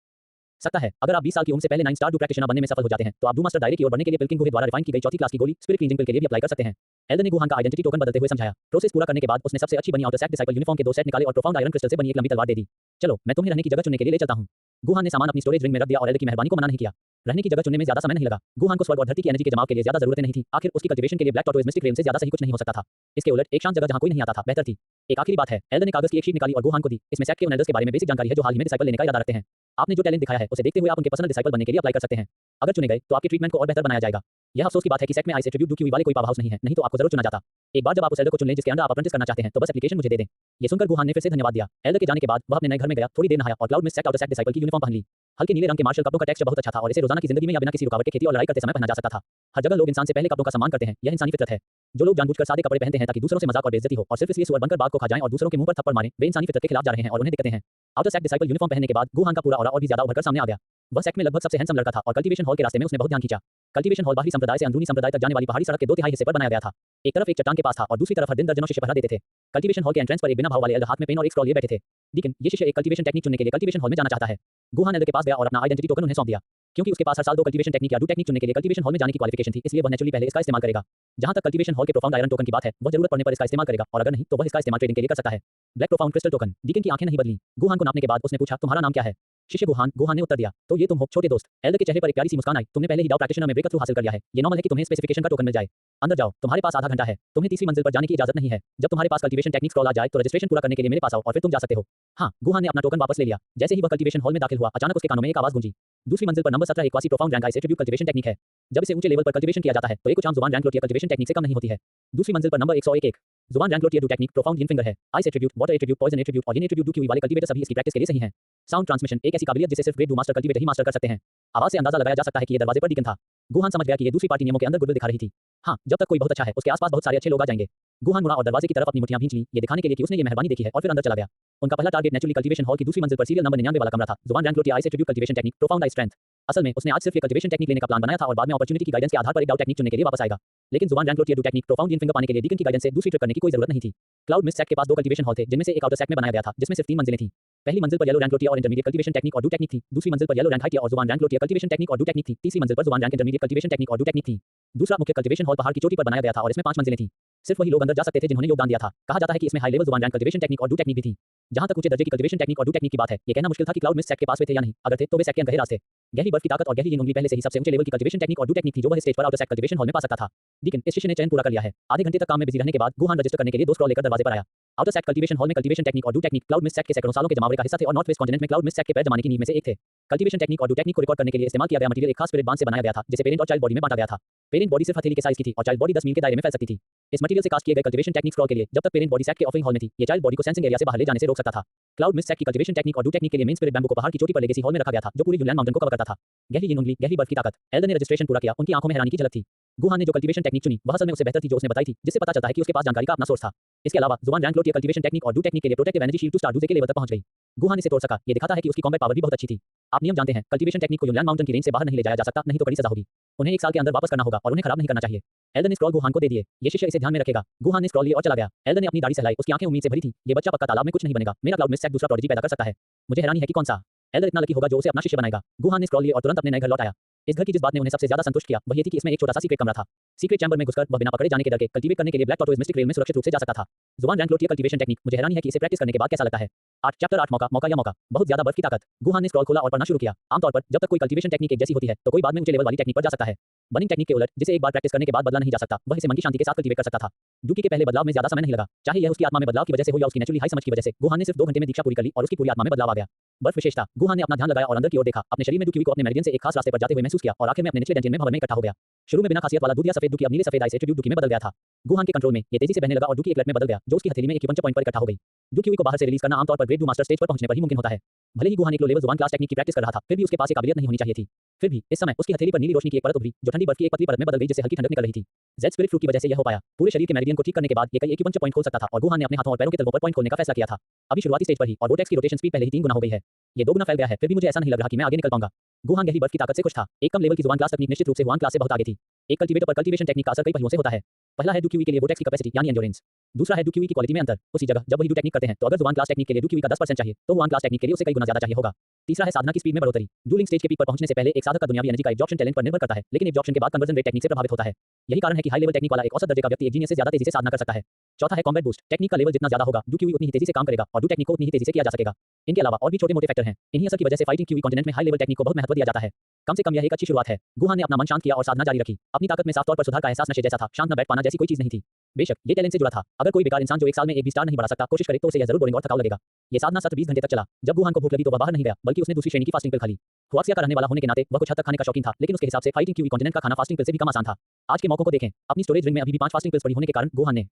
सकता है। अगर आप 20 साल की उम्र से पहले 9 स्टार डू प्रैक्टिशनर बनने में सफल हो जाते हैं, तो आप डू मास्टर दायरे की ओर बढ़ने के लिए पिल्किंग गुहे द्वारा रिफाइन की गई चौथी क्लास की गोली स्पिरिट क्लींजिंग पिल के लिए भी अप्लाई कर सकते हैं। एल्डर ने गुहान का आइडेंटिटी टोकन बदलते हुए समझाया। प्रोसेस पूरा करने के बाद उसने सबसे अच्छी बनी आउटर सेट डिसाइपल यूनिफॉर्म के 2 सेट निकाले और प्रोफाउंड आयरन क्रिस्टल से बनी एक लंबी तलवार दे दी। चलो, मैं तुम्हें रहने की जगह चुनने के लिए ले चलता हूं। गुहान ने सामान अपनी स्टोरेज रिंग में रख दिया और एल्डर की मेहरबानी को मना नहीं किया। रहने की जगह चुनने में ज्यादा समय नहीं लगा। गुहान को स्वर्ग और धरती की एनर्जी के जमाव के लिए ज्यादा जरूरतें नहीं थी। आखिर उसकी कल्टीवेशन के लिए ब्लैक टॉर्टोइज मिस्टिक रेन से ज्यादा सही कुछ नहीं हो सकता था। इसके उलट एक शांत जगह जहां कोई नहीं आता था बेहतर थी। एक आखिरी बात है, एल्डर ने कागज की एक शीट निकाली और गुहान को दी। इसमें सेट के उन एल्डर्स के बारे में बेसिक जानकारी है जो हाल ही में डिसाइपल लेने का इरादा रखते हैं। आपने जो टैलेंट दिखाया है उसे देखते हुए आप उनके पर्सनल डिसाइपल बनने के लिए अप्लाई कर सकते हैं। अगर चुने गए तो आपके ट्रीटमेंट को और बेहतर बनाया जाएगा। यह अफसोस की बात है कि सेट में आइस एट्रिब्यूट डू क्यू वाले कोई पावर हाउस नहीं है, नहीं तो आपको जरूर चुना जाता। एक बार जब आप उस एल्डर को चुन लें जिसके अंडर आप अप्रेंटिस करना चाहते हैं, तो बस एप्लीकेशन मुझे दे दें। ये सुनकर गुहान ने फिर से धन्यवाद दिया। एल्डर के जाने के बाद वह अपने नए घर में गया, थोड़ी देर नहाया और cloud mist set outer set disciple की यूनिफॉर्म पहन ली। हल्के नीले रंग के मार्शल कपड़ों का टेक्सचर बहुत अच्छा था और इसे रोजाना की जिंदगी में या बिना किसी रुकावट के खेती और लड़ाई करते समय पहना जा सकता था। हर जगह लोग इंसान से पहले कपड़ों का सम्मान करते हैं, यह इंसानी फितरत है। जो लोग जानबूझकर सादे कपड़े पहनते हैं ताकि दूसरों से मजाक और बेइज्जती हो और सिर्फ इसलिए सुअर बनकर बाघ को खा जाएं और दूसरों के मुंह पर थप्पड़ मारें, वे इंसानी फितरत के खिलाफ जा रहे हैं और उन्हें दिक्कतें हैं। आउटर सेट डिसाइपल यूनिफॉर्म पहनने के बाद गुहान का पूरा ऑरा और भी ज्यादा उभरकर सामने आ गया। वह सेट में लगभग सबसे हैंडसम लड़का था और कल्टीवेशन हॉल के रास्ते में उसने बहुत ध्यान खींचा। कल्टीवेशन हॉल बाहरी संप्रदाय से अंदरूनी संप्रदाय तक जाने वाली पहाड़ी सड़क के 2/3 हिस्से पर बनाया गया था। एक तरफ एक चट्टान के पास था और दूसरी तरफ हर दिन दर्जनों शिष्य पहरा देते थे। कल्टीवेशन हॉल के एंट्रेंस पर एक बिना भाव वाले एल्डर हाथ में पेन और एक स्क्रॉल लिए बैठे थे। लेकिन ये शिष्य एक कल्टीवेशन टेक्निक चुनने के लिए कल्टीवेशन हॉल में जाना चाहता है। गुहान एल्डर के पास गया और अपना आइडेंटिटी टोकन उन्हें सौंप दिया। क्योंकि उसके पास हर साल 2 कल्टीवेशन टेक्निक या डू टेक्निक चुनने के लिए कल्टीवेशन हॉल में जाने की क्वालिफिकेशन थी, इसलिए वह नेचुरली पहले इसका इस्तेमाल करेगा। जहां तक कल्टीवेशन हॉल के प्रोफाउंड आयरन टोकन की बात है, वह जरूरत पड़ने पर इसका इस्तेमाल करेगा और अगर नहीं तो वह इसका इस्तेमाल ट्रेडिंग के लिए कर सकता है। Black profound crystal token. Deacon की आंखें नहीं बदली। गुहान को नापने के बाद उसने पूछा, तुम्हारा नाम क्या है? शिष्य गुहान। गुहान ने उत्तर दिया। तो ये तुम हो, छोटे दोस्त। एल्डर के चेहरे पर एक प्यारी सी मुस्कान आई। तुमने पहले ही डाउ प्रैक्टिशनर में ब्रेकथ्रू हासिल कर लिया है। ये नॉर्मल है कि तुम्हें स्पेसिफिकेशन का टोकन मिल जाए। अंदर जाओ, तुम्हारे पास आधा घंटा है। तुम्हें तीसरी मंजिल पर जाने की इजाजत नहीं है। जब तुम्हारे पास कल्टीवेशन टेक्निक स्क्रॉल आ जाए तो रजिस्ट्रेशन पूरा करने के लिए मेरे पास आओ और फिर तुम जा सकते हो। हाँ, गुहान ने अपना टोकन वापस ले लिया। जैसे ही वह कल्टीवेशन हॉल में दाखिल हुआ, अचानक उसके कानों में एक आवाज गूंजी। दूसरी मंजिल पर नंबर 17 एक quasi profound rank ice attribute cultivation technique है। जब इसे ऊंचे लेवल पर कल्टीवेशन किया जाता है तो एक कुछ आम जुबान रैंक लोटिया कल्टीवेशन टेक्निक से कम नहीं होती है। दूसरी मंजिल पर नंबर 101 जुबान रैंक लोटिया Dou technique profound in finger है। Ice attribute, water attribute, poison attribute और इन एट्रिब्यूट डू क्यू वाले कल्टीवेटर सभी इसकी प्रैक्टिस के लिए सही हैं। साउंड ट्रांसमिशन, एक ऐसी काबिलियत जिसे सिर्फ grade do master cultivator he master कर सकते हैं। आवाज से अंदाजा लगाया जा सकता है कि ये दरवाजे पर डीकन था। गुहान समझ गया कि ये दूसरी पार्टी नियमों के अंदर गुडविल दिखा रही थी। हाँ, जब तक कोई बहुत अच्छा है, उसके आसपास बहुत सारे अच्छे लोग आ जाएंगे। गुहान मुड़ा और दरवाजे की तरफ अपनी मुठ्ठियां भींच ली, ये दिखाने के लिए कि उसने ये मेहरबानी देखी है और फिर अंदर चला गया। उनका पहला टारगेट नेचुरली कल्टीवेशन हॉल की दूसरी मंजिल पर सीरियल नंबर 99 वाला कमरा था। जुबान रैंक लोटिया ice attribute cultivation technique profound आई स्ट्रेंथ। असल में उसने आज सिर्फ ये कल्टीवेशन टेक्निक लेने का प्लान बनाया था और बाद में अपॉर्चुनिटी की गाइडेंस के आधार पर एक डाउ टेक्निक चुनने के लिए वापस आएगा। लेकिन जुबान रैंक लोटिया Dou technique profound in finger पाने के लिए डीकन की गाइडेंस से दूसरी ट्रिक करने की कोई जरूरत नहीं थी। क्लाउड मिस्ट सेट के पास 2 कल्टीवेशन हॉल थे, जिनमें से एक आउटर सेट में बनाया गया था, जिसमें सिर्फ 3 मंजिलें थीं। पहली मंजिल पर येलो रैंक लोटिया और इंटरमीडिएट कल्टीवेशन टेक्निक और डू टेक्निक थी। दूसरी मंजिल पर येलो रैंक हाइटिया और जुबान रैंक लोटिया कल्टीवेशन टेक्निक और डू टेक्निक थी। तीसरी मंजिल पर जुबान रैंक इंटरमीडिएट कल्टीवेशन टेक्निक और डू टेक्निक थी। दूसरा मुख्य कल्टीवेशन हॉल पहाड़ की चोटी पर बनाया गया था और इसमें 5 मंजिलें थीं। सिर्फ वही लोग अंदर जा सकते थे जिन्होंने योगदान दिया था। कहा जाता है कि इसमें हाई लेवल जुबान रैंक कल्टीवेशन टेक्निक और डू टेक्निक भी थी। जहां तक ऊंचे दर्जे की कल्टीवेशन टेक्निक और डू टेक्निक की बात है, ये कहना मुश्किल था कि क्लाउड मिस्ट सेक्ट के पास वे थे या नहीं। अगर थे तो वे सेक्ट के अंधेरे रास्ते। गहरी बर्फ की ताकत और गहरी yin उंगली पहले से ही सबसे ऊंचे लेवल की कल्टीवेशन टेक्निक और डू टेक्निक थी जो वह स्टेज पर आउटर सेक्ट कल्टीवेशन हॉल में पा सकता था। डीकन इस शिष्य ने चयन पूरा कर लिया है। आधे घंटे तक काम में बिजी रहने के बाद गुहान रजिस्टर करने के लिए 2 स्क्रॉल लेकर दरवाजे पर आया। आउटर सेक्ट कल्टीवेशन हॉल में कल्टीवेशन टेक्निक और do technique cloud mist sect के सैकड़ों सालों के जमावड़े का हिस्सा थे और नॉर्थ वेस्ट कॉन्टिनेंट में क्लाउड मिस्ट सेक्ट के पैर जमाने की नींव में से एक थे। कल्टीवेशन टेक्निक और डू टेक्निक को रिकॉर्ड करने के लिए इस्तेमाल किया गया मटेरियल एक खास स्पिरिट बांध से बनाया गया था जिसे पेरेंट और चाइल्ड बॉडी में बांटा गया था। पेरेंट बॉडी सिर्फ हथेली के साइज की थी और चाइल्ड बॉडी 10 मील के दायरे में फैल सकती थी। इस मटेरियल से कास्ट किए गए कल्टीवेशन टेक्निक स्क्रॉल के लिए जब तक पेरेंट बॉडी सेक्ट के ऑफरिंग हॉल में थी, ये चाइल्ड बॉडी को सेंसिंग एरिया से बाहर ले जाने से रोक सकता था। क्लाउड मिस्ट सेक्ट की कल्टीवेशन टेक्निक और डू टेक्निक के लिए मेन स्पिरिट बैम्बू को पहाड़ की चोटी पर लेगेसी हॉल में रखा गया था जो पूरी यूलैंड माउंटेन को कवर करता था। गहरी yin उंगली, गहरी बर्फ की ताकत। एल्डर ने रजिस्ट्रेशन पूरा किया, उनकी आंखों में हैरानी की झलक थी। गुहान ने जो कल्टीवेशन टेक्निक चुनी वह असल में उससे बेहतर थी जो उसने बताई थी, जिससे पता चलता है कि उसके पास जानकारी का अपना सोर्स था। इसके अलावा जुबान रैंक लोड की कल्टीवेशन टेक्निक और डू टेक्निक के लिए प्रोटेक्टिव एनर्जी शील्ड 2 स्टार दूसरे के लेवल तक पहुंच गई। गुहान इसे तोड़ सका, ये दिखाता है कि उसकी कॉम्बैट पावर भी बहुत अच्छी थी। आप नियम जानते हैं, कल्टीवेशन टेक्निक को यूलैंड माउंटेन की रेंज से बाहर नहीं ले जाया जा सकता, नहीं तो कड़ी सजा होगी। उन्हें 1 साल के अंदर वापस करना होगा और उन्हें खराब नहीं करना चाहिए। एल्डर ने स्क्रॉल गुहान को दे दिए। ये शिष्य इसे ध्यान में रखेगा। गुहान ने स्क्रॉल लिए और चला गया। एल्डर ने अपनी दाढ़ी सहलाई, उसकी आंखें उम्मीद से भरी थी। ये बच्चा पक्का तालाब में कुछ नहीं बनेगा। मेरा क्लाउड मिस्ट सेक्ट दूसरा प्रोडिजी पैदा कर सकता है। मुझे हैरानी है कि कौन सा एल्डर इतना लकी होगा जो उसे अपना शिष्य बनाएगा। गुहान ने स्क्रॉल लिए और तुरंत अपने नए घर लौट आया। इस घर की जिस बात ने उन्हें सबसे ज्यादा संतुष्ट किया वह ये थी कि इसमें एक छोटा सा सीक्रेट कमरा था। सीक्रेट चैम्बर में घुसकर वह बिना पकड़े जाने के डर के कल्टीवेट करने के लिए ब्लैक टॉर्टोइज मिस्टिक रेल में सुरक्षित रूप से जा सकता था। जुबान रैंक लोड की कल्टीवेशन टेक्निक, मुझे हैरानी है कि इसे प्रैक्टिस करने के बाद कैसा लगता है। 8 चैप्टर 8 मौका मौका या मौका। बहुत ज्यादा बर्फ की ताकत। गुहान ने स्क्रॉल खोला और पढ़ना शुरू किया। आमतौर पर जब तक कोई कल्टीवेशन टेक्निक एक जैसी होती है तो कोई बाद में ऊंचे लेवल वाली टेक्निक पर जा सकता है। बर्निंग टेक्निक के उलट, जिसे एक बार प्रैक्टिस करने के बाद बदला नहीं जा सकता, वह इसे मन की शांति के साथ कल्टीवेट कर सकता था। डूकी के पहले बदलाव में ज्यादा समय नहीं लगा, चाहे यह उसकी आत्मा में बदलाव की वजह से हो या उसकी नेचुरली हाई समझ की वजह से। गुहान ने सिर्फ 2 घंटे में दीक्षा पूरी कर ली और उसकी पूरी आत्मा में बदलाव आ गया। बर्फ विशेषता। गुहान ने अपना ध्यान लगाया और अंदर की ओर देखा। अपने शरीर में डूकी को अपने मेरिडियन से एक खास रास्ते पर जाते हुए महसूस किया और आखिर में अपने निचले डेंजियन में भवन में इकट्ठा हो गया। शुरू में बिना खासियत वाला दूध या सफेद डूकी अब नीले सफेद आइस एट्रिब्यूट डूकी में बदल गया था। गुहान के कंट्रोल में ये तेजी से बहने लगा और डूकी एक लट में बदल गया जो उसकी हथेली में एक पंच पॉइंट पर इकट्ठा हो गई। डूकी को बाहर से रिलीज करना आमतौर पर ग्रेड 2 मास्टर स्टेज पर पहुंचने पर ही मुमकिन होता है। भले ही गुहान एक लो लेवल जुबान क्लास टेक्निक की प्रैक्टिस कर रहा था, फिर भी उसके पास ये काबिलियत नहीं होनी चाहिए थी। फिर भी इस समय उसकी हथेली पर नीली रोशनी की एक परत उभरी जो ठंडी बर्फ की एक पतली परत में बदल गई जिससे हल्की ठंडक निकल रही थी। जेड स्पिरिट फ्लूक की वजह से यह हो पाया। पूरे शरीर के मेरिडियन को ठीक करने के बाद ये कई एक्यूपंक्चर पॉइंट खोल सकता था और गुहान ने अपने हाथों और पैरों के तलवों पर पॉइंट खोलने का फैसला किया था। अभी शुरुआती स्टेज पर ही और वोर्टेक्स की रोटेशन स्पीड पहले ही 3 गुना हो गई है। ये 2 गुना फैल गया है, फिर भी मुझे ऐसा नहीं लग रहा कि मैं आगे निकल पाऊंगा। गुहान गहरी बर्फ की ताकत से खुश था। एक कम लेवल की जुबान क्लास तकनीक निश्चित रूप से हुआन क्लास से बहुत आगे थी। एक कल्टीवेटर पर कल्टीवेशन टेक्निक का असर कई पहलुओं से होता है। पहला है डूक्यूई के लिए वोर्टेक्स की कैपेसिटी यानी एंड्योरेंस। दूसरा है डूक्यूई की क्वालिटी में अंतर। उसी जगह जब वही डू टेक्निक करते हैं तो अगर जुबान क्लास टेक्निक के लिए डूक्यूई का 10% चाहिए तो हुआन क्लास टेक्निक के लिए उसे कई गुना ज्यादा चाहिए होगा। तीसरा है साधना की स्पीड में बढ़ोतरी। डूलिंग स्टेज के पीक पर पहुंचने से पहले एक साधक का दुनियावी एनर्जी का एब्जॉर्प्शन टैलेंट पर निर्भर करता है, लेकिन एब्जॉर्प्शन के बाद कन्वर्जन रेट टेक्निक से प्रभावित होता है। यही कारण है कि हाई लेवल टेक्निक वाला एक औसत दर्जे का व्यक्ति एक जीनियस से ज्यादा तेजी से साधना कर सकता है। चौथा है कॉम्बैट बूस्ट। टेक्निक का लेवल जितना ज्यादा होगा डूक्यूई उतनी ही तेजी से काम करेगा और डू टेक्निक को उतनी ही तेजी से किया जा सकेगा। इनके अलावा और भी छोटे मोटे फैक्टर हैं। इन्हीं असर की वजह से फाइटिंग क्यूई कॉन्टिनेंट में हाई लेवल टेक्निक को बहुत महत्व दिया जाता है। कम से कम यह एक अच्छी शुरुआत है। गुहान ने अपना मन शांत किया और साधना जारी रखी। अपनी ताकत में साफ तौर पर सुधार का एहसास नशे जैसा था। शांत न बैठ पाना जैसी कोई चीज नहीं थी। बेशक ये टैलेंट से जुड़ा था। अगर कोई बेकार इंसान जो 1 साल में एक भी स्टार नहीं बढ़ा सकता कोशिश करे तो उसे यह जरूर बोरिंग और थकाऊ लगेगा। ये साधना सत्र 20 घंटे तक चला। जब गुहान को भूख लगी तो वह बाहर नहीं गया बल्कि उसने दूसरी श्रेणी की फास्टिंग पिल खा ली। हुआक्सिया का रहने वाला होने के नाते वह कुछ हद तक खाने का शौकीन था, लेकिन उसके हिसाब से फाइटिंग क्यूई कॉन्टिनेंट का खाना फास्टिंग पिल से भी कम आसान था। आज के मौकों को देखें। अपनी स्टोरेज रिंग में अभी भी 5 फास्टिंग पिल्स पड़ी होने के कारण गुहान ने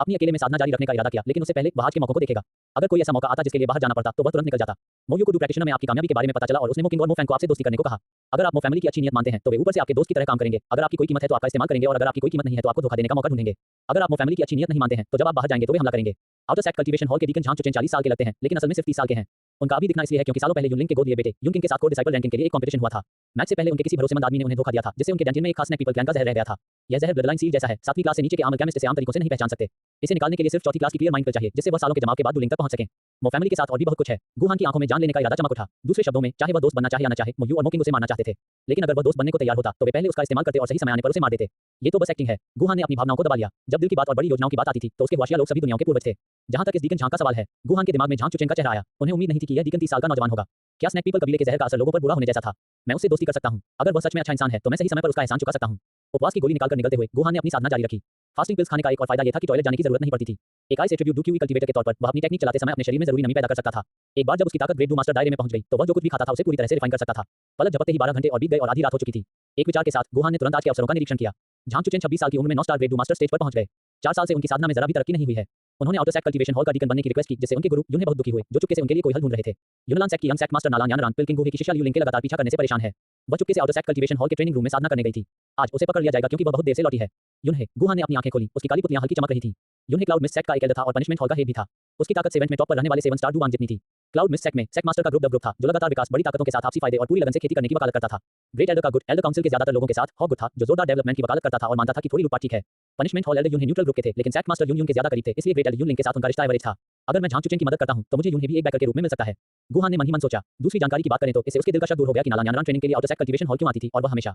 अपनी अकेले में साधना जारी रखने का इरादा किया, लेकिन उससे पहले वह आज के मौकों को देखेगा। अगर कोई ऐसा मौका आता जिसके लिए बाहर जाना पड़ता तो वह तुरंत निकल जाता। मोयू को डू प्रैक्टिशनर में आपकी कामयाबी के बारे में पता चला और उसने मोकिंग और मोफैंग को आपसे दोस्ती करने को कहा। अगर आप मो फैमिली की अच्छी नियत मानते हैं तो वे ऊपर से आपके दोस्त की तरह काम करेंगे। अगर आपकी कोई कीमत है तो आपका इस्तेमाल करेंगे और अगर आपकी कोई कीमत नहीं है तो आपको धोखा देने का मौका ढूंढेंगे। अगर आप मो फैमिली की अच्छी नियत नहीं मानते हैं तो जब आप बाहर जाएंगे तो वे हमला करेंगे। आउटर सेक्ट कल्टीवेशन हॉल के डीकन झांग चुचेन 40 साल के लगते हैं, लेकिन असल में सिर्फ 30 साल के हैं। उनका अभी दिखना इसलिए है क्योंकि सालों पहले यूनलिंग के गोद लिए बेटे यूनकिंग के साथ को डिसाइपल रैंकिंग के लिए एक कंपटीशन हुआ था। मैच से पहले उनके किसी भरोसेमंद आदमी ने उन्हें धोखा दिया था, जिससे उनके डेंटिन में एक खास स्नैक पीपल क्लैन का जहर रह गया था। यह जहर ब्लडलाइन सील जैसा है। 7वीं क्लास से नीचे के आम केमिस्ट से आम तरीकों से नहीं पहचान सकते। इसे निकालने के लिए सिर्फ 4थी क्लास की क्लियर माइंड चाहिए, जिससे वह सालों के जमाव के बाद डूलिंग तक पहुंच सकें। मो फैमिली के साथ और भी बहुत कुछ है। गुहान की आंखों में जान लेने का इरादा चमक उठा। दूसरे शब्दों में, चाहे वह दोस्त बनना चाहे या न चाहे, मोयू और मोकिंग उसे मारना चाहते थे। लेकिन अगर वह दोस्त बनने को तैयार होता तो वे पहले उसका इस्तेमाल करते और सही समय आने पर उसे मार देते। ये तो बस एक्टिंग है। गुहान ने अपनी भावनाओं को दबा लिया। जब दिल की बात और बड़ी योजनाओं की बात आती थी तो उसके होशियार लोग सभी दुनियाओं के पूर्वज थे। जहां तक इस डीकन झांग का सवाल है, गुहान के दिमाग में झांग चुचेन का चेहरा आया। उन्हें उम्मीद नहीं थी कि यह डीकन 30 साल का नौजवान होगा। क्या स्नैक पीपल कबीले के जहर का असर लोगों पर बुरा होने जैसा था? मैं उससे दोस्ती कर सकता हूं। अगर वह सच में अच्छा इंसान है तो मैं सही समय पर उसका एहसान चुका सकता हूं। उपवास की गोली निकालकर निकलते हुए गुहान ने अपनी साधना जारी रखी। फास्टिंग पिल्स खाने का एक और फायदा यह था कि टॉयलेट जाने की जरूरत नहीं पड़ती थी। एक आइस एट्रिब्यूट डूक्यूई कल्टीवेटर के तौर पर वह अपनी टेक्निक चलाते समय अपने शरीर में जरूरी नमी पैदा कर सकता था। एक बार जब उसकी ताकत ग्रेड 2 मास्टर दायरे में पहुंच गई तो वह जो कुछ भी खाता था उसे पूरी तरह से रिफाइन कर सकता था। पलक झपकते ही 12 घंटे और बीत गए और आधी रात हो चुकी थी। एक विचार के साथ गुहान ने तुरंत आज के अवसरों का निरीक्षण किया। झांग चुचेन 26 साल की उम्र में 9 स्टार ग्रेड 2 मास्टर स्टेज पर पहुंच गए। 4 साल से उनकी साधना में जरा भी तरक्की नहीं हुई है। उन्होंने आउटर सेक्ट कल्टीवेशन हॉल का डीकन बनने की रिक्वेस्ट की, जिससे उनके गुरु यूनहे बहुत दुखी हुए, जो चुपके से उनके लिए कोई हल ढूंढ रहे थे। यूनलान सेक्ट की यंग सेक्ट मास्टर नालान यानरान पिलकिंग गुहे की शिष्या ल्यूलिंग के लगातार पीछा करने से परेशान है। वह चुपके से आउटर सेक्ट कल्टीवेशन हॉल के ट्रेनिंग रूम में साधना करने गई थी। आज उसे पकड़ लिया जाएगा क्योंकि वह बहुत देर से लौटी है। यूनहे गुहान ने अपनी आंखें खोली। उसकी काली पुतलियां हल्की चमक रही थी। यूनहे क्लाउड मिस्ट सेक्ट का एक एल्डर था और पनिशमेंट हॉल का हेड भी था। उसकी ताकत 7 में टॉप पर रहने वाले 7 स्टार डूवान जितनी थी। क्लाउड मिस्ट सेक्ट में सेक्ट मास्टर का ग्रुप था जो लगातार विकास, बड़ी ताकतों के साथ आपसी फायदे और पूरी लगन से खेती करने की वकालत करता था। ग्रेट एल्डर का गुट एल्डर काउंसिल के ज्यादातर लोगों के साथ हॉग गुट था जो जोरदार डेवलपमेंट की वकालत करता था और मानता था कि थोड़ी लूटपाट ठीक है। Punishment hall elder Yunhe neutral group के थे, लेकिन सेक्ट मास्टर यून के ज्यादा करीब थे, इसलिए ग्रेट एल्डर यून के साथ उनका रिश्ता एवरेज था। अगर मैं झांग चुचेन की मदद करता हूं तो मुझे यूनहे भी एक बैकर के रूप में मिल सकता है। गुहान ने मन ही मन सोचा। दूसरी जानकारी की बात करें तो इससे उसके दिल का शक दूर हो गया कि नालान यानरान ट्रेनिंग के लिए आउटर सेक्ट कल्टीवेशन हॉल क्यों आती थी और वह हमेशा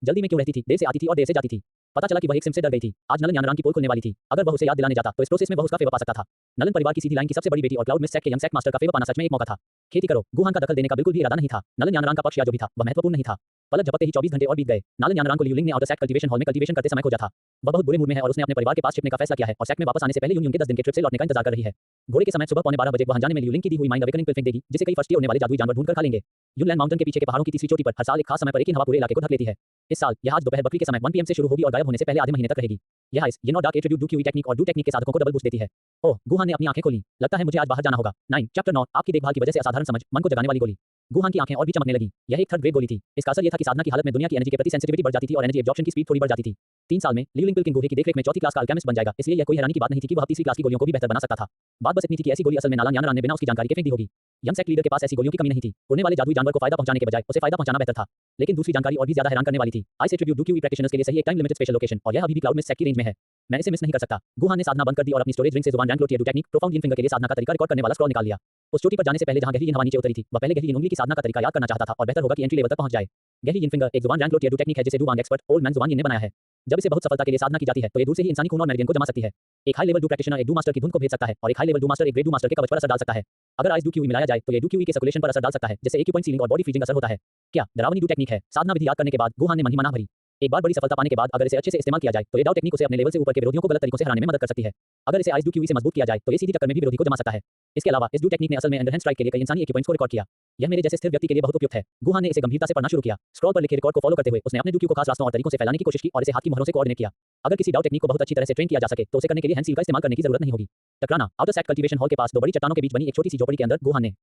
जल्दी में क्यों रहती थी, देर से आती थी और देर से जाती थी। पता चला कि वह एक सिम से डर गई थी। आज नलन यानाराम की पोल खुलने वाली थी। अगर वह उसे याद दिलाने जाता तो इस प्रोसेस में वह उसका फेवर पा सकता था। नलन परिवार की सीधी लाइन की सबसे बड़ी बेटी और क्लाउड मिस सेक के यंग सेक मास्टर का फेवर पाना सच में एक मौका था। खेती करो, गुहान का दखल देने का बिल्कुल भी इरादा नहीं था। नलन यानाराम का पक्ष या जो भी था वह महत्वपूर्ण नहीं था। पलक झपकते ही 24 घंटे और बीत गए। नालन यानाराम को लियूलिंग ने आउटर सेक कल्टीवेशन हॉल में कल्टीवेशन करते समय खोजा था। वह बहुत बुरे मूड में है और उसने अपने परिवार के पास छिपने का फैसला किया है और सेक में वापस आने से पहले यूनियन के 10 दिन के ट्रिप से लौटने का इंतजार कर रही है। घोड़े के समय सुबह पौने 12 बजे वह जाने में लियूलिंग की दी हुई माइंड अवेकनिंग पिल फेंक देगी, जिसे कई फर्स्ट उड़ने वाले जादुई जानवर ढूंढकर खा लेंगे। यूलैंड माउंटेन के पीछे के पहाड़ों की तीसरी चोटी पर हर साल एक खास समय पर एक ही हवा पूरे इलाके को ढक लेती है। इस साल यह आज दोपहर बकरी के समय 1 पीएम से शुरू होगी और गायब होने से पहले आधे महीने तक रहेगी। यह आइस ये not dark attribute do QE technique और डू टेक्निक के साधकों को डबल बूस्ट देती है। ओह, गुहान ने अपनी आंखें खोली। लगता है मुझे आज बाहर जाना होगा। 9 चैप्टर 9 आपकी देखभाल की वजह से असाधारण समझ, मन को जगाने वाली गोली। गुहान की आंखें और भी चमकने लगी। यह एक थर्ड ग्रेड गोली थी। इसका असर यह था कि साधना की हालत में दुनिया की एनर्जी के प्रति सेंसिटिविटी बढ़ जाती थी और एनर्जी एब्जॉर्प्शन की स्पीड थोड़ी बढ़ जाती थी। 3 साल में लियूलिंग पिल किंग गुहे की देखरेख में चौथी क्लास का अल्केमिस्ट बन जाएगा, इसलिए यह कोई हैरानी की बात नहीं थी कि वह तीसरी क्लास की गोलियों को भी बेहतर बना सकता था। बात बस इतनी थी कि ऐसी गोली असल में नालन यानाराम ने बिना उसकी जानकारी के फेंक दी होगी। यंग सेक्ट लीडर के पास ऐसी गोलियों की कमी नहीं थी। उड़ने वाले जादुई जानवर को फायदा पहुंचाने के बजाय उसे फायदा पहुंचाना बेहतर था। लेकिन दूसरी जानकारी और भी ज्यादा हैरान करने वाली थी। Ice attribute do QE practitioners के लिए सही एक टाइम लिमिटेड स्पेशल लोकेशन और यह अभी भी क्लाउड मिस सेक की रेंज में है। मैं इसे मिस नहीं कर सकता। गुहान ने साधना बंद कर दी और अपनी स्टोरेज रिंग से जुबान rank tier 2 technique profound in finger के लिए साधना का तरीका रिकॉर्ड करने वाला स्क्रॉल निकाल लिया। उस चोटी पर जाने से पहले जहां गहरी इन हवा नीचे उतरी थी, वह पहले गहरी इन उंगली की साधना का तरीका याद करना चाहता था और बेहतर होगा कि एंट्री लेवल तक पहुंच जाए। गहरी इन फिंगर एक जुबान रैंक टियर 2 टेक्निक है जिसे do Wang expert old man जुबान ने बनाया है। जब इसे बहुत सफलता के लिए साधना की जाती है तो ये दूर से ही इंसानी खून और मेरिडियन को जमा सकती है। एक हाई लेवल डू प्रैक्टिशनर एक डू मास्टर की धुन को भेज सकता है और एक हाई लेवल डू मास्टर एक ग्रेड डू मास्टर के कवच पर असर डाल सकता है। अगर आइस डू क्यूई मिलाया जाए तो ये डू क्यूई के सर्कुलेशन पर असर डाल सकता है, जिससे एक पॉइंट सीलिंग और बॉडी फ्रीजिंग असर होता है। क्या डरावनी डू टेक्निक है? साधना विधि याद करने के बाद गुहान ने मन ही मना भरी। एक बार बड़ी सफलता पाने के बाद अगर इसे अच्छे से इस्तेमाल किया जाए तो ये डाउ टेक्निक उसे अपने लेवल से ऊपर के विरोधियों को गलत तरीकों से हराने में मदद कर सकती है। अगर इसे आइस डू क्यूई से मजबूत किया जाए तो ये सीधी टक्कर में भी विरोधी को जमा सकता है। इसके अलावा इस डू टेक्निक ने असल में अंडरहैंड स्ट्राइक के लिए कई इंसानी इक्विपमेंट्स को रिकॉर्ड किया। यह मेरे जैसे स्थिर व्यक्ति के लिए बहुत उपयुक्त है। गुहान ने इसे गंभीरता से पढ़ना शुरू किया। स्क्रॉल पर लिखे रिकॉर्ड को फॉलो करते हुए उसने अपने डू क्यू को खास रास्तों और तरीकों से फैलाने की कोशिश की और इसे हाथ की मोहरों से कोऑर्डिनेट किया। अगर किसी डाउ टेक्निक को बहुत अच्छी तरह से ट्रेन किया जा सके तो उसे करने के लिए हैंड सील का इस्तेमाल करने की जरूरत नहीं होगी। टकराना आउटर सेक्ट कल्टीवेशन हॉल के पास दो बड़ी चट्टानों के बीच बनी एक छोटी सी झोपड़ी के अंदर गुहान ने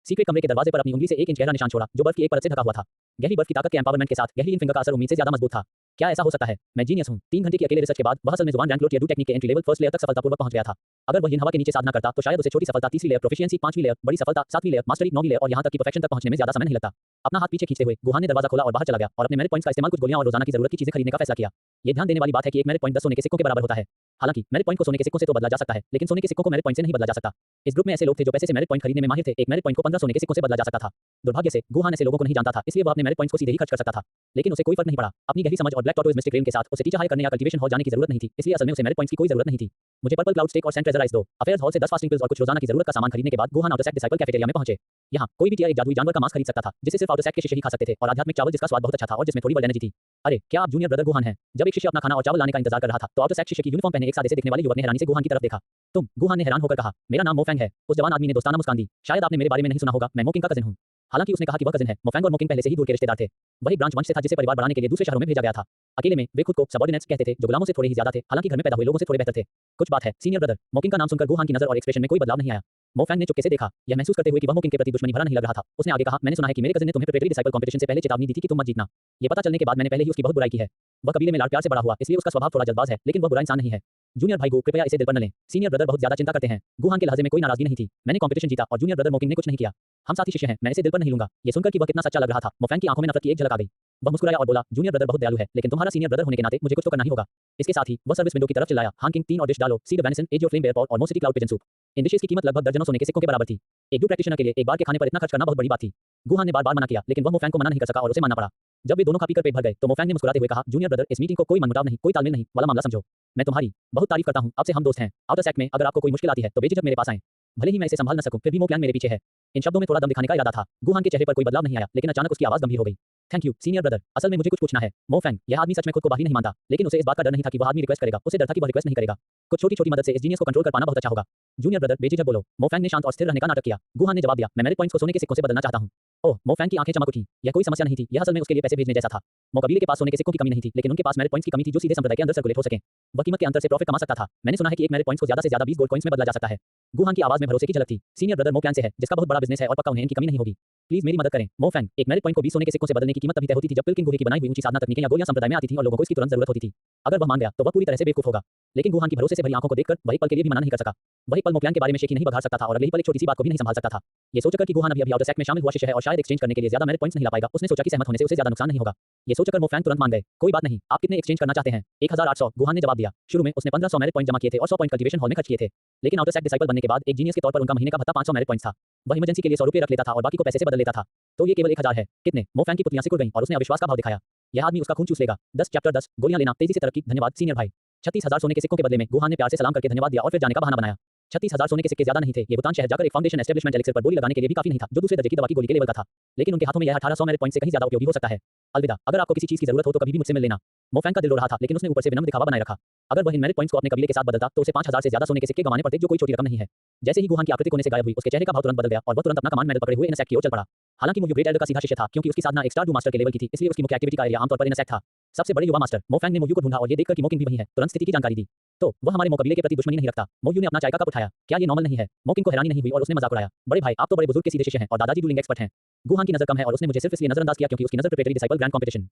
सीक्रेट कमरे के दरवाजे पर अपनी उंगली से 1 इंच गहरा निशान छोड़ा जो बर्फ की एक परत से ढका हुआ था। गहरी बर्फ की ताकत के एम्पावरमेंट के साथ गहरी इन फिंगर का असर उम्मीद से ज्यादा मजबूत था। क्या ऐसा हो सकता है? मैं जीनियस हूं। 3 घंटे की अकेले रिसर्च के बाद वह असल में जुबान रैंक टियर 2 टेक्निक के एंट्री लेवल फर्स्ट लेयर तक सफलतापूर्वक पहुंच गया था। अगर वह इन हवा के नीचे साधना करता तो शायद उसे छोटी सफलता तीसरी लेयर, प्रोफिशिएंसी 5वीं लेयर, बड़ी सफलता 7वीं लेयर, मास्टरी 9वीं लेयर और यहां तक कि परफेक्शन तक पहुंचने में ज्यादा समय नहीं लगता। अपना हाथ पीछे खींचते हुए गुहान ने दरवाजा खोला और बाहर चला गया और अपने मेरिट पॉइंट्स का इस्तेमाल कुछ गोलियां और रोजाना की जरूरत की चीजें खरीदने का फैसला किया। ये ध्यान देने वाली बात है कि एक मेरिट पॉइंट 10 सोने के सिक्कों के बराबर होता है। हालांकि मेरिट पॉइंट को सोने के सिक्कों से तो बदला जा सकता है, लेकिन सोने के सिक्कों को मेरिट पॉइंट से नहीं बदला जा सकता। इस ग्रुप में ऐसे लोग थे जो पैसे से मेरिट पॉइंट खरीदने में माहिर थे। एक मेरिट पॉइंट को 15 सोने के सिक्कों से बदला जा सकता था। दुर्भाग्य से गुहान ऐसे लोगों को नहीं जानता था, इसलिए वह अपने मेरिट पॉइंट्स को सीधे ही खर्च कर सकता था। लेकिन उसे कोई फर्क नहीं पड़ा। अपनी गहरी समझ और ब्लैक टॉर्टोइज मिस्टिक रेन के साथ उसे टीचर हायर करने या कल्टीवेशन हॉल जाने की जरूरत नहीं थी, इसलिए असल में उसे मेरिट पॉइंट्स की कोई जरूरत नहीं थी। मुझे पर्पल क्लाउड स्टेक और सेंट ट्रेजर आइस दो। अफेयर्स हॉल से 10 फास्टिंग पिल्स और कुछ रोजाना की जरूरत का सामान खरीदने के बाद Gohan outer sect disciple cafeteria में पहुंचे। यहाँ कोई भी टिया एक जादुई जानवर का मांस खरीद सकता था, जिसे सिर्फ आउटर सेक्ट के शिष्य ही खा सकते थे, और आध्यात्मिक चावल जिसका स्वाद बहुत अच्छा था और जिसमें थोड़ी वर्ल्ड एनर्जी थी। अरे क्या आप जूनियर ब्रदर गुहान हैं? जब एक शिष्य अपना खाना और चावल लाने का इंतजार कर रहा था तो आउटर सेक्ट शिष्य की यूनिफॉर्म पहने एक सादे से दिखने वाले युवक ने हैरानी से गुहान की तरफ देखा। तुम? गुहान ने हैरान होकर कहा। मेरा नाम मोफेंग है। उस जवान आदमी ने दोस्ताना मुस्कान दी। शायद आपने मेरे बारे में नहीं सुना होगा, मैं मोकिंग का कजिन हूँ। हालांकि उसने कहा कि वह कजिन है। मोफेंग और मोकिंग पहले से ही दूर के रिश्तेदार थे। वह एक ब्रांच वंश से था जिसे परिवार बढ़ाने के लिए दूसरे शहरों में भेजा गया था। अकेले में वे खुद को सबऑर्डिनेट्स कहते थे, जो गुलामों से थोड़े ही ज्यादा थे, हालांकि घर में पैदा हुए लोगों से थोड़े बेहतर थे। कुछ बात है सीनियर ब्रदर। मोकिंग का नाम सुनकर गुहान की नजर और एक्सप्रेशन में कोई बदलाव नहीं आया। मोफेंग ने चुपके से देखा, यह महसूस करते हुए कि वह मोकिंग के प्रति दुश्मनी भरा नहीं लग रहा था। उसने आगे कहा, मैंने सुना है कि मेरे कजिन ने तुम्हें प्रिपरेटरी डिसाइपल कॉम्पिटिशन से पहले चेतावनी दी थी कि तुम मत जीतना। ये पता चलने के बाद मैंने पहले ही उसकी बहुत बुराई की है। वह कबीले में लाड़ प्यार से बड़ा हुआ, इसलिए उसका स्वभाव थोड़ा जल्दबाज है, लेकिन वह बुरा इंसान नहीं है। जूनियर भाई को कृपया इसे दिल पर न लें। सीनियर ब्रदर बहुत ज्यादा चिंता करते हैं। गुहान के लहजे में कोई नाराजगी नहीं थी। मैंने कॉम्पिटिशन जीता और जूनियर ब्रदर मोकिंग ने कुछ नहीं किया। हम साथी शिष्य हैं, मैं इसे दिल पर नहीं लूंगा। ये सुनकर कि वह कितना सच्चा लग रहा था, मोफेंग की आंखों में नफरत की एक झलक आ गई। वह मुस्कुराया और बोला, जूनियर ब्रदर बहुत दयालु है, लेकिन तुम्हारा सीनियर ब्रदर होने के नाते मुझे कुछ तो करना ही होगा। इसके साथ ही वह सर्विस विंडो की तरफ चिल्लाया, हां किंग 3 और डिश डालो, seed venison, edge of flame bear pot और मोसिटी क्लाउड पिजन सूप। इन डिशेस की कीमत लगभग दर्जनों सोने के सिक्कों के बराबर थी। एक डू प्रैक्टिशनर के लिए एक बार के खाने पर इतना खर्च करना बहुत बड़ी बात थी। गुहान ने बार-बार मना किया, लेकिन वह मोफेंग को मना नहीं कर सका और उसे मानना पड़ा। जब वे दोनों खा पीकर पेट भर गए तो मोफेंग ने मुस्कुराते हुए कहा, जूनियर ब्रदर, इस मीटिंग को कोई मनमुटाव नहीं, कोई तालमेल नहीं वाला मामला समझो। मैं तुम्हारी बहुत तारीफ करता हूं, अब से हम दोस्त हैं। आउटर सेक्ट में अगर आपको कोई मुश्किल आती है तो बेझिझक मेरे पास आएं। भले ही मैं इसे संभाल न सकूं, फिर भी मोक्यांग मेरे पीछे है। इन शब्दों में थोड़ा दम दिखाने का इरादा था। गुहान के चेहरे पर कोई बदलाव नहीं आया, लेकिन अचानक उसकी आवाज गंभीर हो गई। थैंक यू सीनियर ब्रदर, असल में मुझे कुछ पूछना है। मोफेंग, यह आदमी सच में खुद को बाहरी नहीं मानता, लेकिन उसे इस बात का डर नहीं था कि वह आदमी रिक्वेस्ट करेगा। उसे डर था कि वह रिक्वेस्ट नहीं करेगा। कुछ छोटी-छोटी मदद से इस जीनियस को कंट्रोल कर पाना बहुत अच्छा होगा। जूनियर ब्रदर बेझिझक बोलो। मोफेंग ने शांत और स्थिर रहने का नाटक किया। गुहान ने जवाब दिया, मैं मेरिट पॉइंट्स को सोने के सिक्कों से बदलना चाहता हूं। ओह, मोफेंग की आंखें चमक उठी। यह कोई समस्या नहीं थी, यह असल में उसके लिए पैसे भेजने जैसा था। मोकबीले के पास सोने के सिक्कों की कमी नहीं थी, लेकिन उनके पास मेरिट पॉइंट्स की कमी थी जो सीधे संप्रदाय के अंदर सर्कुलेट हो सकें। वह कीमत के अंतर से प्रॉफिट कमा सकता था। मैंने सुना है कि एक मेरिट पॉइंट्स को ज्यादा से ज्यादा 20 गोल्ड कॉइंस में बदला जा सकता है। गुहान की आवाज में भरोसे की झलक थी। सीनियर ब्रदर मोक्यांग से है, जिसका बहुत बड़ा बिजनेस है और पक्का उन्हें इनकी कमी नहीं होगी। प्लीज मेरी मदद करें। मोफेंग, एक मेरिट पॉइंट को 20 सोने के सिक्कों से बदलने की कीमत तभी तय होती थी जब पिल किंग गुहे की बनाई हुई ऊंची साधना तकनीकें या गोलियां संप्रदाय में आती थीं और लोगों को इसकी तुरंत जरूरत होती थी। अगर वह मान गया तो वह पूरी तरह से बेवकूफ होगा। लेकिन गुहान की भरोसे से भरी आंखों को देखकर वह एक पल के लिए भी मना नहीं कर सका। वह एक पल मोक्यांग के बारे में शेखी नहीं बघाड़ सकता था और अगले ही पल एक छोटी सी बात को भी नहीं संभाल सकता था। ये सोचकर कि गुहान अभी आउटर सेक्ट में शामिल हुआ शिष्य है और शायद एक्सचेंज करने के लिए ज्यादा मेरिट पॉइंट्स नहीं ला पाएगा, उसने सोचा कि सहमत होने से उसे ज्यादा नुकसान नहीं होगा। ये सोचकर मोफेंग तुरंत मान गए। कोई बात नहीं, आप कितने एक्सचेंज करना चाहते हैं? 1800, गुहान ने जवाब दिया। शुरू में उसने 1500 मेरिट पॉइंट जमा किए थे और 100 पॉइंट कल्टीवेशन हॉल में खर्च किए थे। लेकिन आउटर सेक्ट डिसाइपल बनने के बाद एक जीनियस के तौर पर उनका महीने का भत्ता 500 मेरिट पॉइंट्स था। वह इमरजेंसी के लिए 100 रुपए रख लेता था और बाकी को पैसे से बदल लेता था। तो ये केवल 1000 है। कितने? मोफेंग की पुतलियां सिकुड़ गईं और उसने अविश्वास का भाव दिखाया। यह आदमी उसका खून चूस लेगा। 10 चैप्टर 10 गोलियां लेना तेजी से तरक्की। धन्यवाद सीनियर भाई। 36,000 सोने के सिक्कों के बदले में गुहान ने प्यार से सलाम करके धन्यवाद दिया और फिर जाने का बहाना बनाया। 36,000 सोने के सिक्के ज्यादा नहीं थे। ये भूटान शहर जाकर एक फाउंडेशन एस्टेब्लिशमेंट एलिक्सिर पर बोली लगाने के लिए भी काफी नहीं था, जो दूसरे दर्जे की दवा की गोली के लेवल का था। लेकिन उनके हाथों में यह 1800 मेरिट पॉइंट से कहीं ज्यादा उपयोगी हो सकता है। अलविदा, अगर आपको किसी चीज की जरूरत हो तो कभी भी मुझसे मिल लेना। मोफैंग का दिल रो रहा था, लेकिन उसने ऊपर से विनम्र दिखावा बनाए रखा। अगर वह इन मेरिट पॉइंट्स को अपने कबीले के साथ बदलता तो उसे 5000 से ज्यादा सोने के सिक्के गंवाने पड़ते, जो कोई छोटी रकम नहीं है। जैसे ही गुहान की आकृति कोने से गायब हुई, उसके चेहरे का भाव तुरंत बदल गया और वह तुरंत अपना कमांड मेडल पकड़े हुए इन सेक्ट की ओर चल पड़ा। हालांकि मुझे ग्रेट एल्डर का सीधा शिष्य था, क्योंकि उसकी साधना एक स्टार डू मास्टर के लेवल की थी, इसलिए उसकी मुख्य एक्टिविटी का एरिया आमतौर पर इन सेक्ट था। सबसे बड़े युवा मास्टर मोफैंग ने मोयू को ढूंढा और ये देखकर कि मोकिंग भी वही है, तुरंत स्थिति की जानकारी दी। तो वह हमारे मोकबीले के प्रति दुश्मनी नहीं रखता। मोयू ने अपना चाय का कप उठाया। क्या ये नॉर्मल नहीं है? मोकिंग को हैरानी नहीं हुई और उसने मजाक उड़ाया। बड़े भाई, आप तो बड़े बुजुर्ग के सीधे शिष्य हैं और दादाजी डूलिंग एक्सपर्ट हैं। गुहान की नजर कम है और उसने मुझे सिर्फ इसलिए नजरअंदाज किया क्योंकि उसकी नजर प्रिपरेटरी डिसाइपल ग्रैंड कॉम्पिटिशन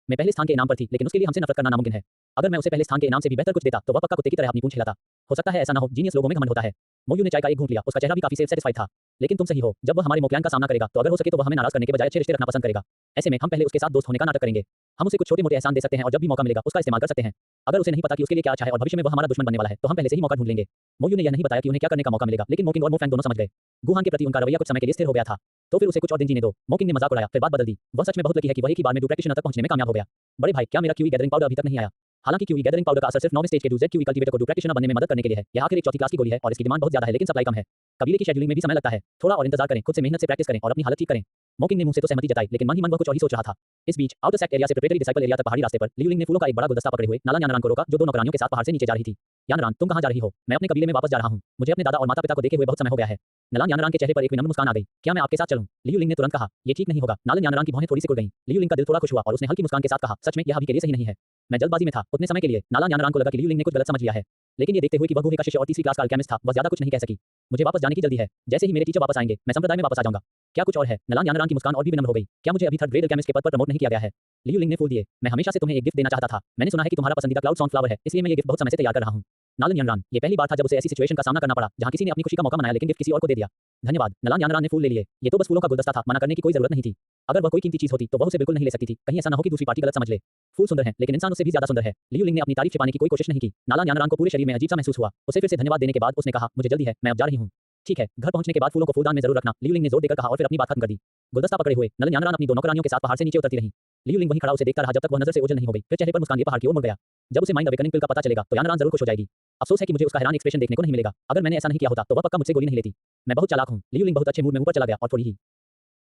में पहले स्थान के इनाम पर थी, लेकिन उसके लिए हमसे नफरत करना नामुमकिन है। अगर मैं उसे पहले स्थान के इनाम से भी बेहतर कुछ देता तो वह पक्का कुत्ते की तरह अपनी पूंछ हिलाता। हो सकता है ऐसा ना हो, जीनियस लोगों में घमंड होता है। मोयू ने चाय का एक घूंट लिया, उसका चेहरा भी काफी सेटिस्फाइड था। लेकिन तुम सही हो, जब वह हमारे मोक्लैंग का सामना करेगा तो अगर हो सके तो वह हमें नाराज करने के बजाय अच्छे रिश्ते रखना पसंद करेगा। ऐसे में हम पहले उसके साथ दोस्त होने का नाटक करेंगे। हम उसे कुछ छोटे-मोटे एहसान दे सकते हैं और जब भी मौका मिलेगा उसका इस्तेमाल कर सकते हैं। अगर उसे नहीं पता कि उसके लिए क्या अच्छा है और भविष्य में वह हमारा दुश्मन बनने वाला है, तो हम पहले से ही मौका ढूंढ लेंगे। मोयू ने यह नहीं बताया कि उन्हें क्या करने का मौका मिलेगा, लेकिन मोकिंग और मोफैंग दोनों समझ गए। गुहान के प्रति उनका रवैया कुछ समय के लिए स्थिर हो गया था, तो फिर उसे कुछ और दिन जीने दो। मोकिंग ने मजाक उड़ाया, फिर बात बदल दी। वह सच में बहुत लकी है कि वह एक ही बार में डू प्रैक्टिशनर तक पहुंचने में कामयाब हो गया। बड़े भाई, क्या मेरा क्यूई गैदरिंग पाउडर अभी तक नहीं आया? हालांकि क्यूई गैदरिंग पाउडर का असर सिर्फ 9वें स्टेज के डू जेड क्यूई कल्टीवेटर को डू प्रैक्टिशनर बनने में मदद करने के लिए है। यह आखिर एक चौथी क्लास की गोली है और इसकी डिमांड बहुत ज्यादा है, लेकिन सप्लाई कम है। कबीले की शेड्यूलिंग में भी समय लगता है। थोड़ा और इंतजार करें, खुद से मेहनत से प्रैक्टिस करें और अपनी हालत ठीक करें। मोकिंग ने मुंह से तो सहमति जताई, लेकिन मन ही मन वह कुछ और ही सोच रहा था। इस बीच आउटर सेक्ट एरिया से प्रिपरेटरी डिसाइपल एरिया तक पहाड़ी रास्ते पर लियूलिंग ने फूलों का एक बड़ा गुलदस्ता पकड़े हुए नालान यानरान को रोका, जो दो नौकरानियों के साथ पहाड़ से नीचे जा रही थी। यानरान, तुम कहां जा रही हो? मैं अपने कबीले में वापस जा रहा हूं। मुझे अपने दादा और माता पिता को देखे हुए बहुत समय हो गया है। नालान यानरान के चेहरे पर एक विनम्र मुस्कान आ गई। क्या मैं आपके साथ चलूं? लियूलिंग ने तुरंत कहा। ये ठीक नहीं होगा। नालन यानरान की भौहें थोड़ी सी खुल गईं। लियूलिंग का दिल थोड़ा खुश हुआ और उसने हल्की मुस्कान के साथ कहा, सच में यह अभी के लिए सही नहीं है। मैं जल्दबाजी में था, उतने समय के लिए। नालान यानरान को लगा कि लियूलिंग ने कुछ गलत समझ लिया है, लेकिन ये देखते हुए कि वह गुहे का शिष्य और तीसरी क्लास का अल्केमिस्ट था, वह ज्यादा कुछ नहीं कह सकी। मुझे वापस जाने की जल्दी है। जैसे ही मेरे टीचर वापस आएंगे, मैं संप्रदाय में वापस आ जाऊंगा। क्या कुछ और है? नालान यानरान की मुस्कान और भी विनम्र हो गई। क्या मुझे अभी थर्ड ग्रेड अल्केमिस्ट के पद पर प्रमोट नहीं किया गया है? लियूलिंग ने फूल दिए। मैं हमेशा से तुम्हें एक गिफ्ट देना चाहता था। मैंने सुना है कि तुम्हारा पसंदीदा क्लाउड सॉन्फ्लावर है, इसलिए मैं ये गिफ्ट बहुत समय से तैयार कर रहा हूं। नालन यानरान, ये पहली बार था जब उसे ऐसी सिचुएशन का सामना करना पड़ा जहां किसी ने अपनी खुशी का मौका मनाया लेकिन गिफ्ट किसी और को दे दिया। धन्यवाद। नालन यानरान ने फूल ले लिए। ये तो बस फूलों का गुलदस्ता था, मना करने की कोई जरूरत नहीं थी। अगर वह कोई कीमती चीज होती तो वह उसे बिल्कुल नहीं ले सकती थी। कहीं ऐसा न हो कि दूसरी पार्टी गलत समझ ले। फूल सुंदर हैं, लेकिन इंसान उससे भी ज्यादा सुंदर है। लियूलिंग ने अपनी तारीफ छिपाने की कोई कोशिश नहीं की। नालन यानरान को पूरे शरीर में अजीब सा महसूस हुआ। उसे फिर से धन्यवाद देने के बाद उसने कहा, मुझे जल्दी है, मैं अब जा रही हूं। ठीक है, घर पहुंचने के बाद फूलों को फूलदान में जरूर रखना, लियूलिंग ने जोर देकर कहा और फिर अपनी बात खत्म कर दी। गुलदस्ता पकड़े हुए नालन यानरान अपनी दोनों नौकरानियों के साथ पहाड़ से नीचे उतरती रही। लियूलिंग वहीं खड़ा उसे देखता रहा जब तक वह नजर से ओझल नहीं हो गई। फिर चेहरे पर मुस्कान लिए पहाड़ की ओर मुड़ गया। जब उसे माइंड अवेकनिंग पिल का पता चलेगा तो यानरान जरूर खुश हो जाएगी। अफसोस है कि मुझे उसका हैरान एक्सप्रेशन देखने को नहीं मिलेगा। अगर मैंने ऐसा नहीं किया होता तो वह पक्का मुझसे गोली नहीं लेती। मैं बहुत चालाक हूं। लियूलिंग बहुत अच्छे मूड में ऊपर चला गया और थोड़ी ही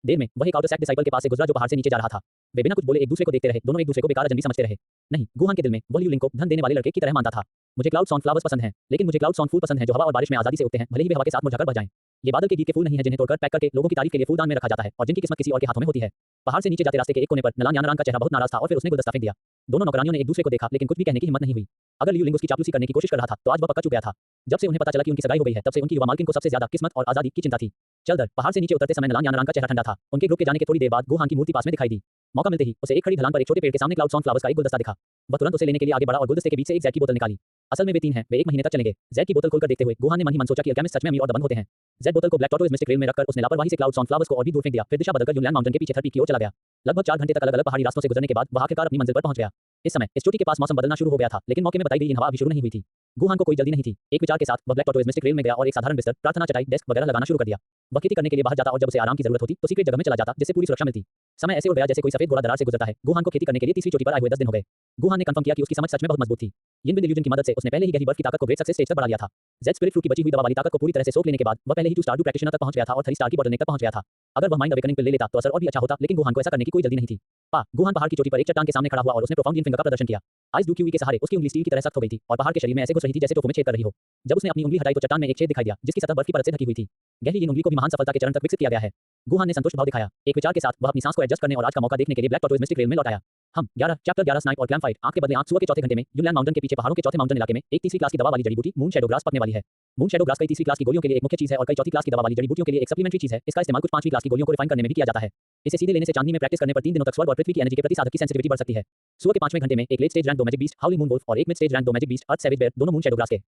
देर में वह एक आउटर सेक्ट डिसाइपल के पास से गुजरा जो पहाड़ से नीचे जा रहा था। वे बिना कुछ बोले एक दूसरे को देखते रहे, दोनों एक दूसरे को बेकार अजनबी समझते रहे। नहीं, गुहान के दिल में वह लियूलिंग को धन देने वाले लड़के की तरह मानता था। मुझे क्लाउड सॉन्फ्लावर्स पसंद हैं, लेकिन मुझे क्लाउड सॉन्फूल पसंद हैं जो हवा और बारिश में आजादी से उगते हैं, भले ही वे हवा के साथ मुरझाकर बह जाएं। ये बादल के गीत के फूल नहीं है जिन्हें तोड़कर पैक करके लोगों की तारीफ के लिए फूलदान में रखा जाता है और जिनकी किस्मत किसी और के हाथों में होती है। पहाड़ से नीचे जाते रास्ते के एक कोने पर नालन यानरान का चेहरा बहुत नाराज था और फिर उसने गुलदस्ता फेंक दिया। दोनों नौकरानियों ने एक दूसरे को देखा, लेकिन कुछ भी कहने की हिम्मत नहीं हुई। अगर लियूलिंग उसकी चापलूसी करने की कोशिश कर रहा था तो आज वह पक्का चुप गया था। जब से उन्हें पता चला कि उनकी सगाई हो गई है, तब से उनकी युवा मालकिन को सबसे ज्यादा किस्मत और आजादी की चिंता थी। चल दर पहाड़ से नीचे उतरते समय नालन यानरान का चेहरा ठंडा था। उनके ग्रुप के जाने के थोड़ी देर बाद गुहान की मूर्ति पास में दिखाई दी। मौका मिलते ही उसे एक खड़ी ढलान पर एक छोटे पेड़ के सामने क्लाउड सॉन्फ्लावर्स का एक गुलदस्ता दिखा। वह तुरंत उसे लेने के लिए आगे बढ़ा और गुलदस्ते के बीच से एक ज़ैड की बोतल निकाली। असल में वे 3 हैं, वे 1 महीने तक चलेंगे। ज़ैड की बोतल खोलकर देखते हुए गुहान ने मन ही मन सोचा कि अल्केमिस्ट सच में अमीर और दबंग होते हैं। ज़ैड बोतल को ब्लैक टॉर्टोइज मिस्टिक रेल में रखकर उसने लापरवाही से क्लाउड सॉन्फ्लावर्स को और भी दूर फेंक दिया, फिर दिशा बदलकर यूलैंड माउंटेन के पीछे थर्पी की ओर चला गया। लगभग 4 घंटे तक अलग-अलग पहाड़ी रास्तों से गुजरने के बाद वह आखिरकार अपनी मंजिल पर पहुंच गया। इस समय इस चोटी के पास मौसम बदलना शुरू हो गया था, लेकिन मौके में बताई गई इन हवा अभी शुरू नहीं हुई थी। गुहान को कोई जल्दी नहीं थी। एक विचार के साथ वह ब्लैक टॉर्टोइज मिस्टिक रेल में गया और एक साधारण बिस्तर, प्रार्थना चटाई, डेस्क वगैरह लगाना शुरू कर दिया। वह खेती करने के लिए बाहर जाता और जब उसे आराम की जरूरत होती तो सीक्रेट जगह में चला जाता जिससे पूरी सुरक्षा मिलती। समय ऐसे उड़ गया जैसे कोई सफेद घोड़ा दरार से गुजरता है। गुहान को खेती करने के लिए तीसरी चोटी पर आए हुए 10 दिन हो गए। गुहान ने कंफर्म किया कि उसकी समझ सच में बहुत मजबूत थी। यिनबिन इल्यूजन की मदद से उसने पहले ही गहरी बर्फ की ताकत को ग्रेट सक्सेस स्टेज तक बढ़ा लिया था। ज़ेड स्पिरिट फ्रूट की बची हुई दवा वाली ताकत को पूरी तरह से सोख लेने के बाद वह पहले ही 2 स्टार डू प्रैक्टिशनर तक पहुंच गया था और 3 स्टार की बॉटलनेक तक पहुंच गया था। अगर वह माइंड अवेकनिंग पिल ले लेता तो असर और भी अच्छा होता, लेकिन गुहान को ऐसा करने की कोई जल्दी नहीं थी। गुहान पहाड़ की चोटी पर एक चट्टान के सामने खड़ा हुआ और उसने प्रोफाउंड इन फिंगर का प्रदर्शन किया। आइस डू क्यूई के सहारे उसकी उंगली स्टील की तरह सख्त हो गई थी और पहाड़ के शरीर में ऐसे घुस रही थी जैसे टोफू में छेद कर रही हो। जब उसने अपनी उंगली हटाई तो चट्टान में एक छेद दिखाई दिया जिसकी सतह बर्फ की परत से ढकी हुई थी। गहरी इन उंगली को भी महान सफलता के चरण तक विकसित किया गया है। गुहान ने संतुष्ट भाव दिखाया। एक विचार के साथ वह अपनी सांस को एडजस्ट करने और आज का मौका देखने के लिए ब्लैक टॉर्टोइज मिस्टिक रेल में लौट आया। हम 11 चैप्टर 11 स्नाइप और क्लैम फाइट आंख के बदले आंख सुबह के चौथे घंटे में यूलैंड माउंटेन के पीछे पहाड़ों के चौथे माउंटेन इलाके में एक तीसरी क्लास की दवा वाली जड़ी बूटी मून शैडो ग्रास पकने वाली है। मून शैडो ग्रास कई तीसरी क्लास की गोलियों के लिए एक मुख्य चीज है और कई चौथी क्लास की दवा वाली जड़ी बूटियों के लिए एक सप्लीमेंट्री चीज है। इसका इस्तेमाल कुछ 5वीं क्लास की गोलियों को रिफाइन करने में भी किया जाता है। इसे सीधे लेने से चांदनी में प्रैक्टिस करने पर 3 दिनों तक स्वर्ग और पृथ्वी की एनर्जी के प्रति साधक की सेंसिटिविटी बढ़ सकती है। सुबह के 5वें घंटे में एक late stage rank 2 magic beast howling moon wolf और एक mid stage rank 2 magic beast earth savage bear दोनों मून शैडो ग्रास के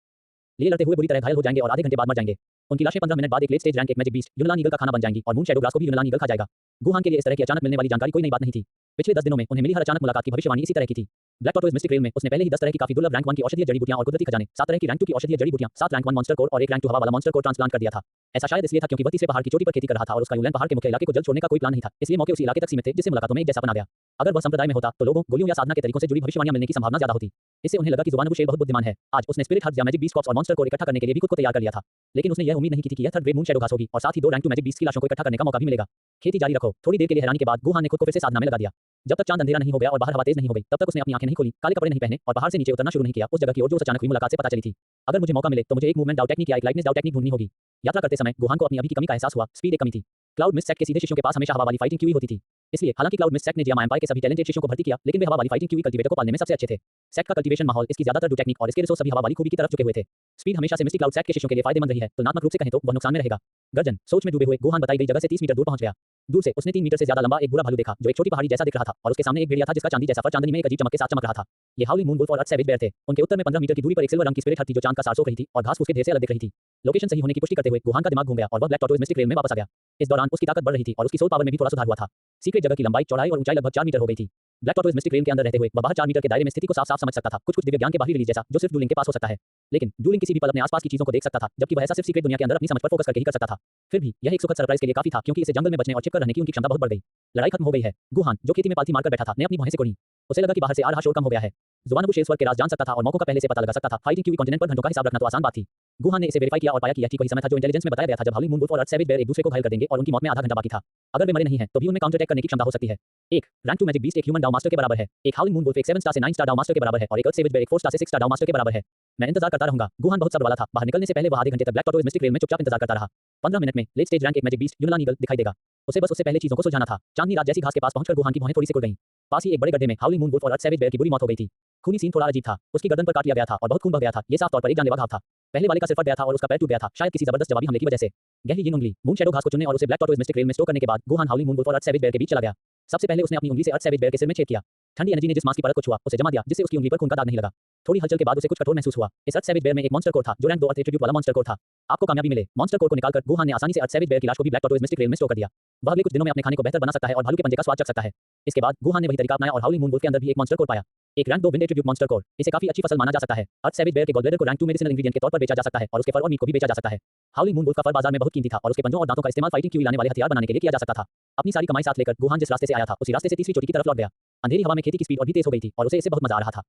लिए लड़ते हुए बुरी तरह घायल हो जाएंगे और आधे घंटे बाद मर जाएंगे। उनकी लाशें 15 मिनट बाद एक late stage rank 1 magic beast Yunlan eagle का खाना बन जाएंगी और मून शैडो ग्रास को भी यूनलान ईगल खा जाएगा। गुहान के लिए इस तरह की अचानक मिलने वाली जानकारी कोई नई बात नहीं थी। पिछले 10 दिनों में उन्हें मिली हर अचानक मुलाकात की भविष्यवाणी इसी तरह की थी। ब्लैक टॉर्टोइज मिस्टिक रेल में उसने पहले ही 10 तरह की काफी दुर्लभ रैंक 1 की औषधीय जड़ी बूटियां और कुदरती खजाने, 7 तरह की रैंक 2 की औषधीय जड़ी बूटियां, 7 रैंक 1 मॉन्स्टर कोर और एक रैंक 2 हवा वाला मॉन्स्टर कोर ट्रांसप्लांट कर दिया था। ऐसा शायद इसलिए था क्योंकि वह तीसरे पहाड़ की चोटी पर खेती कर रहा था और उसका यूलैंड पहाड़ के मुख्य इलाके को जल्द छोड़ने का कोई प्लान नहीं था, इसलिए मौके उसी इलाके तक सीमित थे जिससे मुलाकातों में एक जैसा बना गया। अगर वह संप्रदाय में होता तो लोगों, गोलियों या साधना के तरीकों से जुड़ी भविष्यवाणियां मिलने की संभावना ज्यादा होती। इससे उन्हें लगा कि ज़ुबानबुशेल बहुत बुद्धिमान है। आज उसने स्पिरिट हर्ट या मैजिक बीस्ट कॉर्प्स और मॉन्स्टर कोर इकट्ठा करने के लिए भी खुद को तैयार कर लिया था। लेकिन उसने यह उम्मीद नहीं की थी कि यह थर्ड ग्रेड मून शैडो घास होगी और साथ ही 2 रैंक 2 मैजिक बीस्ट की लाशों को इकट्ठा करने का मौका भी मिलेगा। खेती जारी रखो। थोड़ी देर के लिए हैरानी के बाद गुहान ने खुद को फिर से साधना में लगा दिया। जब तक चांद अंधेरा नहीं हो गया और बाहर हवा तेज नहीं हो गई, तब तक उसने अपनी आंखें नहीं खोली, काले कपड़े नहीं पहने और पहाड़ से नीचे उतरना शुरू नहीं किया उस जगह की ओर जो उस अचानक हुई मुलाकात से पता चली थी। अगर मुझे मौका मिले तो मुझे एक मूवमेंट डाउ टेक्निक या एक लाइटनेस डाउ टेक्निक ढूंढनी होगी। यात्रा करते समय गुहान को अपनी अभी की कमी का एहसास हुआ। स्पीड एक कमी थी। क्लाउड मिस्ट सेक्ट के सीधे शिष्यों के पास हमेशा हवा वाली फाइटिंग क्यू ही होती थी। इसलिए हालांकि क्लाउड मिस्ट सेक्ट ने जियामा एम्पायर के सभी टैलेंटेड शिष्यों को भर्ती किया, लेकिन वे हवा वाली फाइटिंग क्यू कल्टीवेटर को पालने में सबसे अच्छे थे। सेक्ट का कल्टीवेशन माहौल, इसकी ज्यादातर डू टेक्निक और इसके रिसोर्स सभी हवा वाली खूबी की तरफ झुके हुए थे। स्पीड हमेशा से मिस्टी क्लाउड सेक्ट के शिष्यों के लिए फायदेमंद रही है। तुलनात्मक रूप से कहें तो वह नुकसान में रहेगा। गर्जन। सोच में डूबे हुए गुहान बताई गई जगह से 30 मीटर दूर पहुंच गया। दूर से उसने 3 मीटर से ज्यादा लंबा एक बुरा भालू देखा जो एक छोटी पहाड़ी जैसा दिख रहा था और उसके सामने एक भेड़िया था जिसका चांदी जैसा फर चांदनी में एक अजीब चमक के साथ चमक रहा था। ये हाउलिंग मून वुल्फ और अर्थ सैवेज बेयर थे। उनके उत्तर में 15 मीटर की दूरी पर एक सिल्वर रंग की स्पिरिट हट थी जो चांद का सार सोख रही थी और घास फूस के ढेर से अलग दिख रही थी। लोकेशन सही होने की पुष्टि करते हुए गुहान का दिमाग घूम गया और वह ब्लैक टॉर्टोइज मिस्टिक रेल में वापस आ गया। इस दौरान उसकी ताकत बढ़ रही थी और उसकी सोल पावर में भी थोड़ा सुधार हुआ था। सीक्रेट जगह की लंबाई, चौड़ाई और ऊंचाई लगभग 4 मीटर हो गई थी। ब्लैक टॉर्टोइज मिस्टिक रेल के अंदर रहते हुए वह बाहर 4 मीटर के दायरे में स्थिति को साफ-साफ समझ सकता था। कुछ दिव्य ज्ञान के बाहरी रिलीज जैसा जो सिर्फ डूलिंग के पास हो सकता है। लेकिन डूलिंग किसी भी पल अपने आसपास की चीजों को देख सकता था, जबकि वह ऐसा सिर्फ सीक्रेट दुनिया के अंदर अपनी समझ पर फोकस करके ही कर सकता था। फिर भी यह एक सुखद सरप्राइज के लिए काफी था क्योंकि इसे जंगल में बचने और छिपकर रहने की उनकी क्षमता बहुत बढ़ गई। लड़ाई खत्म हो गई है। गुहान, जो खेती में पालथी मारकर बैठा था, ने अपनी भौहें सिकोड़ी। उसे लगा कि बाहर से आ रहा शोर कम हो गया है। ज़ुबानबुशेल स्वर्ग के राज जान सकता था और मौकों का पहले से पता लगा सकता था। फाइटिंग क्यू कॉन्टिनेंट पर घंटों का हिसाब रखना तो आसान बात थी। गुहान ने इसे वेरीफाई किया और पाया कि यह ठीक वही समय था जो इंटेलिजेंस में बताया गया था जब हाउलिंग मून वुल्फ और अर्थ सैवेज बेयर एक दूसरे को घायल कर देंगे और उनकी मौत में आधा घंटा बाकी था। अगर वे मरे नहीं हैं तो भी उनमें काउंटर अटैक करने की क्षमता हो सकती है। एक रैंक 2 मैजिक बीस्ट एक ह्यूमन डाउ मास्टर के बराबर है। एक हाउलिंग मून वुल्फ एक 7 स्टार से 9 स्टार डाउ मास्टर के बराबर है और एक अर्थ सैवेज बेयर एक 4 स्टार से 6 स्टार डाउ मास्टर के बराबर है। मैं इंतजार करता रहूंगा। गुहान बहुत सब्र वाला था। बाहर निकलने से पहले वह आधे घंटे तक ब्लैक टॉर्टोइज मिस्टिक रेल में चुपचाप इंतजार करता रहा। 15 मिनट में लेट स्टेज रैंक एक मैजिक बीस्ट यूनलान ईगल दिखाई देगा। उसे बस उससे पहले चीजों को सुलझाना था। चांदनी रात जैसी घास के पास पहुंचकर गुहान की भौहें थोड़ी सिकुड़ गईं। पास ही एक बड़े गड्ढे में हाउलिंग मून वुल्फ और अर्थ सैवेज बेयर की बुरी मौत हो गई थी। खूनी सीन थोड़ा अजीब था। उसकी गर्दन पर काट लिया गया था और बहुत खून बह गया था। ये साफ तौर पर एक जानलेवा घाव था। पहले वाले का सिर फट गया था और उसका पैर टूट गया था, शायद किसी जबरदस्त जवाबी हमले की वजह से। गहरी यीन उंगली मून शैडो घास को चुनने और उसे ब्लैक टॉर्टोइज मिस्टिक रेल में स्टोर करने के बाद गुहान हाउलिंग मून वुल्फ और अर्थ सैवेज बेयर के बीच चला गया। सबसे पहले उसने अपनी उंगली से अर्थ सैवेज बेयर के सिर में छेद किया। ठंडी एनर्जी ने जिस मांस की परत को छुआ उसे जमा दिया जिससे उसकी उंगली पर खून का दाग नहीं लगा। थोड़ी हलचल के बाद उसे कुछ कठोर महसूस हुआ। इस अर्थ सैवेज बेयर में एक मॉन्स्टर कोर था जो रैंक 2 अर्थ एट्रीब्यूट वाला मॉन्स्टर कोर था। आपको कामयाबी मिले। मॉन्स्टर कोर को निकालकर गुहान ने आसानी से अर्थ सैवेज बेयर की लाश को भी ब्लैक टॉर्टोइज मिस्टिक रेल में स्टोर कर दिया। वह अगले कुछ दिनों में अपने खाने को बेहतर बना सकता है और भालू के पंजे का स्वाद चख सकता है। इसके बाद गुहान ने वही तरीका अपनाया और हाउलिंग मून वुल्फ के अंदर भी एक मॉन्स्टर कोर पाया। एक rank 2 wind attribute monster core. इसे काफी अच्छी फसल माना जा सकता है। अर्थ सैवेज बेयर के गॉलब्लैडर को रैंक 2 मेडिसिनल इंग्रेडिएंट के तौर पर बेचा जा सकता है और उसके फर और मीट को भी बेचा जा सकता है। हाउलिंग मून वुल्फ का फर बाजार में बहुत कीमती था और उसके पंजों और दांतों का इस्तेमाल फाइटिंग क्यू लाने वाले हथियार बनाने के लिए किया जा सकता था। अपनी सारी कमाई साथ लेकर गुहान जिस रास्ते से आया था उसी रास्ते से तीसरी चोटी की तरफ लौट गया। अंधेरी हवा में खेती की स्पीड और भी तेज हो गई थी और उसे इससे बहुत मजा आ रहा था।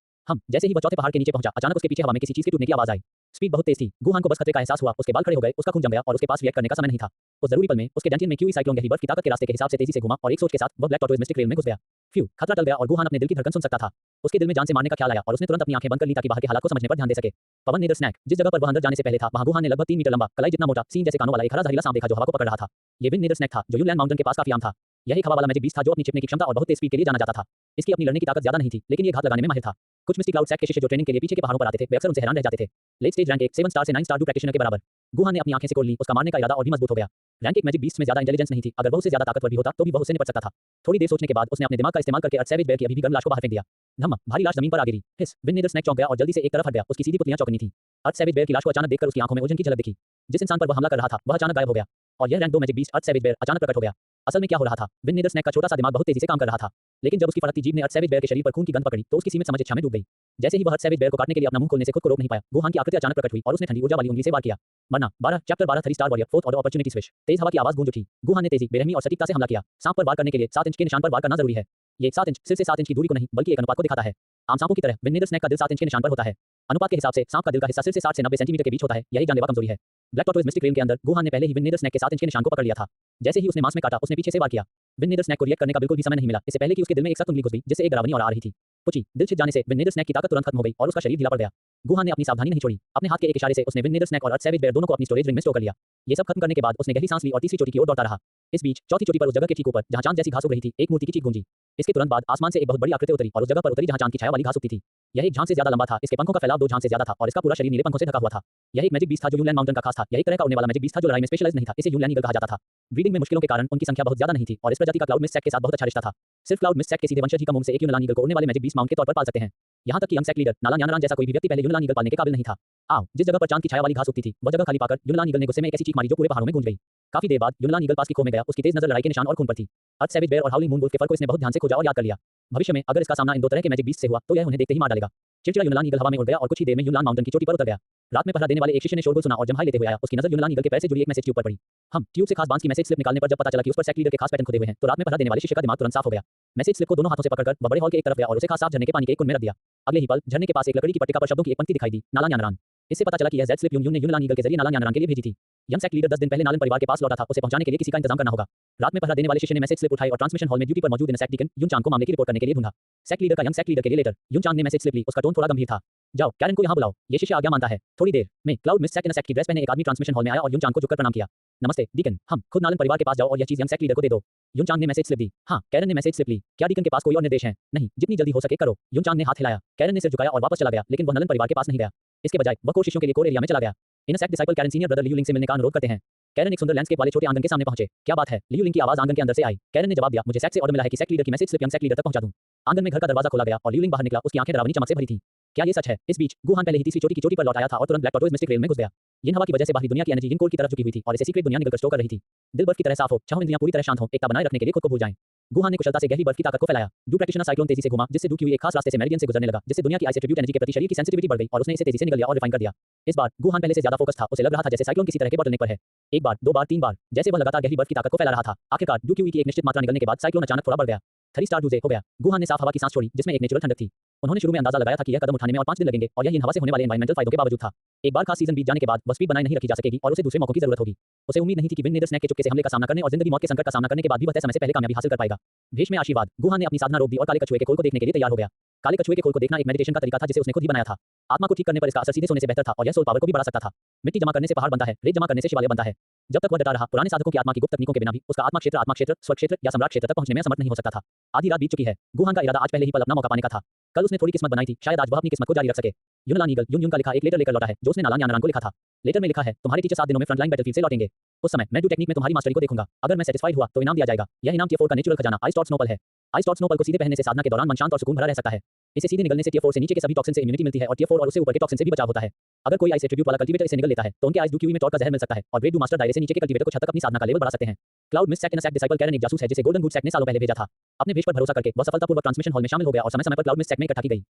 जैसे ही वह चौथे पहाड़ के नीचे पहुंचा, अचानक उसके पीछे हवा में किसी चीज के टूटने की आवाज आई। स्पीड बहुत तेज थी। गुहान को बस खतरे का एहसास हुआ। उसके बाल खड़े हो गए, उसका खून जम गया और उसके पास रिएक्ट करने का समय नहीं था। उस जरूरी पल में उसके डेंटियन में क्यूई साइक्लोन गहरी बर्फ की ताकत के रास्ते के हिसाब से तेजी से घुमा और एक सोच के साथ वह ब्लैक टॉर्टोइज मिस्टिक रेल में घुस गया। फ्यू, खतरा टल गया और गुहान अपने दिल की धड़कन सुन सकता था। उसके दिल में जान से मारने का ख्याल आया और उसने तुरंत अपनी आंखें बंद कर ली ताकि बाहर के हालात को समझने पर ध्यान दे सके। पवन नेदर स्नैक। जिस जगह पर वह अंदर जाने से पहले था, वहां गुहान ने लगभग 3 मीटर लंबा, कलाई जितना मोटा, सींग जैसे कानों वाला एक हरा जहरीला सांप देखा जो हवा को पकड़ रहा था। ये विंड नेदर स्नैक था जो यूलैंड माउंटेन के पास काफी आम था। यह एक हवा वाला मैजिक बीस्ट था जो अपनी छिपने की क्षमता और बहुत तेज स्पीड के लिए जाना जाता था। इसकी अपनी लड़ने की ताकत ज्यादा नहीं थी, लेकिन ये घात लगाने में माहिर था। कुछ मिस्टिक क्लाउड सेक्ट के शिष्य जो ट्रेनिंग के लिए पीछे के पहाड़ों पर आते थे, वे अक्सर उनसे हैरान रह जाते थे। लेट स्टेज रैंक एक 7 स्टार से 9 स्टार डू प्रैक्टिशनर के बराबर। गुहान ने अपनी आंखें सिकोड़ ली। उसका मारने का इरादा और भी मजबूत हो गया। रैंक एक मैजिक बीस्ट में ज्यादा इंटेलिजेंस नहीं थी। अगर वह उससे ज्यादा ताकतवर भी होता तो भी वह उससे निपट सकता था। थोड़ी देर सोचने के बाद उसने अपने दिमाग का इस्तेमाल करके अर्थ सैवेज बेयर की अभी भी गर्म लाश को बाहर फेंक दिया। धम्म, भारी लाश जमीन पर आ गिरी। हिस, विंड नेदर स्नैक चौंक गया और जल्दी से एक तरफ हट गया। उसकी सीधी पुतलियां चौंकनी थी। अर्थ सैवेज बेयर की लाश को अचानक देखकर उसकी आंखों में उलझन की झलक दिखी। जिस इंसान पर वह हमला कर रहा था वह अचानक गायब हो गया और यह rank 2 magic beast earth savage bear अचानक प्रकट हो गया। असल में क्या हो रहा था? विंड नेदर स्नैक का छोटा सा दिमाग बहुत तेजी से काम कर रहा था, लेकिन जब उसकी फड़कती जीभ ने अर्थ सैवेज बेयर के शरीर पर खून की गंध पकड़ी तो उसकी सीमित समझ इच्छा में डूब गई। जैसे ही वह अर्थ सैवेज बेयर को काटने के लिए अपना मुंह खोलने से खुद को रोक नहीं पाया, गुहान की आकृति अचानक प्रकट हुई और उसने ठंडी ऊर्जा वाली उंगली से वार किया। मरना। 12 chapter 12 3 star warrior 4th order opportunity switch. तेज हवा की आवाज गूंज उठी। गुहान ने तेजी, बेरहमी और सटीकता से हमला किया। सांप पर वार करने के लिए 7 इंच के निशान पर वार करना जरूरी है। ये 7 इंच सिर्फ से 7 इंच की दूरी को नहीं बल्कि एक अनुपात को दिखाता है। आम सांपों की तरह विंड नेदर स्नैक का दिल 7 इंच के निशान पर होता है। अनुपात के हिसाब से सांप का दिल का हिस्सा सिर्फ से 60 से 90 सेंटीमीटर के बीच होता है। यही जानलेवा कमजोरी है। ब्लैक टॉर्टोइज मिस्टिक रेल के अंदर गुहान ने पहले ही विंड नेदर स्नैक के 7 इंच के निशान को पकड़ लिया था। जैसे ही उसने मांस में काटा, उसने पीछे से वार किया। विंड नेदर स्नैक को रिएक्ट करने का बिल्कुल भी समय नहीं मिला, इससे पहले कि उसके दिल में एक सख्त उंगली घुस गई जिससे एक डरावनी और आ रही थी। पुची, दिल छिद जाने से विंड नेदर स्नैक की ताकत तुरंत खत्म हो गई और उसका शरीर ढीला पड़ गया। गुहान ने अपनी सावधानी नहीं छोड़ी। अपने हाथ के एक इशारे से उसने विंड नेदर स्नैक और अर्थ सैवेज बेयर दोनों को अपनी स्टोरेज रिंग में स्टोर कर लिया। ये सब खत्म करने के बाद उसने गहरी सांस ली और तीसरी चोटी की ओर दौड़ता रहा। इस बीच चौथी चोटी पर उस जगह के ठीक ऊपर जहां चांद जैसी घास उग रही थी, एक मूर्ति की चीख गूंजी। इसके तुरंत बाद आसमान से एक बहुत बड़ी आकृति उतरी और उस जगह पर उतरी जहां चांद की छाया वाली घास उगती थी। यह एक झांग से ज्यादा लंबा था। इसके पंखों का फैलाव 2 झांग से ज्यादा था और इसका पूरा शरीर नीले पंखों से ढका हुआ था। यह एक मैजिक बीस्ट था जो यूलैंड माउंटेन का खास था। यह एक तरह का उड़ने वाला मैजिक बीस्ट था जो लड़ाई में स्पेशलाइज्ड नहीं था। इसे यूलैंड ईगल कहा जाता था। ब्रीडिंग में मुश्किलों के कारण उनकी संख्या बहुत ज्यादा नहीं थी और इस प्रजाति का क्लाउड मिस्ट सेक्ट के साथ बहुत अच्छा रिश्ता था। सिर्फ क्लाउड मिस्ट सेक्ट के सीधे वंशज ही कम उम्र से एक यूलैंड ईगल को उड़ने वाले मैजिक बीस्ट माउंट के तौर पर पाल सकते हैं। यहां तक कि यंग सेक्ट लीडर नाला न्यानारान जैसा कोई भी व्यक्ति पहले यूलैंड ईगल पालने के काबिल नहीं था। आओ, जिस जगह पर चांद की छाया वाली घास उगती थी वह जगह खाली पाकर यूलैंड ईगल ने गुस्से में एक ऐसी चीख मारी जो पूरे पहाड़ों में गूंज गई। काफी देर बाद यूलैंड ईगल पास की खो में गया। उसकी तेज नजर लड़ाई के निशान और खून पर थी। अर्थ सैवेज बेयर और हाउलिंग मून वुल्फ के फर को इसने बहुत ध्यान से खोजा और याद कर लिया। भविष्य में अगर इसका सामना इन 2 तरह के मैजिक बीस्ट से हुआ तो यह उन्हें देखते ही मार डालेगा। चिड़चिड़ा यूनान ईगल हवा में उड़ गया और कुछ ही देर में यूनान माउंटेन की चोटी पर उतर गया। रात में पहरा देने वाले एक शिष्य ने शोरगुल सुना और जम्हाई लेते हुए आया। उसकी नजर यूनान ईगल के पैर से जुड़ी एक मैसेज ट्यूब पर पड़ी। हम ट्यूब से खास बांस की मैसेज स्लिप निकालने पर जब पता चला कि उस पर सेक्ट लीडर के खास पैटर्न खुदे हुए हैं, तो रात में पहरा देने वाले शिष्य का दिमाग तुरंत साफ हो गया। मैसेज स्लिप को दोनों हाथों से पकड़कर वह बड़े हॉल के एक तरफ गया और उसे खास साफ झरने के पानी के एक कुंड में रख दिया। अगले ही पल झरने के पास एक लकड़ी की पट्टिका पर शब्दों की एक पंक्ति दिखाई दी, नालान यानरान। इससे पता चला कि यह जेड स्लिप यून ने यूनान ईगल के जरिए नालान यानरान के लिए भेजी थी। यंग सेक्ट लीडर 10 दिन पहले नालन परिवार के पास लौटा था, उसे पहुंचाने के लिए किसी का इंतजाम करना होगा। रात में पहरा देने वाले शिष्य ने मैसेज स्लिप उठाई और ट्रांसमिशन हॉल में ड्यूटी पर मौजूद इन सेक्ट डीकन यून चांग को मामले की रिपोर्ट करने के लिए ढूंढा। सेक्ट लीडर का यंग सेक्ट लीडर के लिए लेटर। यून चांग ने मैसेज स्लिप ली, उसका टोन थोड़ा गंभीर था। जाओ कैरन को यहाँ बुलाओ, ये शिष्य आज्ञा मानता है। थोड़ी देर में क्लाउड मिस्ट सेक्ट इन सेक्ट की ड्रेस पहने एक आदमी ट्रांसमिशन हॉल में आया और यून चांग को झुककर प्रणाम किया। नमस्ते डीकन, हम खुद नालन परिवार के पास जाओ और यह चीज यंग सेक्ट लीडर को दे दो। यून चांग ने मैसेज स्लिप दी। हाँ, कैरन ने मैसेज स्लिप ली। क्या डीकन के पास कोई और निर्देश है? नहीं, जितनी जल्दी हो सके करो। यून चांग ने हाथ हिलाया। कैरन ने सिर झुकाया और वापस चला गया, लेकिन वह नलन परिवार के पास नहीं गया। इसके बजाय वह कोर शिष्यों के लिए कोर एरिया में चला गया। इन सेक्ट डिसाइपल कैरन सीनियर ब्रदर लियू लिंग से मिलने का अनुरोध करते हैं। कैरन एक सुंदर लैंडस्केप वाले छोटे आंगन के सामने पहुंचे। क्या बात है? लियू लिंग की आवाज आंगन के अंदर से आई। कैरन ने जवाब दिया, मुझे सेक्ट से ऑर्डर मिला है कि सेक्ट लीडर की message slip young sect leader तक पहुंचा दूं। आंगन में घर का दरवाजा खोला गया और लियू लिंग बाहर निकला। उसकी आंखें डरावनी चमक से भरी थीं। क्या ये सच है? इस बीच गुहान पहले ही तीसरी चोटी की चोटी पर लौट आया था और तुरंत ब्लैक टॉर्टोइज मिस्टिक रेल में घुस गया। यिन हवा की वजह से बाहरी दुनिया की एनर्जी यिन कोर की तरफ झुकी हुई थी और इसे सीक्रेट दुनिया निकलकर स्टोर कर रही थी। दिल बर्फ की तरह साफ हो, छह इंद्रियां पूरी तरह शांत हो, एकता बनाए रखने के लिए खुद को भूल जाएं। गुहान ने कुशलता से गहरी बर्फ की ताकत को फैलाया। डू प्रैक्टिशनर साइक्लोन तेजी से घुमा, जिससे डू की एक खास रास्ते से मेरिडियन से गुजरने लगा, जिससे दुनिया की आइस एट्रिब्यूट एनर्जी के प्रति शरीर की सेंसिटिविटी बढ़ गई और उसने इसे तेजी से निगल लिया और रिफाइन कर दिया। इस बार गुहान पहले से ज्यादा फोकस था। उसे लग रहा था जैसे साइक्लोन किसी तरह के बॉटलनेक पर है। एक बार, दो बार, तीन बार, जैसे वह लगातार गहरी बर्फ की ताकत को फैला रहा था। आखिरकार डू की एक निश्चित मात्रा निकलने के बाद साइक्लोन अचानक थोड़ा बढ़ गया। 3 स्टार डूजे हो गया। गुहान ने साफ हवा की सांस छोड़ी, जिसमें एक नेचुरल ठंडक थी। उन्होंने शुरू में अंदाजा लगाया था कि यह कदम उठाने में और 5 दिन लगेंगे और यह इन हवा से होने वाले एनवायरमेंटल फायदों के बावजूद था। एक बार खास सीजन बीत जाने के बाद वह स्पीड बनाए नहीं रखी जा सकेगी और उसे दूसरे मौकों की जरूरत होगी। उसे उम्मीद नहीं थी कि विंड नेदर स्नैक के चुपके से हमले का सामना करने और जिंदगी मौत के संकट का सामना करने के बाद भी वह तय समय से पहले कामयाबी हासिल कर पाएगा। भेष में आशीर्वाद। गुहान ने अपनी साधना रोक दी और काले कछुए के खोल को देखने के लिए तैयार हो गया। काले कछुए के खोल को देखना एक मेडिटेशन का तरीका था जिसे उसने खुद ही बनाया था। आत्मा को ठीक करने पर इसका असर सीधे सोने से बेहतर था और यह सोल पावर को भी बढ़ा सकता था। मिट्टी जमा करने से पहाड़ बनता है, रेत जमा करने से शिवालय बनता है। जब तक वह डटा रहा, पुराने साधकों की आत्मा की गुप्त तकनीकों के बिना भी उसका आत्मा क्षेत्र, स्वर्ग क्षेत्र या सम्राट क्षेत्र तक पहुंचने में समर्थ नहीं हो सकता था। आधी रात बीत चुकी है। गुहान का इरादा आज पहले ही पल अपना मौका पाने का था। कल उसने थोड़ी किस्मत बनाई थी, शायद आज वह अपनी किस्मत को जारी रख सके। यूनान ईगल यून का लिखा एक लेटर लेकर लौटा है, जो उसने नालान यानरान को लिखा था। लेटर में लिखा है, तुम्हारे टीचर 7 दिनों में फ्रंटलाइन बैटलफील्ड से लौटेंगे। उस समय मैं डू टेक्निक में तुम्हारी मास्टरी को देखूंगा। अगर मैं सेटिस्फाइड हुआ तो इनाम दिया जाएगा। यह इनाम टियर 4 का नेचुरल खजाना आइस टॉर्च स्नोपल है। आइस टॉर्च स्नोपल को सीधे पहनने से साधना के दौरान मन शांत और सुकून भरा रह सकता है। इसे सीधे निगलने से टियर 4 से नीचे के सभी टॉक्सिन से इम्यूनिटी मिलती है और टियर 4 और उससे ऊपर के टॉक्सिन से भी बचाव होता है। अगर कोई आइस एट्रिब्यूट वाला कल्टीवेटर इसे निगल लेता है तो उनके आइस डू क्यूई में टॉर्क का जहर मिल सकता है और ग्रेट डू मास्टर दायरे से नीचे के कल्टीवेटर को छत तक अपनी साधना का लेवल बढ़ा सकते हैं। क्लाउड मिस्ट सेक्ट इन सेक्ट डिसाइपल कैरन एक जासूस है जिसे गोल्डन गुड सेक्ट ने सालों पहले भेजा था। अपने भेष पर भरोसा करके वह सफलतापूर्वक ट्रांसमिशन हॉल में शामिल हो गया और समय समय पर क्लाउड मिस्ट सेक्ट में इकट्ठा की गई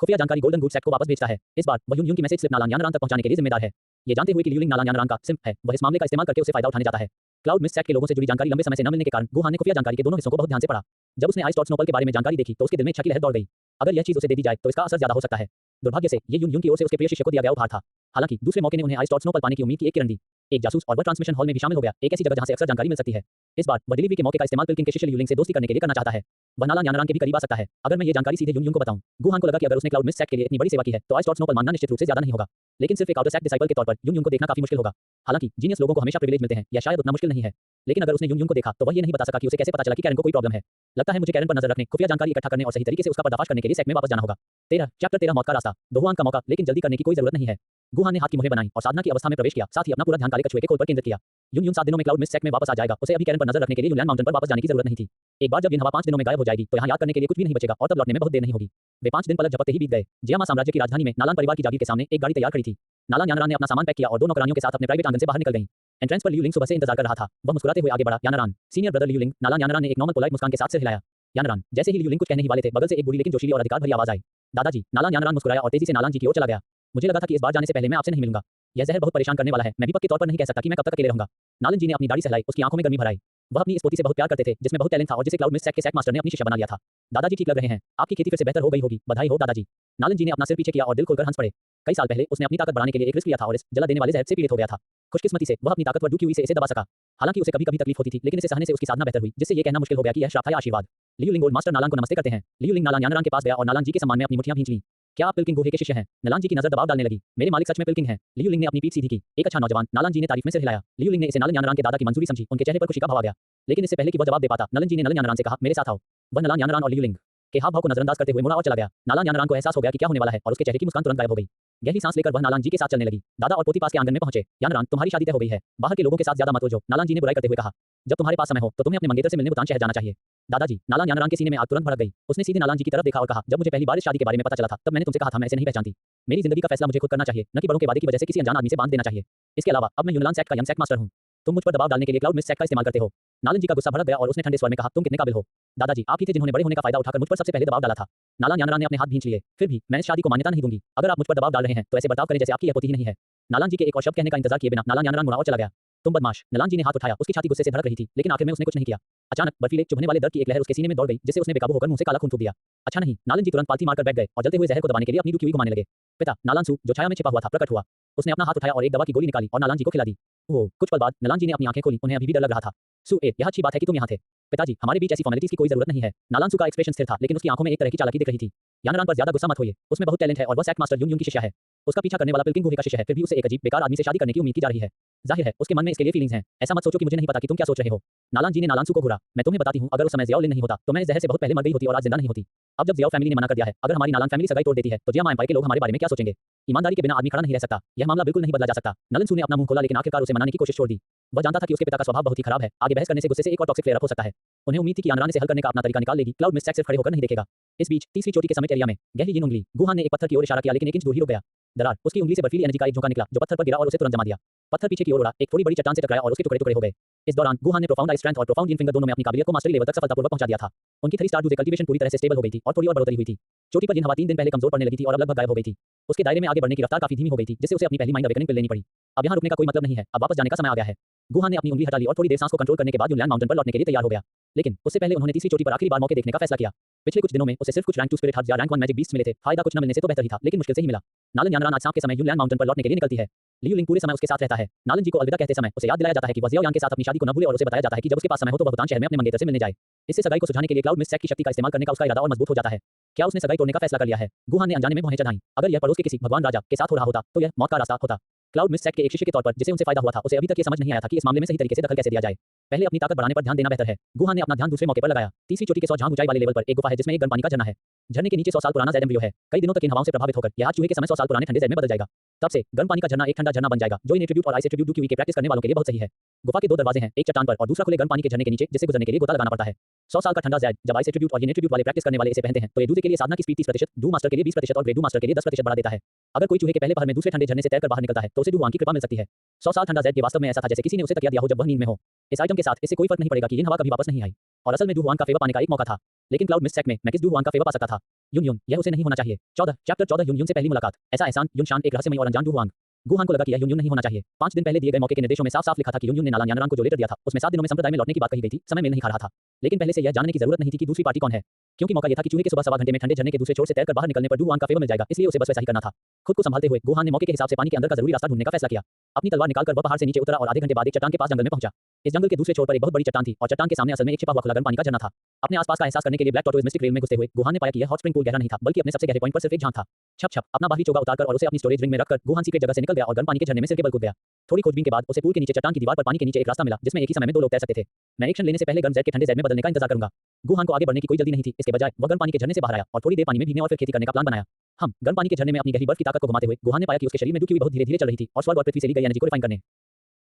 खुफिया जानकारी गोल्डन गुड सेक्ट को वापस भेजता है। इस बार वह यून की मैसेज स्लिप नालान यानरान तक पहुंचाने के लिए जिम्मेदार है। ये जानते हुए कि लियू लिंग नालान यानरान का सिम है, वह इस मामले का इस्तेमाल करके उसे फायदा उठाने जाता है। क्लाउड मिस्ट सेक्ट के लोगों से जुड़ी जानकारी लंबे समय से न मिलने के कारण गुहान ने खुफिया जानकारी के दोनों हिस्सों को बहुत ध्यान से पढ़ा। जब उसने आइस टॉर्च स्नोपल के बारे में जानकारी देखी तो उसके दिल में इच्छा की लहर दौड़ गई। अगर यह चीज उसे दे दी जाए तो इसका असर ज्यादा हो सकता है। दुर्भाग्य से ये यून की ओर से उसके प्रिय शिष्य को दिया गया उपहार था। हालांकि दूसरे मौके ने उन्हें आइस टॉर्च स्नोपल पाने की उम्मीद की एक किरण दी। एक जासूस और वह ट्रांसमिशन हॉल में भी शामिल हो गया, एक ऐसी जगह जहां से अक्सर जानकारी मिल सकती है। इस बार वह डिलीवरी के मौके का इस्तेमाल पिल्किंग के शिष्य लियू लिंग से दोस्ती करने के लिए करना चाहता है। वह नालान यानरान के भी करीब आ सकता है। अगर मैं ये जानकारी सीधे यून को बताऊं। गुहान को लगा कि अगर उसने क्लाउड मिस्ट सेक्ट के लिए इतनी बड़ी सेवा की है तो आइस टॉर्च स्नोपल मानना निश्चित रूप से ज्यादा नहीं होगा। लेकिन सिर्फ एक आउटर सेक्ट डिसाइपल के तौर पर यून को देखना काफी मुश्किल होगा। हालांकि जीनियस लोगों को हमेशा प्रिविलेज मिलते हैं, या शायद उतना मुश्किल नहीं है। लेकिन अगर उसने यून को देखा तो वह ये नहीं बता सका कि उसे कैसे पता चला कि कैरन को कोई प्रॉब्लम है। लगता है मुझे कैरन पर नजर रखने, खुफिया जानकारी इकट्ठा करने और सही तरीके से उसका पर्दाफाश करने के लिए सेक्ट में वापस जाना होगा। चैप्टर 13 मौत का रास्ता। दोहुआन का मौका, लेकिन जल्दी करने की कोई जरूरत नहीं है। गुहान ने हाथ की मुहरें बनाई और साधना की अवस्था में प्रवेश किया, साथ ही अपना पूरा ध्यान काले कछुए के खोल पर केंद्रित किया। यून 7 दिनों में क्लाउड मिस्ट सेक्ट में वापस आ जाएगा। उसे अभी कैरन पर नजर रखने के लिए यूलैंड माउंटेन पर वापस जाने की जरूरत नहीं थी। एक बार जब इन हवा 5 दिनों में गायब हो जाएगी तो यहाँ याद करने के लिए कुछ भी नहीं बचेगा और तब लौटने में बहुत देर नहीं होगी। वे 5 दिन पलक झपकते ही बीत गए। जियामा साम्राज्य की राजधानी में नालान परिवार की जागीर के सामने एक गाड़ी तैयार खड़ी थी। नालान यानरान ने अपना सामान पैक किया और 2 नौकरानियों के साथ अपने प्राइवेट आंगन से बाहर निकल गईं। एंट्रेंस पर लियू लिंग सुबह से इंतजार कर रहा था। वह मुस्कुराते हुए आगे बढ़ा। यानरान, सीनियर ब्रदर लियू लिंग। नालान यानरान ने एक नॉर्मल पोलाइट मुस्कान के साथ सिर हिलाया। यानरान, जैसे ही लियू लिंग कुछ कहने ही वाले थे, बगल से एक बुरी लेकिन जोशीली और अधिकार भरी आवाज आई। दादाजी। नालान यानरान मुस्कुराया और तेजी से नालान जी की ओर चला गया। मुझे लगा था कि इस बार जाने से पहले मैं आपसे नहीं मिलूंगा। यह जहर बहुत परेशान करने वाला है। मैं भी पक्के तौर पर नहीं कह सकता कि मैं कब तक अकेले रहूंगा। नालन जी ने अपनी दाढ़ी सहलाई, उसकी आंखों में गर्मी भर आई। वह अपनी इस पोती से बहुत प्यार करते थे, जिसमें बहुत टैलेंट था और जिसे क्लाउड मिस्ट सेक्ट के सेक्ट मास्टर ने अपनी शिष्या बना लिया था। दादाजी ठीक लग रहे हैं। आपकी खेती फिर से बेहतर हो गई होगी। बधाई हो दादाजी। नालन जी ने अपना सिर पीछे किया और दिल खोलकर हंस पड़े। कई साल पहले उसने अपनी ताकत बढ़ाने के लिए एक रिस्क लिया था और इस जला देने वाले जहर से पीड़ित हो गया था। खुशकिस्मती से वह अपनी ताकतवर डू क्यूई से इसे दबा सका। हालांकि उसे कभी-कभी तकलीफ होती थी, लेकिन इसे सहने से उसकी साधना बेहतर हुई, जिससे ये कहना मुश्किल हो गया कि यह श्राप था या आशीर्वाद। लियू लिंग गोल्ड मास्टर नालान को नमस्ते करते हैं। लियू लिंग नालान यानरान के पास गया और नालान जी के सम्मान में अपनी मुट्ठियां भींच लीं। क्या आप पिल्किंग गुहे के शिष्य हैं? नालान जी की नजर दबाव डालने लगी। मेरे मालिक सच में पिल्किंग हैं। लियू लिंग ने अपनी पीठ सीधी की। एक अच्छा नौजवान। नालान जी ने तारीफ में सिर हिलाया। लियू लिंग ने इसे नालन यानरान के दादा की मंजूरी समझी। उनके चेहरे पर खुशी का भाव आ गया। लेकिन इससे पहले कि वह जवाब दे पाता, नालन जी ने नलन यानरान से कहा, मेरे साथ आओ। वह नालान यानरान और लियू लिंग के हाव भाव को नजरअंदाज करते हुए मुड़ा और चला गया। नालान यानरान को एहसास हो गया कि क्या होने वाला है और उसके चेहरे की मुस्कान तुरंत गायब हो गई। गहरी सांस लेकर वह नालान जी के साथ चलने लगी। दादा और पोती पास के आंगन में पहुंचे। यानरान, तुम्हारी शादी तय हो गई है। बाहर के लोगों के साथ ज्यादा मत उलझो। नालान जी ने बुराई करते हुए कहा। जब तुम्हारे पास समय हो तो तुम्हें अपने मंगेतर से मिलने भूटान शहर जाना चाहिए। दादाजी। नालान यानरान के सीने में आग तुरंत भड़क गई। उसने सीधे नालान जी की तरफ देखा और कहा, जब मुझे पहली बार इस शादी के बारे में पता चला था तब मैंने तुमसे कहा था मैं इसे नहीं पहचानती। मेरी जिंदगी का फैसला मुझे खुद करना चाहिए, न कि बड़ों के वादे की वजह से किसी अनजान आदमी से बांध देना चाहिए। इसके अलावा अब मैं यूनान सेक्ट का यंग सेक्ट मास्टर हूं। तुम मुझ पर दबाव डालने के लिए क्लाउड मिस्ट सेट का इस्तेमाल करते हो। नालन जी का गुस्सा भड़क गया और उसने ठंडे स्वर में कहा, तुम कितने काबिल हो? दादाजी, आप ही थे जिन्होंने बड़े होने का फायदा उठाकर मुझ पर सबसे पहले दबाव डाला था। नालान यानरान ने अपने हाथ भींच लिए। फिर भी मैं इस शादी को मान्यता नहीं दूंगी। अगर आप मुझ पर दबाव डाल रहे हैं तो ऐसे बर्ताव करें जैसे आपकी यह पोती ही नहीं है। नालान जी के एक और शब्द कहने का इंतजार किए बिना नालान यानरान मुड़ा और चला गया। तुम बदमाश! नालान जी ने हाथ उठाया। उसकी छाती गुस्से से धड़क रही थी, लेकिन आखिर में उसने कुछ नहीं किया। अचानक बर्फीले चुभने वाले दर्द की एक लहर उसके सीने में दौड़ गई, जिससे उसने बेकाबू होकर मुंह से काला खून थूक दिया। अच्छा नहीं! नालन जी तुरंत पालथी मारकर बैठ गए और जलते हुए जहर को दबाने के लिए अपनी रुकी हुई घुमाने लगे। पिता, नालान सू, जो छाया में छिपा हुआ था, प्रकट हुआ। उसने अपना हाथ उठाया और एक दवा की गोली निकाली और नालान जी को खिला दी। ओह! कुछ पल बाद नालान जी ने अपनी आंखें खोली। उन्हें अभी भी डर लग रहा था। सू ए, यह अच्छी बात है कि तुम यहाँ थे। पिताजी, हमारे बीच ऐसी फॉर्मेलिटीज की कोई जरूरत नहीं है। नालान सू का एक्सप्रेशन स्थिर था, लेकिन उसकी आंखों में एक तरह की चालाकी दिख रही थी। यानरान पर ज्यादा गुस्सा मत होइए। उसमें बहुत टैलेंट है और वह सेक्ट मास्टर यून यून की शिष्या है। उसका पीछा करने वाला पिल्किंग गुहे का शिष्य है, फिर भी उसे एक अजीब बेकार आदमी से शादी करने की उम्मीद की जा रही है। जाहिर है उसके मन में इसके लिए फीलिंग्स हैं। ऐसा मत सोचो कि मुझे नहीं पता कि तुम क्या सोच रहे हो। नालान जी ने नालान सू को घूरा। मैं तुम्हें बताती हूँ, अगर उस समय ज़ियाओ लिन नहीं होता तो मैं इस जहर से बहुत पहले मर गई होती और आज जिंदा नहीं होती। अब जब ज़ियाओ फैमिली ने मना कर दिया है, अगर हमारी नालान फैमिली सगाई तोड़ देती है तो जियामा एम्पायर के लोग हमारे बारे में क्या सोचेंगे? ईमानदारी के बिना आदमी खड़ा नहीं रह सकता। यह मामला बिल्कुल नहीं बदला जा सकता। नलन सू ने अपना मुंह खोला, लेकिन आखिरकार उसे मनाने की कोशिश छोड़ दी। वह जानता था कि उसके पिता का स्वभाव बहुत ही खराब है। आगे बहस करने से गुस्से से एक और टॉक्सिक फ्लेयर अप हो सकता है। उन्हें उम्मीद थी कि यानरान इसे हल करने का अपना तरीका निकाल लेगी। क्लाउड मिस्ट सिर्फ खड़े होकर नहीं देखेगा। इस बीच तीसरी चोटी के समिट एरिया में गहरी yin उंगली गुहान ने एक पत्थर की ओर इशारा किया, लेकिन एक इंच दूर ही रुक गया। दरार, उसकी उंगली से बर्फीली एनर्जी का एक झोंका निकला जो पत्थर पर गिरा और उसे तुरंत जमा दिया। पत्थर पीछे की ओर उड़ा, एक थोड़ी बड़ी चट्टान से टकराया और उसके टुकड़े टुकड़े हो गए। इस दौरान गुहान ने प्रोफाउंड आई स्ट्रेंथ और प्रोफाउंड yin फिंगर दोनों में अपनी काबिलियत को मास्टरी लेवल तक सफलतापूर्वक पहुंचा दिया था। उनकी 3 स्टार डूजे कल्टीवेशन पूरी तरह से स्टेबल हो गई थी और थोड़ी और बढ़ोतरी हुई थी। चोटी पर yin हवा 3 दिन पहले कमजोर पड़ने लगी थी और अब लगभग गायब हो गई थी। उसके दायरे में आगे बढ़ने की रफ्तार काफी धीमी हो गई थी, जिससे उसे अपनी पहली माइंड अवेकनिंग पिल लेनी पड़ी। अब यहाँ रुकने का कोई मतलब नहीं है, अब वापस जाने का समय आ गया है। गुहान ने अपनी उंगली हटा ली और थोड़ी देर सांस को कंट्रोल करने के बाद यूनलैंड माउंटेन पर लौटने के लिए तैयार हो गया। लेकिन उससे पहले उन्होंने तीसरी चोटी पर आखिरी बार मौके देखने का फैसला किया। पिछले कुछ दिनों में उसे सिर्फ कुछ रैंक 2 स्पिरिट हार्ट्स या रैंक 1 मैजिक बीस्ट्स मिले थे। फायदा कुछ न मिलने से तो बेहतर ही था, लेकिन मुश्किल से ही मिला। नालन यानरान आज शाम के समय यूनलैंड माउंटेन पर लौटने के लिए निकलती है। लियू लिंग पूरे समय उसके साथ रहता है। नालन जी को अलविदा कहते समय उसे याद दिलाया जाता है कि वह ज़ियाओ यांग के साथ अपनी शादी को न भूले और उसे बताया जाता है कि जब उसके पास समय हो तो वह भूटान शहर में अपने मंगेतर से मिलने जाए। इससे सगाई को सुझाने के लिए क्लाउड मिस्ट सेट की शक्ति का इस्तेमाल करने का उसका इरादा और मजबूत हो जाता है। क्या उसने सगाई तोड़ने का फैसला कर लिया है? गुहान ने अनजाने में भौहें चढ़ाईं। अगर यह पड़ोस के किसी भगवान राजा के साथ हो रहा होता तो यह मौत का रास्ता होता। क्लाउड मिस्ट सेट के एक शिष्य के तौर पर जिसे उनसे फायदा हुआ था, उसे अभी तक ये समझ नहीं आया था कि इस मामले में सही तरीके से दखल कैसे दिया जाए। पहले अपनी ताकत बढ़ाने पर ध्यान देना बेहतर है। गुहान ने अपना ध्यान दूसरे मौके पर लगाया। तीसरी चोटी के 100 झांग ऊंचाई वाले लेवल पर एक गुफा है जिसमें एक गर्म पानी का झरना है। झरने के नीचे 100 साल पुराना ज़ेड एम्ब्रियो है। कई दिनों तक इन हवाओं से प्रभावित होकर यह आज चूहे के समय 100 साल पुराने ठंडे ज़ेड में बदल जाएगा। तब से गर्म पानी का झरना एक ठंडा झरना बन जाएगा, जो इन एट्रिब्यूट और आइस एट्रिब्यूट डू की प्रैक्टिस करने वालों के लिए बहुत सही है। गुफा के 2 दरवाजे हैं, एक चट्टान पर और दूसरा खुले गर्म पानी के झरने के नीचे, जिससे गुजरने के लिए गोता लगाना पड़ता है। 100 साल का ठंडा ज़ेड जब आइस एट्रिब्यूट और yin एट्रिब्यूट वाले प्रैक्टिस करने वाले इसे पहनते हैं तो ये दूसरे के लिए साधना की स्पीड 30%, डू मास्टर के लिए 20% और ग्रेड डू मास्टर के लिए 10% बढ़ा देता है। अगर कोई चूहे के पहले पहर में दूसरे ठंडे झरने से तैरकर बाहर निकलता है तो उसे डू वांग की कृपा मिल सकती है। 100 साल ठंडा ज़ेड के वास्तव में ऐसा था जैसे किसी ने उसे तकिया दिया हो जब वह नींद में हो। इस आइटम के साथ इससे कोई फर्क नहीं पड़ेगा कि yin हवा कभी वापस नहीं आई और असल में डू वांग का फेवर पाने का एक मौका था। लेकिन क्लाउड मिस्ट सेट में मैं किस डू वांग का फेवर पा सकता था? यून यून, यह उसे नहीं होना चाहिए। 14 चैप्टर 14 यून यून से पहली मुलाकात। ऐसा एहसान, यून शान, एक रहस्यमयी और अनजान डू वांग। गुहान को लगा कि यह यून यून नहीं होना चाहिए। 5 दिन पहले दिए गए मौके के निर्देशों में साफ-साफ लिखा था कि यून यून ने नालान यानरान को जो लेटर दिया था उसमें 7 दिनों में संप्रदाय में लौटने की बात कही गई थी। समय मेल नहीं खा रहा था, लेकिन पहले से यह जानने की जरूरत नहीं थी कि दूसरी पार्टी कौन है, क्योंकि मौका यह था कि चूहे के सुबह सवा घंटे में ठंडे झरने के दूसरे छोर से तैरकर बाहर निकलने पर डू वांग का फेवर मिल जाएगा, इसलिए उसे बस वैसा ही करना था। खुद को संभालते हुए गुहान ने मौके के हिसाब से पानी के अंदर का जरूरी रास्ता ढूंढने का फैसला किया। अपनी तलवार निकालकर वह पहाड़ से नीचे उतरा और आधे घंटे बाद एक चट्टान के पास जंगल में पहुंचा। इस जंगल के दूसरे छोर पर एक बहुत बड़ी चट्टान थी और चट्टान के सामने असल में एक छिपा हुआ खुला गर्म पानी का झरना था। अपने आसपास का एहसास करने के लिए ब्लैक टॉर्टोइज मिस्टिक रेल में घुसते हुए गुहान ने पाया कि यह हॉट स्प्रिंग पूल गहरा नहीं था, बल्कि अपने सबसे गहरे पॉइंट पर सिर्फ एक झांक था। छप छप अपना बाहरी चोगा उतारकर और उसे अपनी स्टोरेज रिंग में रखकर गुहान सीक्रेट जगह से निकल गया और गर्म पानी के झरने में सिर के बल कूद गया। थोड़ी खोजबीन के बाद उसे पूल के नीचे चट्टान की दीवार पर पानी के नीचे एक रास्ता मिला जिसमें एक ही समय में 2 लोग तैर सकते थे। मैं एक्शन लेने से पहले गर्म ज़ेड के ठंडे ज़ेड में बदलने का इंतजार करूंगा। गुहान को आगे बढ़ने की कोई जल्दी नहीं थी, इसके बजाय वह गर्म पानी के झरने से बाहर आया और थोड़ी देर पानी में भीगने और फिर खेती करने का प्लान बनाया। हम गर्म पानी के झरने में अपनी गहरी बर्फ की ताकत को घुमाते हुए गुहान ने पाया कि उसके शरीर में डुबकी हुई बहुत धीरे-धीरे चल रही थी और स्वर्ग और पृथ्वी से ली गई एनर्जी को रिफाइन करने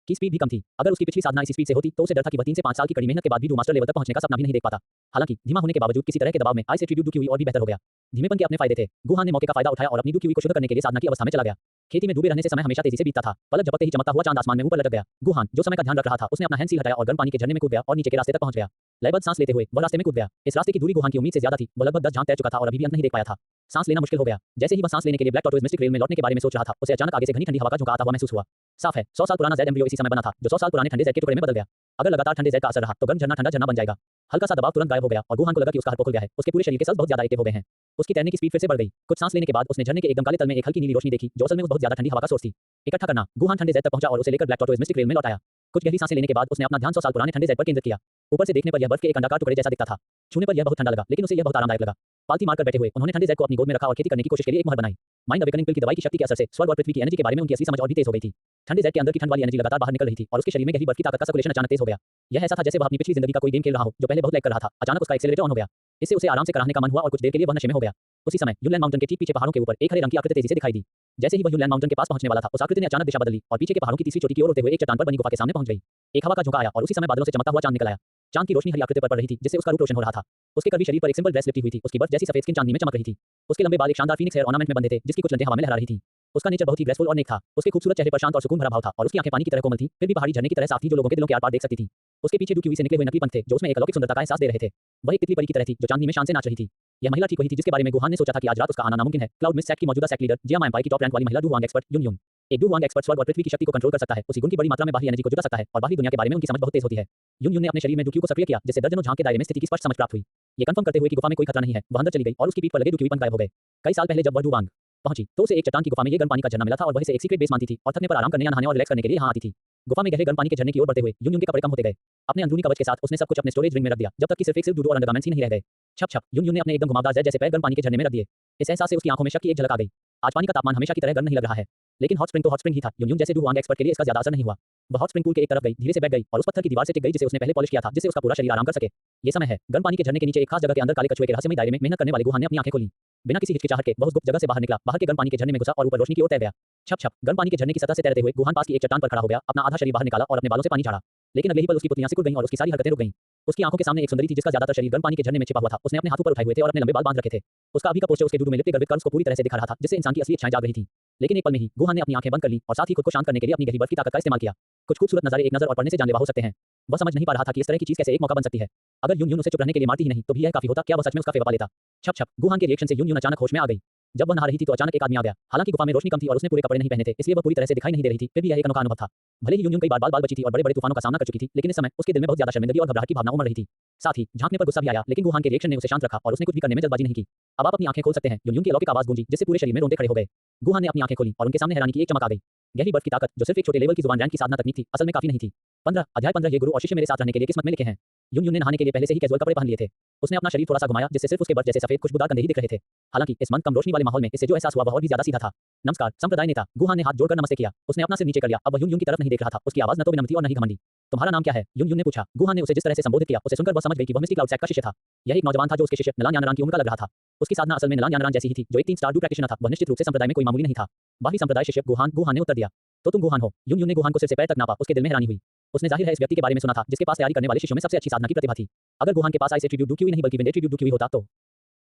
की स्पीड भी कम थी। अगर उसकी पिछली साधना इसी स्पीड से होती तो उसे डर था कि वह 3 से 5 साल की कड़ी मेहनत के बाद भी डू मास्टर लेवल तक पहुंचने का सपना भी नहीं देख पाता। हालांकि धीमा होने के बावजूद किसी तरह के दबाव में आइस एट्रिब्यूट डू की हुई और भी बेहतर हो गया। धीमेपन के अपने फायदे थे। गुहान ने मौके का फायदा उठाया और अपनी डू की हुई को शुद्ध करने के लिए साधना की अवस्था में चला गया। खेती में डूबे रहने से समय हमेशा तेजी से बीतता था। पलक झपकते ही चमकता हुआ चांद आसमान में ऊपर लटक गया। गुहान, जो समय का ध्यान रख रहा था, उसने अपना हैंड सील हटाया और गर्म पानी के झरने में कूद गया और नीचे के रास्ते तक पहुंच गया। लयबद्ध सांस लेते हुए वह रास्ते में कूद गया। इस रास्ते की दूरी गुहान की उम्मीद से ज्यादा थी। वह लगभग 10 झांक तैर चुका था और अभी भी अंत नहीं देख पाया था। सांस लेना मुश्किल हो गया। जैसे ही वह सांस लेने के लिए ब्लैक टॉर्टोइज मिस्टिक रेल में लौटने के बारे में सोच रहा था, उसे अचानक आगे से घनी ठंडी हवा का झोंका आता हुआ महसूस हुआ। साफ है, 100 साल पुराना ज़ेड एम्ब्रियो इसी समय बना था, जो 100 साल पुराने ठंडे ज़ेड के टुकड़े में बदल गया। अगर लगातार ठंडे ज़ेड का असर रहा तो गर्म झरना ठंडा झरना बन जाएगा। हल्का सा दबाव तुरंत गायब हो गया और गुहान को लगा कि उसका हड्डी खुल गया है। उसके पूरे शरीर के सेल्स बहुत ज्यादा एक्टिव हो गए हैं। उसकी तैरने की स्पीड फिर से बढ़ गई। कुछ सांस लेने के बाद उसने झरने के एकदम काले तल में एक हल्की नीली रोशनी देखी, जो असल में बहुत ज्यादा ठंडी हवा का सोर्स थी। इकट्ठा करना। गुहान ठंडे ज़ेड तक पहुंचा और उसे लेकर ब्लैक टॉर्टोइज मिस्टिक रेल में लौट आया। कुछ गहरी सांसें लेने के बाद उसने अपना ध्यान 100 साल पुराने ठंडे ज़ेड पर केंद्रित किया। ऊपर से देखने पर यह बर्फ के एक अंडाकार टुकड़े जैसा दिखता था। छूने पर यह बहुत ठंडा लगा, लेकिन उसे यह बहुत आरामदायक लगा। पालती मारकर बैठे हुए उन्होंने ठंडे ज़ेड को अपनी गोद में रखा और खेती करने की कोशिश के लिए एक मोहर बनाई। माइंड अवेकनिंग पिल की दवाई की शक्ति के असर से स्वर्ग और पृथ्वी की एनर्जी के बारे में उनकी असली समझ और भी तेज हो गई थी। ठंडे ज़ेड के अंदर की ठंड वाली एनर्जी लगातार बाहर निकल रही थी और उसके शरीर में गहरी बर्फ की ताकत का सर्कुलेशन अचानक तेज हो गया। यह ऐसा था जैसे वह अपनी पिछली जिंदगी का कोई गेम खेल रहा हो जो पहले बहुत लैग कर रहा था। अचानक उसका एक्सेलरेटर ऑन हो गया। इससे उसे आराम से कराहने का मन हुआ और कुछ देर के लिए वह नशे में हो गया। उसी समय यूनलैंड माउंटेन के ठीक पीछे पहाड़ों के ऊपर एक हरे रंग की आकृति तेजी से दिखाई दी। जैसे ही वह यूनलैंड माउंटेन के पास पहुंचने वाला था, उस आकृति ने अचानक दिशा बदली और पीछे के पहाड़ों की तीसरी चोटी की ओर उड़ते हुए एक चट्टान पर बनी गुफा के सामने पहुंच गई। एक हवा का झोंका आया और उसी समय बादलों से चमकता हुआ चांद निकल आया। चांद की रोशनी हरी आकृति पर पड़ रही थी, जिससे उसका रूप रोशन हो रहा था। उसके कर्वी शरीर पर एक सिंपल ड्रेस लिपटी हुई थी। उसकी बर्फ जैसी सफेद स्किन चांदनी में चमक रही थी। उसके लंबे बाल एक शानदार फीनिक्स हेयर ऑर्नामेंट में बंधे थे, जिसकी कुछ लंटें हवा में लहरा रही थी। उसका नेचर बहुत ही ग्रेसफुल और नेक था। उसके खूबसूरत चेहरे पर शांत और सुकून भरा भाव था और उसकी आंखें पानी की तरह कोमल थी, फिर भी पहाड़ी झरने की तरह साफ थी जो लोगों के दिलों के आर-पार देख सकती थी। उसके पीछे डुकी हुई से निकले हुए नकली पंख थे जो उसमें एक अलौकिक सुंदरता का एहसास दे रहे थे। वह एक तितली परी की तरह थी जो चांदनी में शान से नाच रही थी। यह महिला ठीक वही थी जिसके बारे में गुहान ने सोचा था कि आज रात उसका आना नामुमकिन है। क्लाउड मिस्ट सेक्ट की मौजूदा सेक्ट लीडर, जियामा एम्पायर की टॉप रैंक वाली महिला डू हुआंग एक्सपर्ट युन युन। एक डू हुआंग एक्सपर्ट स्वर्ग और पृथ्वी की शक्ति को कंट्रोल कर सकता है, उसी गुण की बड़ी मात्रा में बाहरी एनर्जी को जुटा सकता है और बाहरी दुनिया के बारे में उनकी समझ बहुत तेज होती है। युन युन ने अपने शरीर में डुक्यू को सक्रिय किया जिससे दर्जनों झांक के दायरे में स्थिति की स्पष्ट समझ प्राप्त हुई। ये कंफर्म करते हुए कि गुफा में कोई खतरा नहीं है, वह अंदर चली गई और उसकी पीठ पर लगे डुक्यूपन गायब हो गए। कई साल पहले जब वह डू हुआंग पहुंची तो उसे एक चट्टान की गुफा में ये गर्म पानी का झरना मिला था और वह इसे एक सीक्रेट बेस मानती थी और थकने पर आराम करने या नहाने और रिलैक्स करने के लिए यहां आती थी। गुफा में गहरे गर्म पानी के झरने की ओर बढ़ते हुए युन युन के कपड़े कम होते गए। अपने अंदरूनी कवच के साथ उसने सब कुछ अपने स्टोरेज रिंग में रख दिया जब तक कि सिर्फ डूडो और अंडरगारमेंट्स ही नहीं रह गए। छप छप युन युन ने अपने एकदम घुमावदार जेट जैसे पैर गर्म पानी के झरने में रख दिए। इस एहसास से उसकी आंखों में शक की एक झलक आ गई। आज पानी का तापमान हमेशा की तरह गर्म नहीं लग रहा है, लेकिन हॉट स्प्रिंग तो हॉट स्प्रिंग ही था। युन युन जैसे डू हुआंग एक्सपर्ट के लिए इसका ज्यादा असर नहीं हुआ। वह हॉट स्प्रिंग पूल के एक तरफ गई, धीरे से बैठ गई और उस पत्थर की दीवार से टिक गई जिसे उसने पहले पॉलिश किया था, जिससे उसका पूरा शरीर आराम कर सके। ये समय है। गर्म पानी के झरने के नीचे एक खास जगह के अंदर काले कछुए के रहस्यमय दायरे में मेहनत करने वाले गुहान ने अपनी आंखें खोली। बिना किसी हिचकिचाहट के बहुत गुप्त जगह से बाहर निकला, बाहर के गर्म पानी के झरने में घुसा और ऊपर रोशनी की ओर तैर गया। छप छप गर्म पानी के झरने की सतह से तैरते हुए गुहान पास की एक चट्टान पर खड़ा हो गया, अपना आधा शरीर बाहर निकाला और अपने बालों से पानी झाड़ा। लेकिन अगले ही पल उसकी पुतलियां सिकुड़ गईं और उसकी सारी हरकतें रुक गईं। उसकी आंखों के सामने एक सुंदरी थी जिसका ज्यादातर शरीर गर्म पानी के झरने में छिपा हुआ था। उसने अपने हाथ ऊपर उठाए हुए थे और अपने लंबे बाल बांध रखे थे। उसका अभी का पोस्चर उसके डूडू में लिपटे गर्वित कर्व्स को पूरी तरह से दिखा रहा था, जिससे इंसान की असली इच्छाएं जाग रही थी। लेकिन एक पल में ही गुहान ने अपनी आंखें बंद कर ली और साथ ही खुद को शांत करने के लिए अपनी गहरी बर्फ की ताकत का इस्तेमाल किया। कुछ खूबसूरत नजारे एक नजर और पढ़ने से जानलेवा हो सकते हैं। वह समझ नहीं पा रहा था कि इस तरह की चीज कैसे एक मौका बन सकती है। अगर युन युन उसे चुप रहने के लिए मारती ही नहीं तो भी यह काफी होता, क्या वह सच में उसका फेवर पा लेता। छप छप गुहान के रिएक्शन से युन युन अचानक होश में आ गई। जब वह नहा रही थी तो अचानक एक आदमी आ गया। हालांकि गुफा में रोशनी कम थी और उसने पूरे कपड़े नहीं पहने थे, इसलिए वह पूरी तरह से दिखाई नहीं दे रही थी, फिर भी यह एक अनोखा अनुभव था। भले ही युन युन कई बार बाल बची थी और बड़े बड़े तूफानों का सामना कर चुकी थी, लेकिन इस समय उसके दिल में बहुत ज्यादा शर्मिंदगी और घबराहट की भावना उमड़ रही थी। साथ ही झांकने पर गुस्सा भी आया, लेकिन गुहान के रिएक्शन ने उसे शांत रखा और उसने कुछ भी करने में जल्दबाजी नहीं की। अब आप अपनी आंखें खोल सकते हैं। युन युन की अलौकिक आवाज गूंजी जिससे पूरे शरीर में रोंगटे खड़े हो गए। गुहान ने अपनी आंखें खोली और उनके सामने हैरानी की एक चमक आ गई। गहरी बर्फ की ताकत जो सिर्फ एक छोटे लेवल की जुबान रैंक की साधना तकनीक थी, असल में काफी नहीं थी। 15 अध्याय 15 ये गुरु और शिष्य मेरे साथ रहने के लिए किस्मत में लिखे हैं। युन युन ने नहाने के लिए पहले से ही कैजुअल कपड़े पहन लिए थे। उसने अपना शरीर थोड़ा सा घुमाया जिससे सिर्फ उसके बर्फ जैसे सफेद खुशबूदार कंधे ही दिख रहे थे। हालांकि इस मंद कम रोशनी वाले माहौल में इससे जो एहसास हुआ वह और भी ज्यादा सीधा था। नमस्कार संप्रदाय नेता। गुहान ने हाथ जोड़कर नमस्ते किया। उसने अपना सिर नीचे कर लिया। अब वह युन युन की तरफ नहीं देख रहा था। उसकी आवाज न तो विनम्र थी और न ही घमंडी। तुम्हारा नाम क्या है? युन युन ने पूछा। गुहान ने उसे जिस तरह से संबोधित किया उसे सुनकर वह समझ गई कि वह मिस्टी क्लाउड सेक्ट का शिष्य था। यह एक नौजवान था जो उसके शिष्य नलान यानरान की उम्र का लग रहा था। उसकी साधना असल में नलान यानरान जैसी ही थी जो एक 3 स्टार डू प्रैक्टिशनर था। वह निश्चित रूप से संप्रदाय में कोई मामूली नहीं था। बाहरी संप्रदाय शिष्य गुहान ने उत्तर दिया। तो तुम गुहान हो? युन युन ने गुहान को सिर से पैर तक नापा। उसके दिल में हैरानी हुई। उसने जाहिर है इस व्यक्ति के बारे में सुना था जिसके पास तैयारी करने वाले शिष्यों में सबसे अच्छी साधना की प्रतिभा थी। अगर गुहान के पास आइस एट्रीब्यूट डू नहीं बल्कि विंड एट्रीब्यूट डू होता तो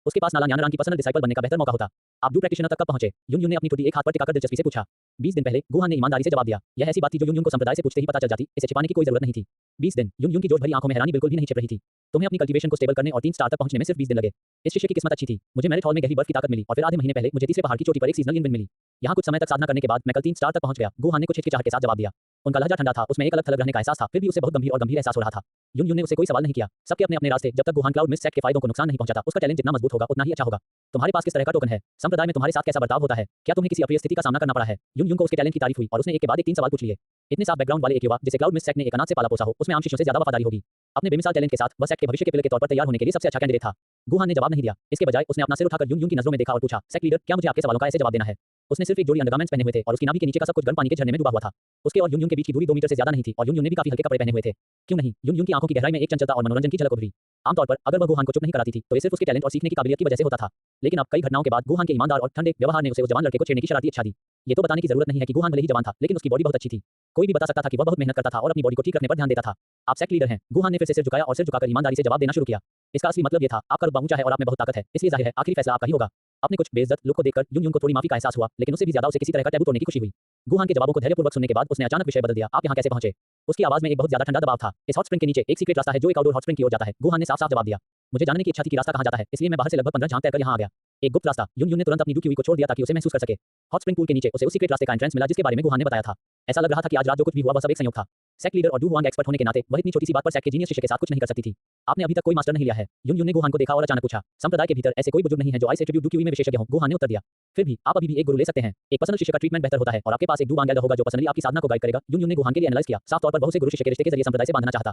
उसके पास नालान यानरान की पर्सनल डिसाइपल बनने का बेहतर मौका होता। आप डू प्रैक्टिशनर तक कब पहुंचे? युन युन ने अपनी ठुड्डी एक हाथ पर टिकाकर दिलचस्पी से पूछा। 20 दिन पहले। गुहान ने ईमानदारी से जवाब दिया। यह ऐसी बात थी जो युन युन को संप्रदाय से पूछते ही पता चल जाती, इसे छिपाने की कोई जरूरत नहीं थी। 20 दिन। युन युन की जोश भरी आंखों में हैरानी बिल्कुल भी नहीं छिप रही थी। तुम्हें अपनी कल्टीवेशन को स्टेबल करने और 3 स्टार तक पहुंचने में सिर्फ 20 दिन लगे। इस शिष्य की किस्मत अच्छी थी। मुझे मेरिट हॉल में गहरी बर्फ की ताकत मिली और फिर आधे महीने पहले मुझे तीसरे पहाड़ की चोटी पर एक सीजनल विंड मिली। यहाँ कुछ समय तक साधना करने के बाद मैं कल 3 स्टार तक पहुंच गया। गुहान ने कुछ हिचकिचाहट के साथ जवाब दिया। उनका लहजा ठंडा था, उसमें एक अलग थलग रहने का एहसास था, फिर भी उसे बहुत गंभीर और गंभीर एहसास हो रहा था। युन युन ने उसे कोई सवाल नहीं किया। सबके अपने अपने रास्ते। जब तक गुहान क्लाउड मिस्ट सेक्ट के फायदों को नुकसान नहीं पहुंचाता, उसका चैलेंज जितना मजबूत होगा उतना ही अच्छा होगा। तुम्हारे पास किस तरह का टोकन है? संप्रदाय में तुम्हारे साथ कैसा बर्ताव होता है? क्या तुम्हें किसी अप्रिय स्थिति का सामना करना पड़ा है? युन युन को उसके टैलेंट की तारीफ हुई और उसने एक के बाद एक 3 सवाल पूछ लिए। इतने साफ बैकग्राउंड वाले एक युवा जिसे क्लाउड मिस्ट सेक्ट ने एक अनाथ से पाला पोसा हो, उसमें आम शिष्यों से ज्यादा वफादारी होगी। अपने बेमिसाल टैलेंट के साथ वह सेक्ट के भविष्य के पिलर के तौर पर तैयार होने के लिए सबसे अच्छा कैंडिडेट था। गुहान ने जवाब नहीं दिया। इसके बजाय उसने अपना सिर उठाकर युन युन की नजरों में देखा और पूछा, सेक्ट लीडर, क्या मुझे आपके सवालों का ऐसे जवाब देना है? उसने सिर्फ एक जोड़ी अंडरगारमेंट्स पहने हुए थे और उसकी नाभि के नीचे का सब कुछ गर्म पानी के झरने में डूबा हुआ था। उसके और युन युन के बीच की दूरी 2 मीटर से ज्यादा नहीं थी और युन युन ने भी काफी हल्के कपड़े पहने हुए थे। क्यों नहीं? युन युन की आंखों की गहराई में एक चंचलता और मनोरंजन की झलक उभरी। आमतौर पर अगर वह गुहान को चुप नहीं कराती थी तो ये सिर्फ उसके टैलेंट और सीखने की काबिलियत की वजह से होता था। लेकिन अब कई घटनाओं के बाद गुहान के ईमानदार और ठंडे व्यवहार ने उसे उस जवान लड़के को छेड़ने की शरारती इच्छा दी। ये तो बताने की जरूरत नहीं है कि गुहान भले ही जवान था, लेकिन उसकी बॉडी बहुत अच्छी थी। कोई भी बता सकता था कि वह बहुत मेहनत करता था और अपनी बॉडी को ठीक रखने पर ध्यान देता था। आप सेक्ट लीडर हैं। गुहान ने फिर से सिर झुकाया और सिर झुकाकर ईमानदारी से जवाब देना शुरू किया। इसका असली मतलब ये था, आपका रुतबा ऊंचा है और आप में बहुत ताकत है, इसलिए जाहिर है आखिरी फैसला आपका ही होगा। अपने कुछ बेइज्जत लुक को देखकर युन युन को थोड़ी माफी का एहसास हुआ, लेकिन उससे भी ज्यादा उसे किसी तरह का टैबू तोड़ने की खुशी हुई। गुहान के जवाबों को धैर्यपूर्वक सुनने के बाद उसने अचानक विषय बदल दिया। आप यहाँ कैसे पहुंचे? उसकी आवाज में एक बहुत ज्यादा ठंडा दबाव था। इस हॉट स्प्रिंग के नीचे एक सीक्रेट रास्ता है जो एक आउटडोर हॉट स्प्रिंग की ओर जाता है। गुहान ने साफ-साफ जवाब दिया। मुझे जानने की इच्छा थी कि रास्ता कहाँ जाता है, इसलिए मैं बाहर से लगभग 15 झांक तैरकर यहाँ आ गया। एक गुप्त रास्ता। युन युन ने तुरंत अपनी डुकी हुई को छोड़ दिया ताकि उसे महसूस कर सके। हॉट स्प्रिंग पूल के नीचे उसे उस सीक्रेट रास्ते का एंट्रेंस मिला जिसके बारे में गुहान ने बताया था। ऐसा लग रहा था कि आज रात जो कुछ भी हुआ वह सब एक संयोग था। सेक्ट लीडर और डू हुआंग एक्सपर्ट होने के नाते वह इतनी छोटी सी बात पर सेक्ट के जीनियस शिष्य के साथ कुछ नहीं कर सकती थी। आपने अभी तक कोई मास्टर नहीं लिया है? युन युन ने गुहान को देखा और अचानक पूछा। संप्रदाय के भीतर ऐसे कोई बुजुर्ग नहीं है जो आइस एट्रीब्यूट डू में विशेषज्ञ हो। गुहान ने उत्तर दिया। फिर भी आप अभी भी एक गुरु ले सकते हैं। एक पर्सनल शिष्य का ट्रीटमेंट बेहतर होता है और आपके पास एक डू हुआंग होगा जो पर्सनली आपकी साधना को गाइड करेगा। युन युन ने गुहान के लिए एनालाइज किया। साफ तौर पर बहुत से गुरु शिष्य के रिश्ते के जरिए संप्रदाय से बांधना चाहता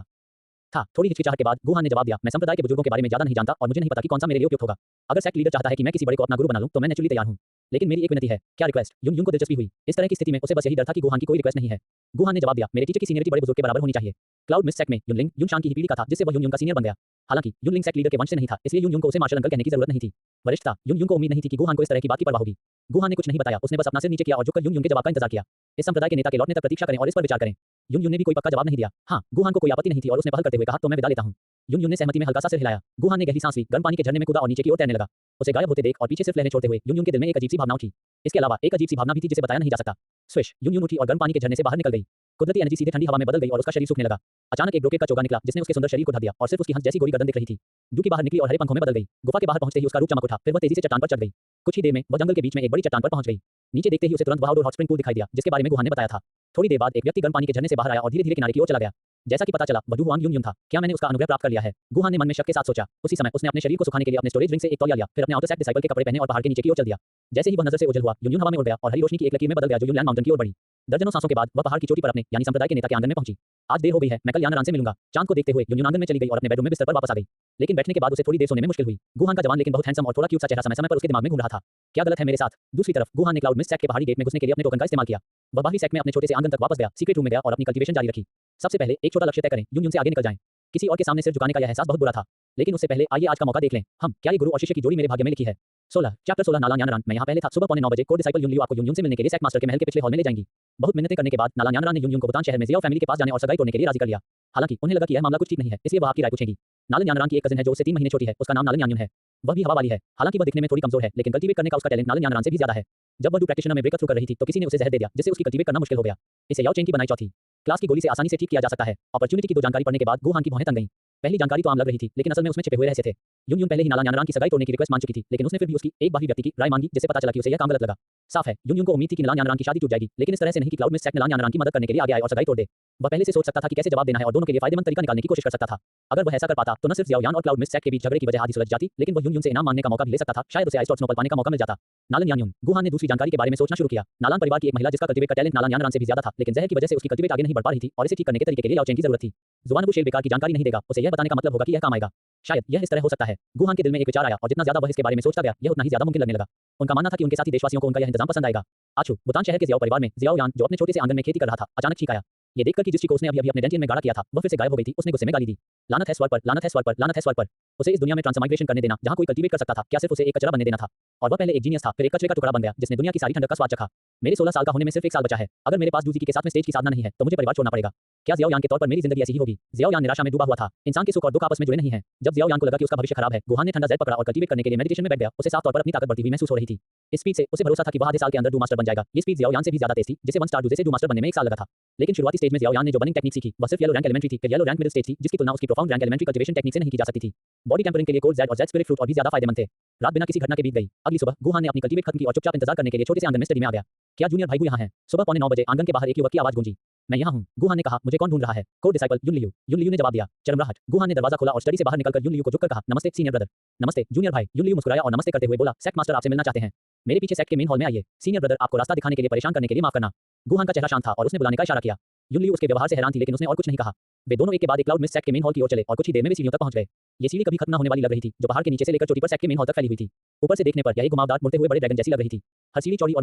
था। थोड़ी हिचकिचाहट के बाद गुहान ने जवाब दिया, मैं संप्रदाय के बुजुर्गों के बारे में ज्यादा नहीं जानता और मुझे नहीं पता कि कौन सा मेरे लिए उपयुक्त होगा। अगर सेक्ट लीडर चाहता है कि मैं किसी बड़े को अपना गुरु बना लूं तो मैं नेचुरली तैयार हूं। लेकिन मेरी एक विनती है। क्या रिक्वेस्ट? युन युन को दिलचस्पी हुई। इस तरह की स्थिति में उसे बस यही डर था कि गुहान की कोई रिक्वेस्ट नहीं है। गुहान ने जवाब दिया, मेरे टीचर की सीनियरिटी बड़े बुजुर्ग के बराबर होनी चाहिए। क्लाउड मिस्ट सेक्ट में युनलिंग युनशान की ही पीढ़ी का था जिससे वह युन युन का सीनियर बन गया। हालांकि युनलिंग सेक्ट लीडर के वंश से नहीं था, इसलिए युन युन को उसे मार्शल अंकल कहने की जरूरत नहीं थी। वरिष्ठ था। युन युन को उम्मीद नहीं थी कि गुहान को इस तरह की बात की परवाह होगी। गुहान ने कुछ नहीं बताया। उसने बस अपना सिर नीचे किया और झुककर युन युन के जवाब का इंतजार किया। इस संप्रदाय के नेता के लौटने तक प्रतीक्षा करें और इस पर विचार करें। युन युन ने भी कोई पक्का जवाब नहीं दिया। हाँ, गुहान को कोई आपत्ति नहीं थी और उसने पहल करते हुए कहा, तो मैं विदा लेता हूं। युन युन ने सहमति में हल्का सा सिर हिलाया। गुहान ने गहरी सांस ली, गर्म पानी के झरने में कूदा और नीचे की ओर तैरने लगा। उसे गायब होते देख और पीछे सिर्फ लहरें छोड़ते हुए युन युन के दिल में एक अजीब सी भावना उठी। इसके अलावा एक अजीब सी भावना भी थी जिसे बताया नहीं जा सकता। स्विश, युन युन उठी और गर्म पानी के झरने से बाहर निकल गई। कुदरती एनर्जी सीधे ठंडी हवा में बदल गई और उसका शरीर सूखने लगा। अचानक एक ब्रोकेट का चोगा निकला जिसने उसके सुंदर शरीर को ढक दिया और सिर्फ उसकी हंस जैसी गोरी गर्दन दिख रही थी। डुकी बाहर निकली और हरे पंखों में बदल गई। गुफा के बाहर पहुंचते ही उसका रूप चमक उठा, फिर वह तेजी से चट्टान पर चढ़ गई। कुछ ही देर में वह जंगल के बीच में एक बड़ी चट्टान पर पहुंच गई। नीचे देखते ही उसे तुरंत वह आउटडोर हॉट स्प्रिंग पूल दिखाई दिया जिसके बारे में गुहान ने बताया था। थोड़ी देर बाद एक व्यक्ति गर्म पानी के झरने से बाहर आया और धीरे-धीरे किनारे की ओर चला गया। जैसा कि पता चला वह हुआंग युन युन था। क्या मैंने उसका अनुग्रह प्राप्त कर लिया है? गुहान ने मन में शक के साथ सोचा। उसी समय उसने अपने शरीर को सुखाने के लिए अपने स्टोरेज रिंग से एक तौलिया लिया, फिर अपने आउटर सैक डिसाइपल के कपड़े पहने और पहाड़ के नीचे की ओर चल दिया। जैसे ही वह नजर से ओझल हुआ, युन युन हवा में उड़ गया और हरी रोशनी की एक लकीर में बदल गया जो युनलैंड माउंटेन की ओर बढ़ी। दर्जनों सांसों के बाद वह पहाड़ की चोटी पर अपने यानी संप्रदाय के नेता के आंगन में पहुंची। आज देर हो गई है, मैं कल यानारान से मिलूंगा। चांद को देखते हुए युन युन आंगन में चली गई और अपने बेडरूम में बिस्तर पर वापस आ गई। लेकिन बैठने के बाद उसे थोड़ी देर सोने में मुश्किल हुई। गुहान का जवान लेकिन बहुत हैंडसम और थोड़ा क्यूट सा चेहरा समय समय पर उसके दिमाग में घूम रहा था। क्या गलत है मेरे साथ? दूसरी तरफ गुहान ने क्लाउड मिस्ट सैक के पहाड़ी गेट में घुसने के लिए अपने टोकन का इस्तेमाल किया। वह बाहरी सैक में अपने छोटे से आंगन तक वापस गया, सीक्रेट रूम में गया और अपनी कल्टीवेशन जारी रखी। सबसे पहले एक छोटा लक्ष्य तय करें, युन युन से आगे निकल जाएं। किसी और के सामने सिर झुकाने का यह एहसास बहुत बुरा था, लेकिन उससे पहले आइए आज का मौका देख लें। क्या ये गुरु और शिष्य की जोड़ी मेरे भाग्य में लिखी है? 16 चैप्टर 16 नालान यानारान। मैं यहाँ पहले था। सुबह 8:45 बजे कोर डिसाइपल युन लियू आपको युन युन से मिलने के लिए सैक मास्टर के महल के पिछले हॉल में ले जाएंगी। बहुत मिन्नतें करने के बाद नालान यानारान ने युन युन को बुतान शहर में जियाओ फैमिली के पास जाने और सगाई तोड़ने के लिए राजी कर लिया। हालांकि उन्हें लगा कि यह मामला कुछ ठीक नहीं है, इसलिए वह आपकी राय पूछेगी। नालन यानारान की एक कजिन है जो उससे 3 महीने छोटी है, उसका नाम नालन यान्युन है। वह भी हवा वाली है। हालांकि वह दिखने में थोड़ी कमजोर है, लेकिन कल्टीवेट करने का उसका टैलेंट नालन यानारान से भी ज्यादा है। जब वह डू प्रैक्टिशनर में ब्रेक थ्रू कर रही थी तो किसी ने उसे जहर दे दिया जिससे उसकी कल्टीवेट करना मुश्किल हो गया। इसे याओ चेन की बनाई चौथी क्लास की गोली से आसानी से ठीक किया जा सकता है। अपॉर्चुनिटी की 2 जानकारी पढ़ने के बाद गुहान की भौहें तंग गईं। पहली जानकारी तो आम लग रही थी, लेकिन असल में उसमें छिपे हुए रहस्य थे। युन युन पहले ही नालान यानारान की सगाई तोड़ने की रिक्वेस्ट मान चुकी थी, लेकिन उसने फिर भी उसकी एक बाहरी व्यक्ति की राय मांगी जिससे पता चला कि उसे यह काम गलत लगा। साफ है, युन युन को उम्मीद थी कि नालान यानारान की शादी टूट जाएगी, लेकिन इस तरह से नहीं कि क्लाउड मिस्ट सैक नालान यानारान की मदद करने के लिए आगे आए और सगाई तोड़ दे। वह पहले से सोच सकता था कि कैसे जवाब देना है और दोनों के लिए फायदेमंद तरीका निकालने की कोशिश कर सकता था। अगर वह ऐसा कर पाता तो न सिर्फ जियाओ यान और क्लाउड मिस्ट सैक के बीच झगड़े की वजह आधी सुलझ जाती, लेकिन वह युन युन से इनाम मांगने का मौका भी ले सकता था। शायद उसे आइस और स्नोबॉल पाने का मौका मिल जाता। नालन यान्युन। गुहान ने दूसरी जानकारी के बारे में सोचना शुरू किया। नालान परिवार की एक महिला जिसका कल्टीवेट का टैलेंट नालान यानारान से भी ज्यादा था, लेकिन जहर की वजह से उसकी कल्टीवेट आगे नहीं बढ़ पा रही थी और इसे ठीक करने के तरीके के लिए याओ चेन की जरूरत थी। जुबान शेर बेकार की जानकारी नहीं देगा, उसे यह बताने का मतलब होगा कि यह काम आएगा। शायद यह इस तरह हो सकता है। गुहान के दिल में एक विचार आया और जितना ज्यादा वह इसके बारे में सोचता गया यह उतना ही ज्यादा मुमकिन लगने लगा। उनका मानना था कि उनके साथी देशवासियों को उनका यह इंतजाम पसंद आएगा। आछू बुतान शहर के जियाओ परिवार में जियाओ यान जो अपने छोटे से आंगन में खेती कर रहा था अचानक चीख आया। ये देखकर कि जिस चीज को उसने अभी अपने डेंटियन में गाढ़ा किया था वह फिर से गायब हो गई थी, उसने गुस्से में गाली दी। लानत है स्वर्ग पर, लानत है स्वर्ग पर, लानत है स्वर्ग पर। उसे इस दुनिया में ट्रांसमाइग्रेशन करने देना जहां कोई कल्टीवेट कर सकता था, क्या सिर्फ उसे एक कचरा बनने देना था? और वह पहले एक जीनियस था, फिर एक कचरे का टुकड़ा बन गया जिसने दुनिया की सारी ठंडक का स्वाद चखा। मेरे 16 साल का होने में सिर्फ 1 साल बचा है। अगर मेरे पास दूजी के साथ में स्टेज की साधना नहीं है तो मुझे परिवार छोड़ना पड़ेगा। क्या जियाओ यान के तौर पर मेरी जिंदगी ऐसी ही होगी? जियाओ यान निराशा में डूबा हुआ था। इंसान के सुख और दुख आपस में जुड़े नहीं हैं। जब जियाओ यान को लगा कि उसका भविष्य खराब है, गुहान ने ठंडा जेट पकड़ा और कल्टीवेट करने के लिए मेडिटेशन में बैठ गया। उसे साफ तौर पर अपनी ताकत बढ़ती हुई महसूस हो रही थी। इस स्पीड से उसे भरोसा था कि वह आधे साल के अंदर डू मास्टर बन जाएगा। ये स्पीड जियाओ यान से भी ज्यादा तेज थी, जिसे 1 स्टार डू से डू मास्टर बनने में 1 साल लगा था। लेकिन शुरुआती स्टेज में जियाओ यान ने जो बर्निंग टेक्निक सीखी वह सिर्फ येलो रैंक एलिमेंट्री थी, फिर येलो रैंक मिडिल स्टेज थी जिसकी तुलना उसकी profound rank elementary cultivation technique से नहीं की जा सकती थी। बॉडी टेम्परिंग के लिए कोल्ड जेड और जेड स्पिरिट फ्रूट और भी ज्यादा फायदेमंद थे। रात बिना किसी घटना के बीत गई। अगली सुबह गुहान ने अपनी कल्टीवेट खत्म की और चुपचाप इंतजार करने के लिए छोटे से आंगन में स्टडी में आ गया। क्या जूनियर भाई यहाँ हैं? सुबह 8:45 बजे आंगन के बाहर एक युवक की आवाज गूंजी। मैं यहाँ हूँ, गुहान ने कहा। मुझे कौन ढूंढ रहा है? Core disciple Yun Liu. Yun Liu ने जवाब दिया। चरमराहट। गुहान ने दरवाजा खोला और स्टडी से बाहर निकलकर युन लियू को झुककर कहा, नमस्ते सीनियर ब्रदर। नमस्ते जूनियर भाई। युन लियू मुस्कुराया और नमस्ते करते हुए बोला, सेक्ट मास्टर आपसे मिलना चाहते हैं। मेरे पीछे सेक्ट के मेन हॉल में आइए। सीनियर ब्रदर आपको रास्ता दिखाने के लिए परेशान करने के लिए माफ करना। गुहान का चेहरा शांत था और उसने बुलाने का इशारा किया। युन लियू उसके व्यवहार से हैरान थी, लेकिन उसने और कुछ नहीं कहा। वे दोनों एक के बाद एक क्लाउड मिस्ट सैक के मेन हॉल की ओर चले और कुछ ही देर में वे सीढ़ियों तक पहुंच गए। ये सीढ़ी कभी खत्म न होने वाली लग रही थी, जो पहाड़ के नीचे से लेकर चोटी पर सैक के मेन हॉल तक फैली हुई थी। ऊपर से देखने पर यह एक घुमावदार मुड़ते हुए बड़े ड्रैगन जैसी लग रही थी। हर सीढ़ी चौड़ी और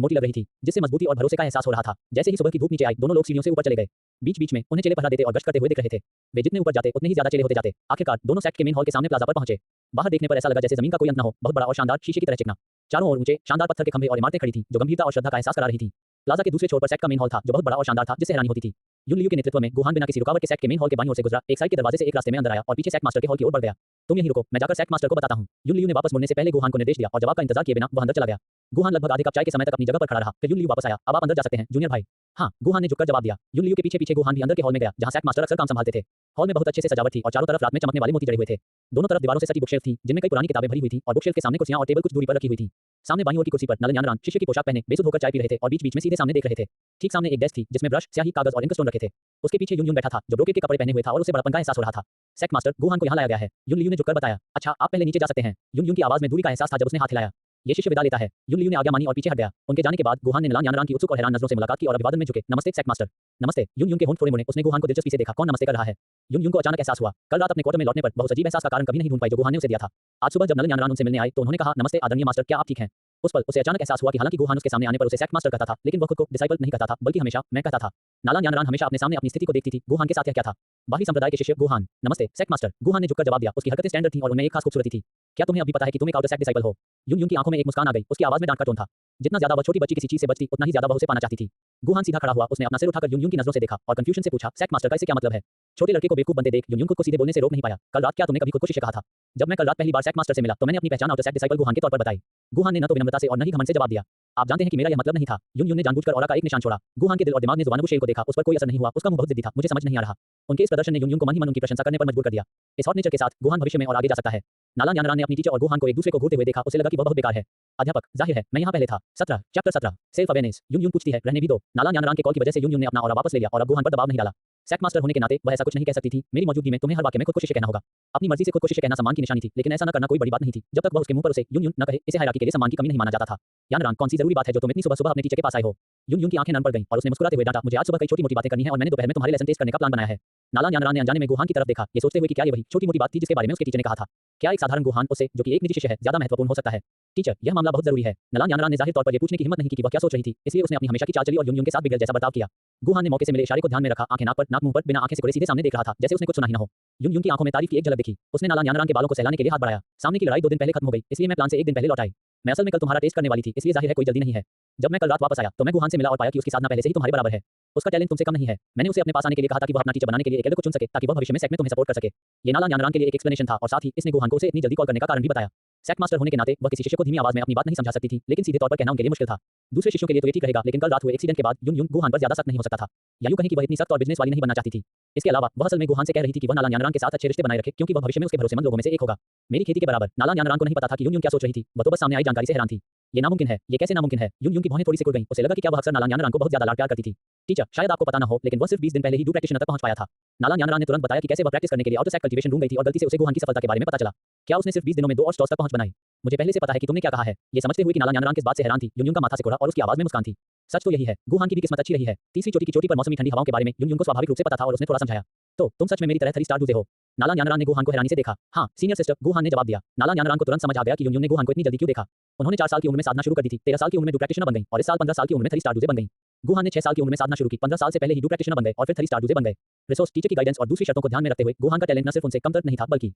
मोटी लग रही थी, जिससे मजबूती और भरोसे का एहसास हो रहा था। जैसे ही सुबह की धूप नीचे आई, दोनों लोग सीढ़ियों से ऊपर चले गए। बीच बीच में उन्हें चेले पहरा देते और गश्त करते हुए दिख रहे थे। वे जितने ऊपर जाते उतने ही ज्यादा चेले होते जाते। आखिरकार दोनों सैक्ट के मेन हॉल के सामने प्लाजा पर पहुंचे। बाहर देखने पर ऐसा लगा जैसे जमीन का कोई अंत न हो, बहुत बड़ा और शानदार शीशे की तरह चिकना। चारों ओर ऊंचे शानदार पत्थर के खंभे और इमारतें खड़ी थी जो गंभीरता और श्रद्धा का एहसास करा रही थी। प्लाजा के दूसरे छोर पर सैक्ट का मेन हॉल था जो बहुत बड़ा और शानदार था, जिससे हैरानी होती थी। युन लियू के नेतृत्व में गुहान बिना किसी रुकावट के सैक्ट के मेन हॉल के बाईं ओर से गुजरा, एक साइड के दरवाजे से एक रास्ते में अंदर आया और पीछे सैक्ट मास्टर के हॉल की ओर बढ़ गया। तुम यहीं रुको, मैं जाकर सैक्ट मास्टर को बताता हूं। युन लियू ने वापस मुड़ने से पहले गुहान को निर्देश दिया और जवाब का इंतजार किए बिना वह अंदर चला गया। गुहान लगभग आधे कप चाय के समय तक अपनी जगह पर खड़ा रहा, फिर युन लियू वापस आया। अब आप अंदर जा सकते हैं जूनियर भाई। हाँ, गुहान ने झुककर जवाब दिया। युन लियू के पीछे पीछे गुहान भी अंदर के हॉल में गया, जहां सैक्ट मास्टर अक्सर काम संभालते थे। हॉल में बहुत अच्छे से सजावट थी और चारों तरफ रात में चमकने वाले मोती जड़े हुए थे। दोनों तरफ दीवारों से सजी बुकशेल्फ थी जिनमें कई पुरानी किताबें भरी हुई थी और बुकशेल्फ के सामने कुर्सियां और टेबल कुछ दूरी पर रखी हुई थी। सामने बाईं ओर की कुर्सी पर नालन यानारान शिष्य की पोशाक पहने बेसुध होकर चाय पी रहे थे और बीच बीच में सीधे सामने देख रहे थे। ठीक सामने एक डेस्क थी जिसमें ब्रश, स्याही, कागज और इंकस्टोन रखे थे। उसके पीछे युन युन बैठा था जो ब्रोकेट के कपड़े पहने हुए था और उसे बड़प्पन का एहसास हो रहा था। सेक्ट मास्टर, गुहान को यहाँ लाया गया है। युन लियू ने झुककर बताया। अच्छा, आप पहले नीचे जा सकते हैं। युन युन की आवाज में दूरी का एहसास था जब उसने हाथ हिलाया। ये शिष्य विदा लेता है। युन लियू ने आज्ञा मानी और पीछे हट गया। उनके जाने के बाद गुहान ने नालन यानारान की उत्सुक और हैरान नजरों से मुलाकात की और अभिवादन में झुके। नमस्ते सेक्ट मास्टर। नमस्ते। युन युन के होंठ थोड़े मुड़े। उसने गुहान को दिलचस्पी से देखा। कौन नमस्ते कर रहा है? युन युन को अचानक एहसास हुआ। कल रात अपने क्वार्टर में लौटने पर बहुत अजीब एहसास का कारण कभी नहीं ढूंढ पाई जो गुहान ने उसे दिया था। आज सुबह जब नालन यानारान उनसे मिलने आए तो उन्होंने कहा, नमस्ते आदरणीय मास्टर, क्या आप ठीक हैं? उस पल उसे अचानक एहसास हुआ कि हालांकि गुहान उसके सामने आने पर उसे सेक्ट मास्टर कहता था, लेकिन वह खुद को डिसाइपल नहीं कहता था, बल्कि हमेशा मैं कहता था। नालन यानारान हमेशा अपने सामने अपनी स्थिति को देखती थी। गुहान के साथ यह क्या था? बाहरी संप्रदाय के शिष्य गुहान। नमस्ते सेक्ट मास्टर। गुहान ने झुककर जवाब दिया। उसकी हरकतें स्टैंडर्ड थीं और उनमें एक खास खूबसूरती थी। क्या तुम्हें अभी पता है कि तुम एक आउटर सेक्ट डिसाइपल हो? यून यून की आंखों में एक मुस्कान आ गई, उसकी आवाज में डांट का टोन था। जितना ज्यादा वह छोटी बच्ची किसी चीज से बचती, उतना ही ज्यादा वह उसे पाना चाहती थी। गुहान सीधा खड़ा हुआ, उसने अपना सिर उठाकर यून यून की नजरों से देखा और कंफ्यूजन से पूछा, सेक्ट मास्टर का इसे क्या मतलब है? छोटे लड़के को बेवकूफ बनते देख यून यून खुद को सीधे बोलने से रोक नहीं पाया। कल रात क्या तुमने कभी खुद को शिष्य कहा था? जब मैं कल रात पहली बार सेक्ट मास्टर से मिला तो मैंने अपनी पहचान आउटर सेक्ट डिसाइपल गुहान के तौर पर बताई। गुहान ने न तो विनम्रता से और न ही घमंड से जवाब दिया। आप जानते हैं कि मेरा यह मतलब नहीं था। यून यून ने जानबूझकर ऑरा का एक निशान छोड़ा। गुहान के दिल और दिमाग ने ज़ुबानगुशेल को देखा, उस पर कोई असर नहीं हुआ, उसका मुंह बहुत जिद्दी था। मुझे समझ नहीं आ रहा। उनके इस प्रदर्शन ने यून यून को मन ही मन उनकी प्रशंसा करने पर मजबूर कर दिया। इस हॉट नेचर के साथ गुहान भविष्य में और आगे जा सकता है। नालान यानरान ने अपनी टीचर और गुहान को एक दूसरे को घूरते हुए देखा, उसे लगा कि वह बहुत बेकार है। अध्यापक, जाहिर है मैं यहाँ पहले था। 17 चैप्टर 17 सेल्फ अवेयरनेस। यून यून पूछती है, रहने भी दो। नालान यानरान के कॉल की वजह से यून यून ने अपना ऑरा वापस ले लिया और अब गुहान पर दबाव नहीं डाला। सेक्ट मास्टर होने के नाते वह ऐसा कुछ नहीं कह सकती थी। मेरी मौजूदगी में तुम्हें हर वाक्य में खुद को शिष्य कहना होगा। अपनी मर्जी से खुद को शिष्य कहना सम्मान की निशानी थी, लेकिन ऐसा न करना कोई बड़ी बात नहीं थी। जब तक वह उसके मुंह पर उसे यून यून न कहे, इसे हायरार्की के लिए सम्मान की कमी नहीं माना जाता था। यानरान, कौन सी जरूरी बात है जो तुम इतनी सुबह सुबह अपने टीचर के पास आए हो? यून यून की आंखें नम पड़ गईं और उसने मुस्कुराते हुए डांटा, मुझे आज सुबह कई छोटी मोटी बातें करनी है और मैंने दोपहर में तुम्हारे लेसन टेस्ट करने का प्लान बनाया है। नालान यानरान ने अनजाने में गुहान की तरफ देखा, ये सोचते हुए कि क्या ये वही छोटी मोटी बात थी जिसके बारे में उसके टीचर ने कहा था। क्या एक साधारण गुहान उससे, जो कि एक निजी शिष्य है, ज्यादा महत्वपूर्ण हो सकता है? टीचर, यह मामला बहुत जरूरी है। नालान यानरान ने जाहिर तौर पर यह पूछने की हिम्मत नहीं की कि वह क्या सोच रही थी, इसलिए उसने अपनी हमेशा की चाल चली और यून यून के साथ बिगड़ जैसा बर्ताव किया। गुहान ने मौके से मिले इशारे को ध्यान में रखा, आंखें नाक मुंह पर, बिना आंखें सिकोड़े सीधे सामने देख रहा था, जैसे उसने कुछ सुना ही न हो। यून यून की आंखों में तारीफ की एक झलक दिखी। उसने नालान यानरान के बालों को सहलाने के लिए हाथ बढ़ाया। सामने की लड़ाई 2 दिन पहले खत्म हो गई, इसलिए मैं प्लान से 1 दिन पहले लौट आई। मैं असल में कल तुम्हारा टेस्ट करने वाली थी, इसलिए जाहिर है कोई जल्दी नहीं है। जब मैं कल रात वापस आया तो मैं गुहान से मिला और पाया कि उसकी साधना पहले से ही तुम्हारे बराबर है। उसका टैलेंट तुमसे कम नहीं है। मैंने उसे अपने पास आने के लिए कहा था कि वह अपना टीचर बनाने के लिए एक एल्डर को चुन सके, ताकि वह भविष्य में सेक्ट में तुम्हें सपोर्ट कर सके। ये नालान यानरान के लिए एक एक्सप्लेनेशन था और साथ ही इसने गुहान को उसे इतनी जल्दी कॉल करने का कारण भी बताया। सेक्ट मास्टर होने के नाते वह किसी शिष्य को धीमी आवाज में अपनी बात नहीं समझा सकती थी, लेकिन सीधे तौर पर कहना उनके लिए मुश्किल था। दूसरे शिष्यों के लिए तो ये ठीक रहेगा, लेकिन कल रात हुए एक्सीडेंट के बाद यून यून गुहान पर ज्यादा सख्त नहीं हो सकता था। या यूं कहीं कि वह इतनी सख्त और बिजनेस वाली नहीं बनना चाहती थी। इसके अलावा वह असल में गुहान से कह रही थी कि वह नालान यानरान के साथ अच्छे रिश्ते बनाए रखे, क्योंकि वह भविष्य में उसके भरोसेमंद लोगों में से एक होगा। मेरी खेती के बराबर। नालान यानरान को नहीं पता था कि यून यून क्या सोच रही थी, वह तो बस सामने आई जानकारी से हैरान थी। ये नामुमकिन है, ये कैसे नामुमकिन है? यून यून की भौहें थोड़ी सिकुड़ गईं। उसे लगा कि क्या वह अक्सर नालान यानरान को बहुत ज्यादा लाड प्यार करती थी। टीचर, शायद आपको पता न हो, लेकिन वह सिर्फ 20 दिन पहले ही डू प्रैक्टिशनर तक पहुंच पाया था। नालान यानरान ने तुरंत बताया कि कैसे वह प्रैक्टिस करने के लिए आउटर सेक्ट कल्टीवेशन रूम गई थी और गलती से उसे गुहान की सफलता के बारे में पता चला। क्या उसने सिर्फ 20 दिनों में 2 और स्टॉर्स तक पहुंच बनाई? मुझे पहले से पता है कि तुमने क्या कहा है। ये समझते हुए कि नालान यानरान किस बात से हैरान थी, यून यून का माथा सिकुड़ा और उसकी आवाज में मुस्कान थी। सच तो यही है, गुहान की भी किस्मत अच्छी रही है। तीसरी चोटी की चोटी पर मौसमी ठंडी हवाओं के बारे में यून यून को स्वाभाविक रूप से पता था और उसने थोड़ा समझाया। तो तुम सच में मेरी तरह 3 स्टार डूजे हो? नालान यानरान ने गुहान को हैरानी से देखा। हाँ सीनियर सिस्टर, गुहान ने जवाब दिया। नालान यानरान को तुरंत समझ आ गया कि यून यून ने गुहान को इतनी जल्दी क्यों देखा। उन्होंने 4 साल की उम्र में साधना शुरू कर दी थी, 13 साल की उम्र में डू प्रैक्टिशनर बन गई और इस साल 15 साल की उम्र में 3 स्टार डूजे बन गई। गुहान ने 6 साल की उम्र में साधना शुरू की, 15 साल से पहले ही डू प्रैक्टिशनर बन गए और फिर 3 स्टार डूजे बन गए। रिसोर्स, टीचर की गाइडेंस और दूसरी शर्तों को ध्यान में रखते हुए गुहान का टैलेंट न सिर्फ उनसे कमतर नहीं था, बल्कि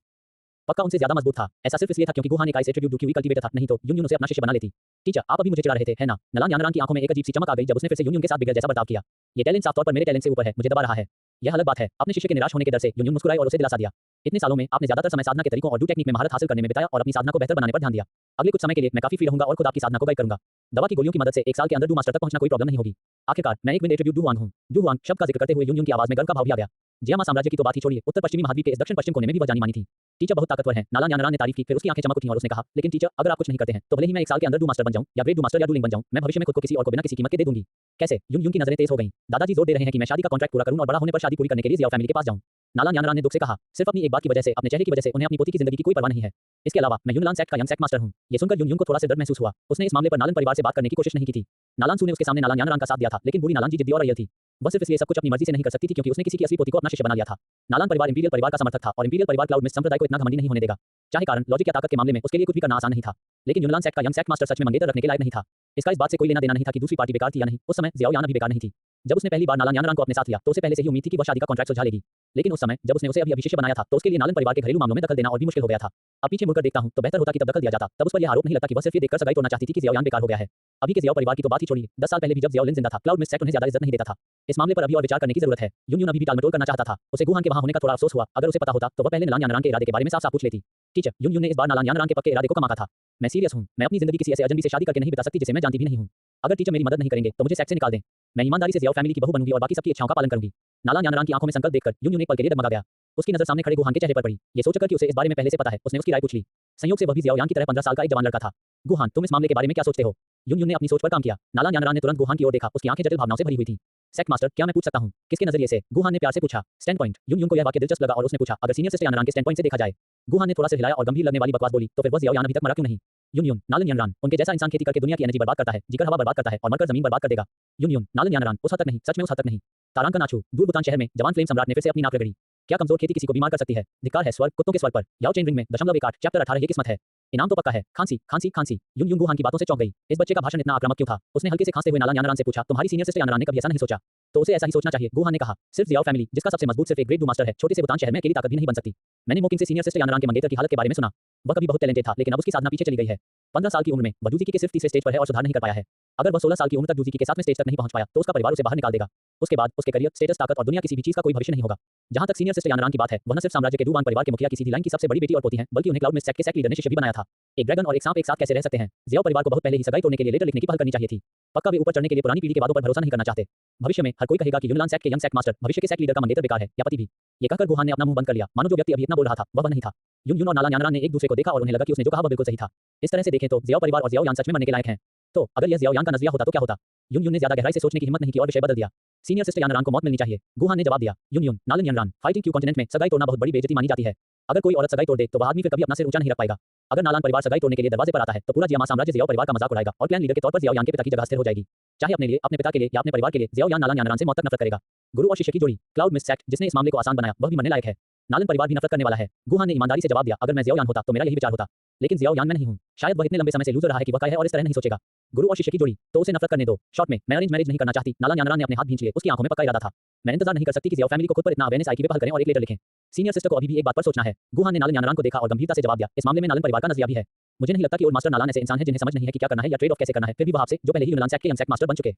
पक्का उनसे ज्यादा मजबूत था। ऐसा सिर्फ इसलिए था क्योंकि गुहान एक आइस एट्रीब्यूट डू कल्टीवेटर था, नहीं तो यून यून उसे अपना शिष्य बना लेती। टीचर, आप अभी मुझे चिढ़ा रहे थे, है ना? नालान यानरान की आंखों में एक अजीब सी चमक आ गई जब उसने फिर से यून यून के साथ बिगड़ जैसा बर्ताव किया। ये टैलेंट साफ तौर पर मेरे टैलेंट से ऊपर है, मुझे दबा रहा है। यह अलग बात है। अपने शिष्य के निराश होने के डर से यून यून मुस्कुराई और उसे दिलासा दिया। इतने सालों में आपने ज्यादातर समय साधना के तरीकों और डू टेक्निक में महारत हासिल करने में बिताया और अपनी साधना को बेहतर बनाने पर ध्यान दिया। अगले कुछ समय के लिए मैं काफी फ्री रहूंगा और खुद आपकी साधना को गाइड करूंगा। दवा की गोलियों की मदद से 1 साल के अंदर डू मास्टर तक पहुंचना कोई प्रॉब्लम नहीं होगी। आखिरकार मैं एक विंड एट्रीब्यूट डू वांग हूं। डू वांग शब्द का जिक्र करते हुए यून यून की आवाज में गर्व का भाव भी आ गया। जियामा साम्राज्य की तो बात ही छोड़िए, उत्तर पश्चिमी महाद्वीप के इस दक्षिण पश्चिम कोने में भी वह जानी मानी थी। टीचर बहुत ताकतवर है, नालान यानरान ने तारीफ की, फिर उसकी आंखें चमक उठीं और उसने कहा, लेकिन टीचर अगर आप कुछ नहीं करते हैं तो भले ही मैं 1 साल के अंदर डू मास्टर बन जाऊं या ग्रेट डू मास्टर या डू लिंग बन जाऊं, मैं भविष्य में खुद को किसी और को बिना किसी कीमत के दे दूंगी। कैसे? यून यून की नजरें तेज हो गईं। दादाजी जोर दे रहे हैं कि मैं शादी का कॉन्ट्रैक्ट पूरा करूं और बड़ा होने पर शादी पूरी करने के लिए जियाओ फैमिली के पास जाऊं। नालान यानरान ने दुख से कहा, सिर्फ अपनी एक बात की वजह से, अपने चेहरे की वजह से उन्हें अपनी पोती की जिंदगी की कोई परवाह नहीं है। इसके अलावा मैं यूनलान सेक्ट का यंग सेक्ट मास्टर हूं। ये सुनकर यून यून को थोड़ा सा दर्द महसूस हुआ। उसने इस मामले पर नालन परिवार से बात करने की कोशिश नहीं की थी। नालान सू ने उसके सामने नालान यानरान का साथ दिया था, लेकिन बूढ़ी नालान जी जिद्दी और अड़ियल थी। वह सिर्फ इसलिए सब कुछ अपनी मर्जी से नहीं कर सकती थी क्योंकि उसने किसी की असली पोती को अपना शिष्य बना लिया था। नालान परिवार इंपीरियल परिवार का समर्थक था और इंपीरियल परिवार क्लाउड मिस्ट संप्रदाय को इतना घमंडी नहीं होने देगा। चाहे कारण, लॉजिक या ताकत के मामले में उसके लिए कुछ भी करना आसान नहीं था। लेकिन यूनलान सेक्ट का यंग सेक्ट मास्टर सच में मंगेतर रखने के लायक नहीं था। इसका इस बात से कोई लेना देना नहीं था कि दूसरी पार्टी बेकार थी या नहीं। उस समय जियाओ यान भी बेकार नहीं थी। जब उसने पहली बार नालान यानरान को अपने साथ लिया तो उसे पहले से ही उम्मीद थी कि वह शादी का कॉन्ट्रैक्ट सुलझा लेगी। लेकिन उस समय जब उसने उसे अभी शिष्य बनाया था तो उसके लिए नालन परिवार के घरेलू मामलों में दखल देना और भी मुश्किल हो गया था। अब पीछे मुड़कर देखता हूं तो बेहतर होता कि तब दखल दिया जाता। तब उस पर यह आरोप नहीं लगता कि वह सिर्फ ये देखकर सगाई तोड़ना चाहती थी कि जियाओ यान बेकार हो गया है। अभी के जियाओ परिवार की तो बात ही छोड़िए, 10 साल पहले भी जब जियाओ लिन जिंदा था, क्लाउड मिस्ट सेक्ट उन्हें ज्यादा इज्जत नहीं देता था। इस मामले पर अभी और विचार करने की जरूरत है। यून यून अभी भी टालमटोल करना चाहता था। उसे गुहान के वहां होने का थोड़ा अफसोस हुआ। अगर उसे पता होता तो वह पहले नालान यानरान के इरादे के बारे में साफ-साफ पूछ लेती। टीचर, यून यून ने इस बार नालान यानरान के पक्के इरादे को कमाका था। मैं सीरियस हूं। मैं अपनी जिंदगी किसी ऐसे अजनबी से शादी करके नहीं बिता सकती जिसे मैं जानती भी नहीं हूं। अगर टीचर मेरी मदद नहीं करेंगे तो मुझे सेक्ट से निकाल दें। मैं ईमानदारी से जियाओ फैमिली की बहू बनूंगी और बाकी सबकी इच्छाओं का पालन करूंगी। नालान यानरान की आंखों में संकल्प देखकर यून यून एक पल के लिए डगमगा गया। उसकी नजर सामने खड़े गुहान के चेहरे पर पड़ी। ये सोचकर कि उसे इस बारे में पहले से पता है, उसने उसकी राय पूछ ली। संयोग से वह भी जियाओ यान की तरह 15 साल का एक जवान लड़का था। गुहान, तुम इस मामले के बारे में क्या सोचते हो? यून यून ने अपनी सोच पर काम किया। नालान यानरान ने तुरंत गुहान की ओर देखा, उसकी आंखें जटिल भावनाओं से भरी हुई थीं। सेक्ट मास्टर, क्या मैं पूछ सकता हूं, किसके नजरिए से? गुहान ने प्यार से पूछा। Stand point. यून यून को यह वाक्य दिलचस्प लगा और उसने पूछा, अगर सीनियर सिस्टर यानरान के स्टैंड पॉइंट से देखा जाए। गुहान ने थोड़ा सा हिलाया और गंभीर लगने वाली बकवास बोली, तो फिर वह जियाओ यान अभी तक मरा क्यों नहीं? यून यून, नालन यानरान, उनके जैसा इंसान खेती करके दुनिया की एनर्जी बर्बाद करता है, जीकर हवा बर्बाद करता है और मरकर जमीन बर्बाद कर देगा। यून यून, नालन यानरान, उस हद तक नहीं, सच में उस हद तक नहीं। तारान का नाचू, दूर बुतान शहर में जवान फ्लेम सम्राट ने फिर से अपनी नाक रगड़ी। क्या कमजोर खेती किसी को बीमार कर सकती है? धिक्कार है स्वर्ग, कुत्तों के स्वर्ग पर। याओ चेन रिंग में .1 चैप्टर 18 ये किस्मत है। इनाम तो पक्का है। खांसी खांसी खांसी। यून यून गुहान की बातों से चौंक गई। इस बच्चे का भाषण इतना आक्रामक क्यों था? उसने हल्के से खांसते हुए नालान यानरान से पूछा, तुम्हारी सीनियर सिस्टर यानरान ने कभी ऐसा नहीं सोचा? तो उसे ऐसा ही सोचना चाहिए, गुहान ने कहा। सिर्फ जियाओ फैमिली, जिसका सबसे मजबूत सिर्फ एक ग्रेट डू मास्टर है, छोटे से बुतान शहर में अकेली ताकत भी नहीं बन सकती। मैंने मोकिंग से सीनियर सिस्टर यानारान के मंगेतर की हालत के बारे में सुना। वह कभी बहुत टैलेंटेड था, लेकिन अब उसकी साधना पीछे चली गई है। 15 साल की उम्र में वह जूजी के सिर्फ तीसरे स्टेज पर है और सुधार नहीं कर पाया है। अगर वह 16 साल की उम्र तक जूजी के 7वें स्टेज तक नहीं पहुंच पाया तो उसका परिवार उसे बाहर निकाल देगा। उसके बाद उसके करियर, स्टेटस, ताकत और दुनिया किसी भी चीज का कोई भविष्य नहीं होगा। जहां तक सीनियर सिस्टर यानारान की बात है, वह न सिर्फ साम्राज्य के डुवान परिवार के मुखिया की सीधी लाइन की सबसे बड़ी बेटी और पोती हैं, बल्कि उन्हें क्लाउड मिस्ट सेक्ट के सेक्ट लीडर ने शिष्य भी बनाया था। एक ड्रैगन और एक सांप एक साथ कैसे रह सकते हैं? ज़ियाओ परिवार को बहुत पहले ही सगाई तोड़ने के लिए लेटर लिखने की पहल करनी चाहिए थी। पक्का वे ऊपर चढ़ने के लिए पुरानी पीढ़ी के वादों पर भरोसा नहीं करना चाहते। भविष्य में हर कोई कहेगा कि यूनलान सेक्ट के यंग सेक्ट मास्टर भविष्य के सेक्ट लीडर का मंगेतर बेकार है, या पति भी। ये कहकर गुहान ने अपना मुंह बंद कर लिया, मानो जो व्यक्ति अभी इतना बोल रहा था वह नहीं था। यून और नालान यानारान ने एक दूसरे को देखा और उन्हें लगा कि उसने जो कहा वह बिल्कुल सही था। इस तरह से देखें तो ज़ियाओ परिवार और ज़ियाओ यान सच में मरने के लायक हैं। तो अगर यह ज़ियाओ यान का नजरिया होता तो क्या होता? यून ने ज्यादा गहराई से सोचने की हिम्मत नहीं की और विषय बदल दिया। सीनियर सिस्टर यानारान को मौत मिलनी चाहिए, गुहान ने जवाब दिया। यून नालन यानारान, फाइटिंग क्यू कॉन्टिनेंट में सगाई तोड़ना बहुत बड़ी बेइज्जती मानी जाती है। अगर कोई औरत सगाई तोड़ दे तो वह आदमी फिर कभी अपना सिर ऊंचा नहीं रख पाएगा। अगर नालान परिवार सगाई तोड़ने के लिए दरवाजे पर आता है तो पूरा जियामा साम्राज्य ज़ियाओ परिवार का मजाक उड़ाएगा और क्लैन लीडर के तौर पर ज़ियाओ यान के पिता की जगह स्थिर हो जाएगी। चाहे अपने लिए, अपने पिता के लिए या अपने परिवार के लिए, ज़ियाओ यान नालान यानारान से मौत तक नफरत करेगा। गुरु और शिष्य की जोड़ी, क्लाउड मिस्ट सेक्ट, जिसने इस मामले को आसान बनाया वह भी मरने लायक है। नालन परिवार भी नफरत करने वाला है। गुहान ने ईमानदारी से जवाब दिया, अगर मैं ज़ियाओ यान होता तो मेरा यही विचार होता। लेकिन ज़ियाओ यान मैं नहीं हूं। शायद वह इतने लंबे समय से लूजर रहा है कि वह काय है और इस तरह नहीं सोचेगा। गुरु और शिष्य की जोड़ी, तो उसे नफरत करने दो। शॉर्ट में, मैं अरेंज मैरिज नहीं करना चाहती। नालान यानारान ने अपने हाथ भींच लिए, उसकी आंखों में पक्का इरादा था। मैं इंतजार नहीं कर सकती कि ज़ियाओ फैमिली को खुद पर इतना अवेयरनेस आई कि वे पहल करें और एक लेटर लिखें। सीनियर सिस्टर को अभी भी एक बात पर सोचना है। गुहान ने नालन यानारान को देखा और गंभीरता से जवाब दिया, इस मामले में नालन परिवार का नजरिया भी है। मुझे नहीं लगता कि ओल्ड मास्टर नालान ऐसे इंसान है जिन्हें समझ नहीं है कि क्या करना है या ट्रेड ऑफ कैसे करना है। फिर भी वह आपसे, जो पहले ही यूनान सेक्ट के यंग सेक्ट मास्टर बन चुके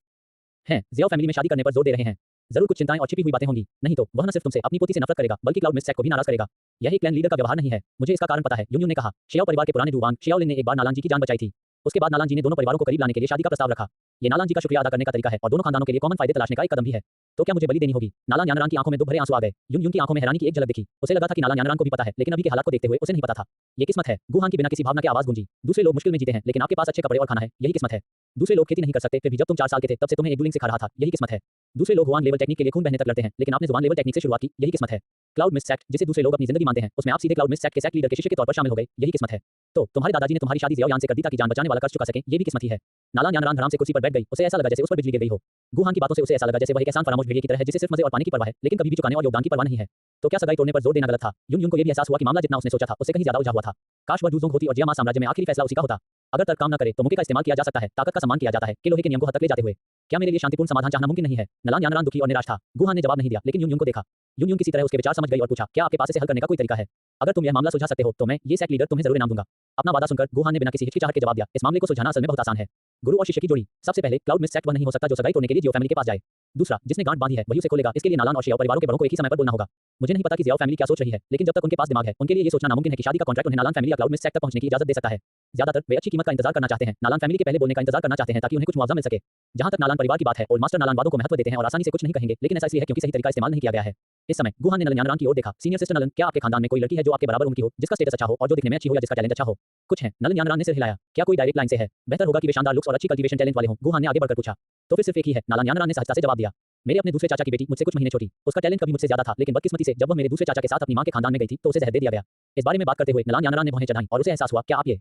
हैं, ज़ियाओ फैमिली में शादी करने पर जोर दे रहे हैं। जरूर कुछ चिंताएं और छिपी हुई बातें होंगी। नहीं तो वह न सिर्फ तुमसे, अपनी पोती से नफरत करेगा, बल्कि क्लाउड मिस्ट सेक्ट को भी नाराज करेगा। यह एक क्लैन लीडर का व्यवहार नहीं है। मुझे इसका कारण पता है, यून ने कहा। शियाओ परिवार के पुराने डुवांग शियाओलिन ने एक बार नालान जी की जान बचाई थी। उसके बाद नालान जी ने दोनों परिवारों को करीब लाने के लिए शादी का प्रस्ताव रखा। ये नालान जी का शुक्रिया अदा करने का तरीका है और दोनों खानदानों के लिए कॉमन फायदे तलाशने का एक कदम भी है। तो क्या मुझे बलि देनी होगी? नालान यानारान की आंखों में दुख भरे आंसू आ गए। यून की आंखों में हैरानी की एक झलक दिखी। उसे लगा था कि नालान यानारान को भी पता है, लेकिन अभी के हालात को देखते हुए उसे नहीं पता था। ये किस्मत है। गुहान की बिना किसी भावना के आवाज गूंजी। दूसरे लोग मुश्किल में जीते हैं, लेकिन आपके पास अच्छे कपड़े और खाना है, यही किस्मत है। दूसरे लोग खेती नहीं कर सकते, फिर भी जब तुम 4 साल के थे तब से तुम्हें एक डूलिंग सिखा रहा था, यही किस्मत है। दूसरे लोग हुआन लेवल टेक्निक के लिए खून बहने तक लड़ते हैं, लेकिन आपने जुबान लेवल टेक्निक से शुरुआत की, यही किस्मत है। क्लाउड मिस्ट सेक्ट, जिसे दूसरे लोग अपनी जिंदगी मानते हैं, उसमें आप सीधे क्लाउड मिस्ट सेक्ट के सेक्ट लीडर के शिष्य के तौर पर शामिल हो गए, यही किस्मत है। तो तुम्हारे दादाजी ने तुम्हारी शादी ज़ियाओ यान से कर दी ताकि जान बचाने वाला कर्ज चुका सकें, ये भी किस्मत ही है। नालान यानारान आराम से कुर्सी पर बैठ गई। उसे ऐसा लगा जैसे उस पर बिजली गिर गई हो। गुहान की बातों से उसे ऐसा लगा जैसे वह एक एहसान फरामोश भेड़िए की तरह है जिसे सिर्फ मजे और पानी की परवाह है, लेकिन कभी भी चुकाने और योगदान की परवाह नहीं है। तो क्या सगाई तोड़ने पर जोर देना गलत था? यून को यह भी एहसास हुआ कि मामला जितना उसने सोचा था उससे कहीं ज्यादा उलझा हुआ था। काश वह डूजोंग होती और जियामा साम्राज्य में आखिरी फैसला उसी का होता। अगर तर्क काम न करे तो मुक्के का इस्तेमाल किया जा सकता है, ताकत का सम्मान किया जाता है, के लोहे के नियम को हद तक ले जाते हुए। क्या मेरे लिए शांतिपूर्ण समाधान चाहना मुमकिन नहीं है? नालान यानारान दुखी और निराश था। गुहान ने जवाब नहीं दिया, लेकिन यून को देखा। यून किसी तरह उसके विचार समझ गई और पूछा, क्या आपके पास इसे हल करने का कोई तरीका है? अगर तुम यह मामला सुलझा सकते हो तो मैं, ये सेक्ट लीडर, तुम्हें जरूर इनाम दूंगा। अपना वादा सुनकर गुहान ने बिना किसी हिचकिचाहट के जवाब दिया, इस मामले को सुलझाना असल में बहुत आसान है। गुरु और शिष्य की जोड़ी, सबसे पहले क्लाउड मिस्ट सेक्ट वह नहीं हो सकता जो सगाई तोड़ने के लिए ज़ियाओ फैमिली के पास जाए। दूसरा, जिसने गांठ बांधी है वही उसे खोलेगा। इसके लिए नालान और शियाओ परिवारों के बड़ों को एक ही समय पर बोलना होगा। मुझे नहीं पता कि ज़ियाओ फैमिली क्या सोच रही है, लेकिन जब तक उनके पास दिमाग है, उनके लिए ये सोचना नामुमकिन है कि शादी का कॉन्ट्रैक्ट उन्हें नालान फैमिली या क्लाउड मिस्ट सेक्ट तक पहुंचने की इजाजत दे सकता है। ज्यादातर वे अच्छी कीमत का इंतजार करना चाहते हैं, नालान फैमिली के पहले बोलने का इंतजार करना चाहते हैं ताकि उन्हें कुछ मुआवजा मिल सके। जहां तक नालान परिवार की बात है, ओल्ड मास्टर नालान वादों को महत्व देते हैं और आसानी से कुछ नहीं कहेंगे, लेकिन ऐसा इसलिए है क्योंकि सही तरीका इस्तेमाल नहीं किया गया है। इस समय गुहान ने नलन यानारान की ओर देखा। सीनियर सिस्टर नलन, क्या आपके खानदान में कोई लड़की है जो आपके बराबर उम्र की हो, जिसका स्टेटस अच्छा हो और जो दिखने में अच्छी हो या जिसका टैलेंट अच्छा हो? कुछ है, नलन यानारान ने सिर हिलाया। क्या कोई डायरेक्ट लाइन से है? बेहतर होगा कि वे शानदार लुक्स और अच्छी कल्टीवेशन टैलेंट वाले हों। गुहान ने आगे बढ़कर पूछा। तो फिर सिर्फ एक ही है, नालान यानारान ने सहजता से जवाब दिया। मेरे अपने दूसरे चाचा की बेटी, मुझसे कुछ महीने छोटी। उसका टैलेंट कभी मुझसे ज्यादा था, लेकिन बदकिस्मती से जब वह मेरे दूसरे चाचा के साथ अपनी मां के खानदान में गई थी तो उसे जहर दे दिया गया। इस बारे में बात करते हुए नालान यानारान ने भौहें चढ़ाईं और उसे एहसास हुआ, क्या आप ये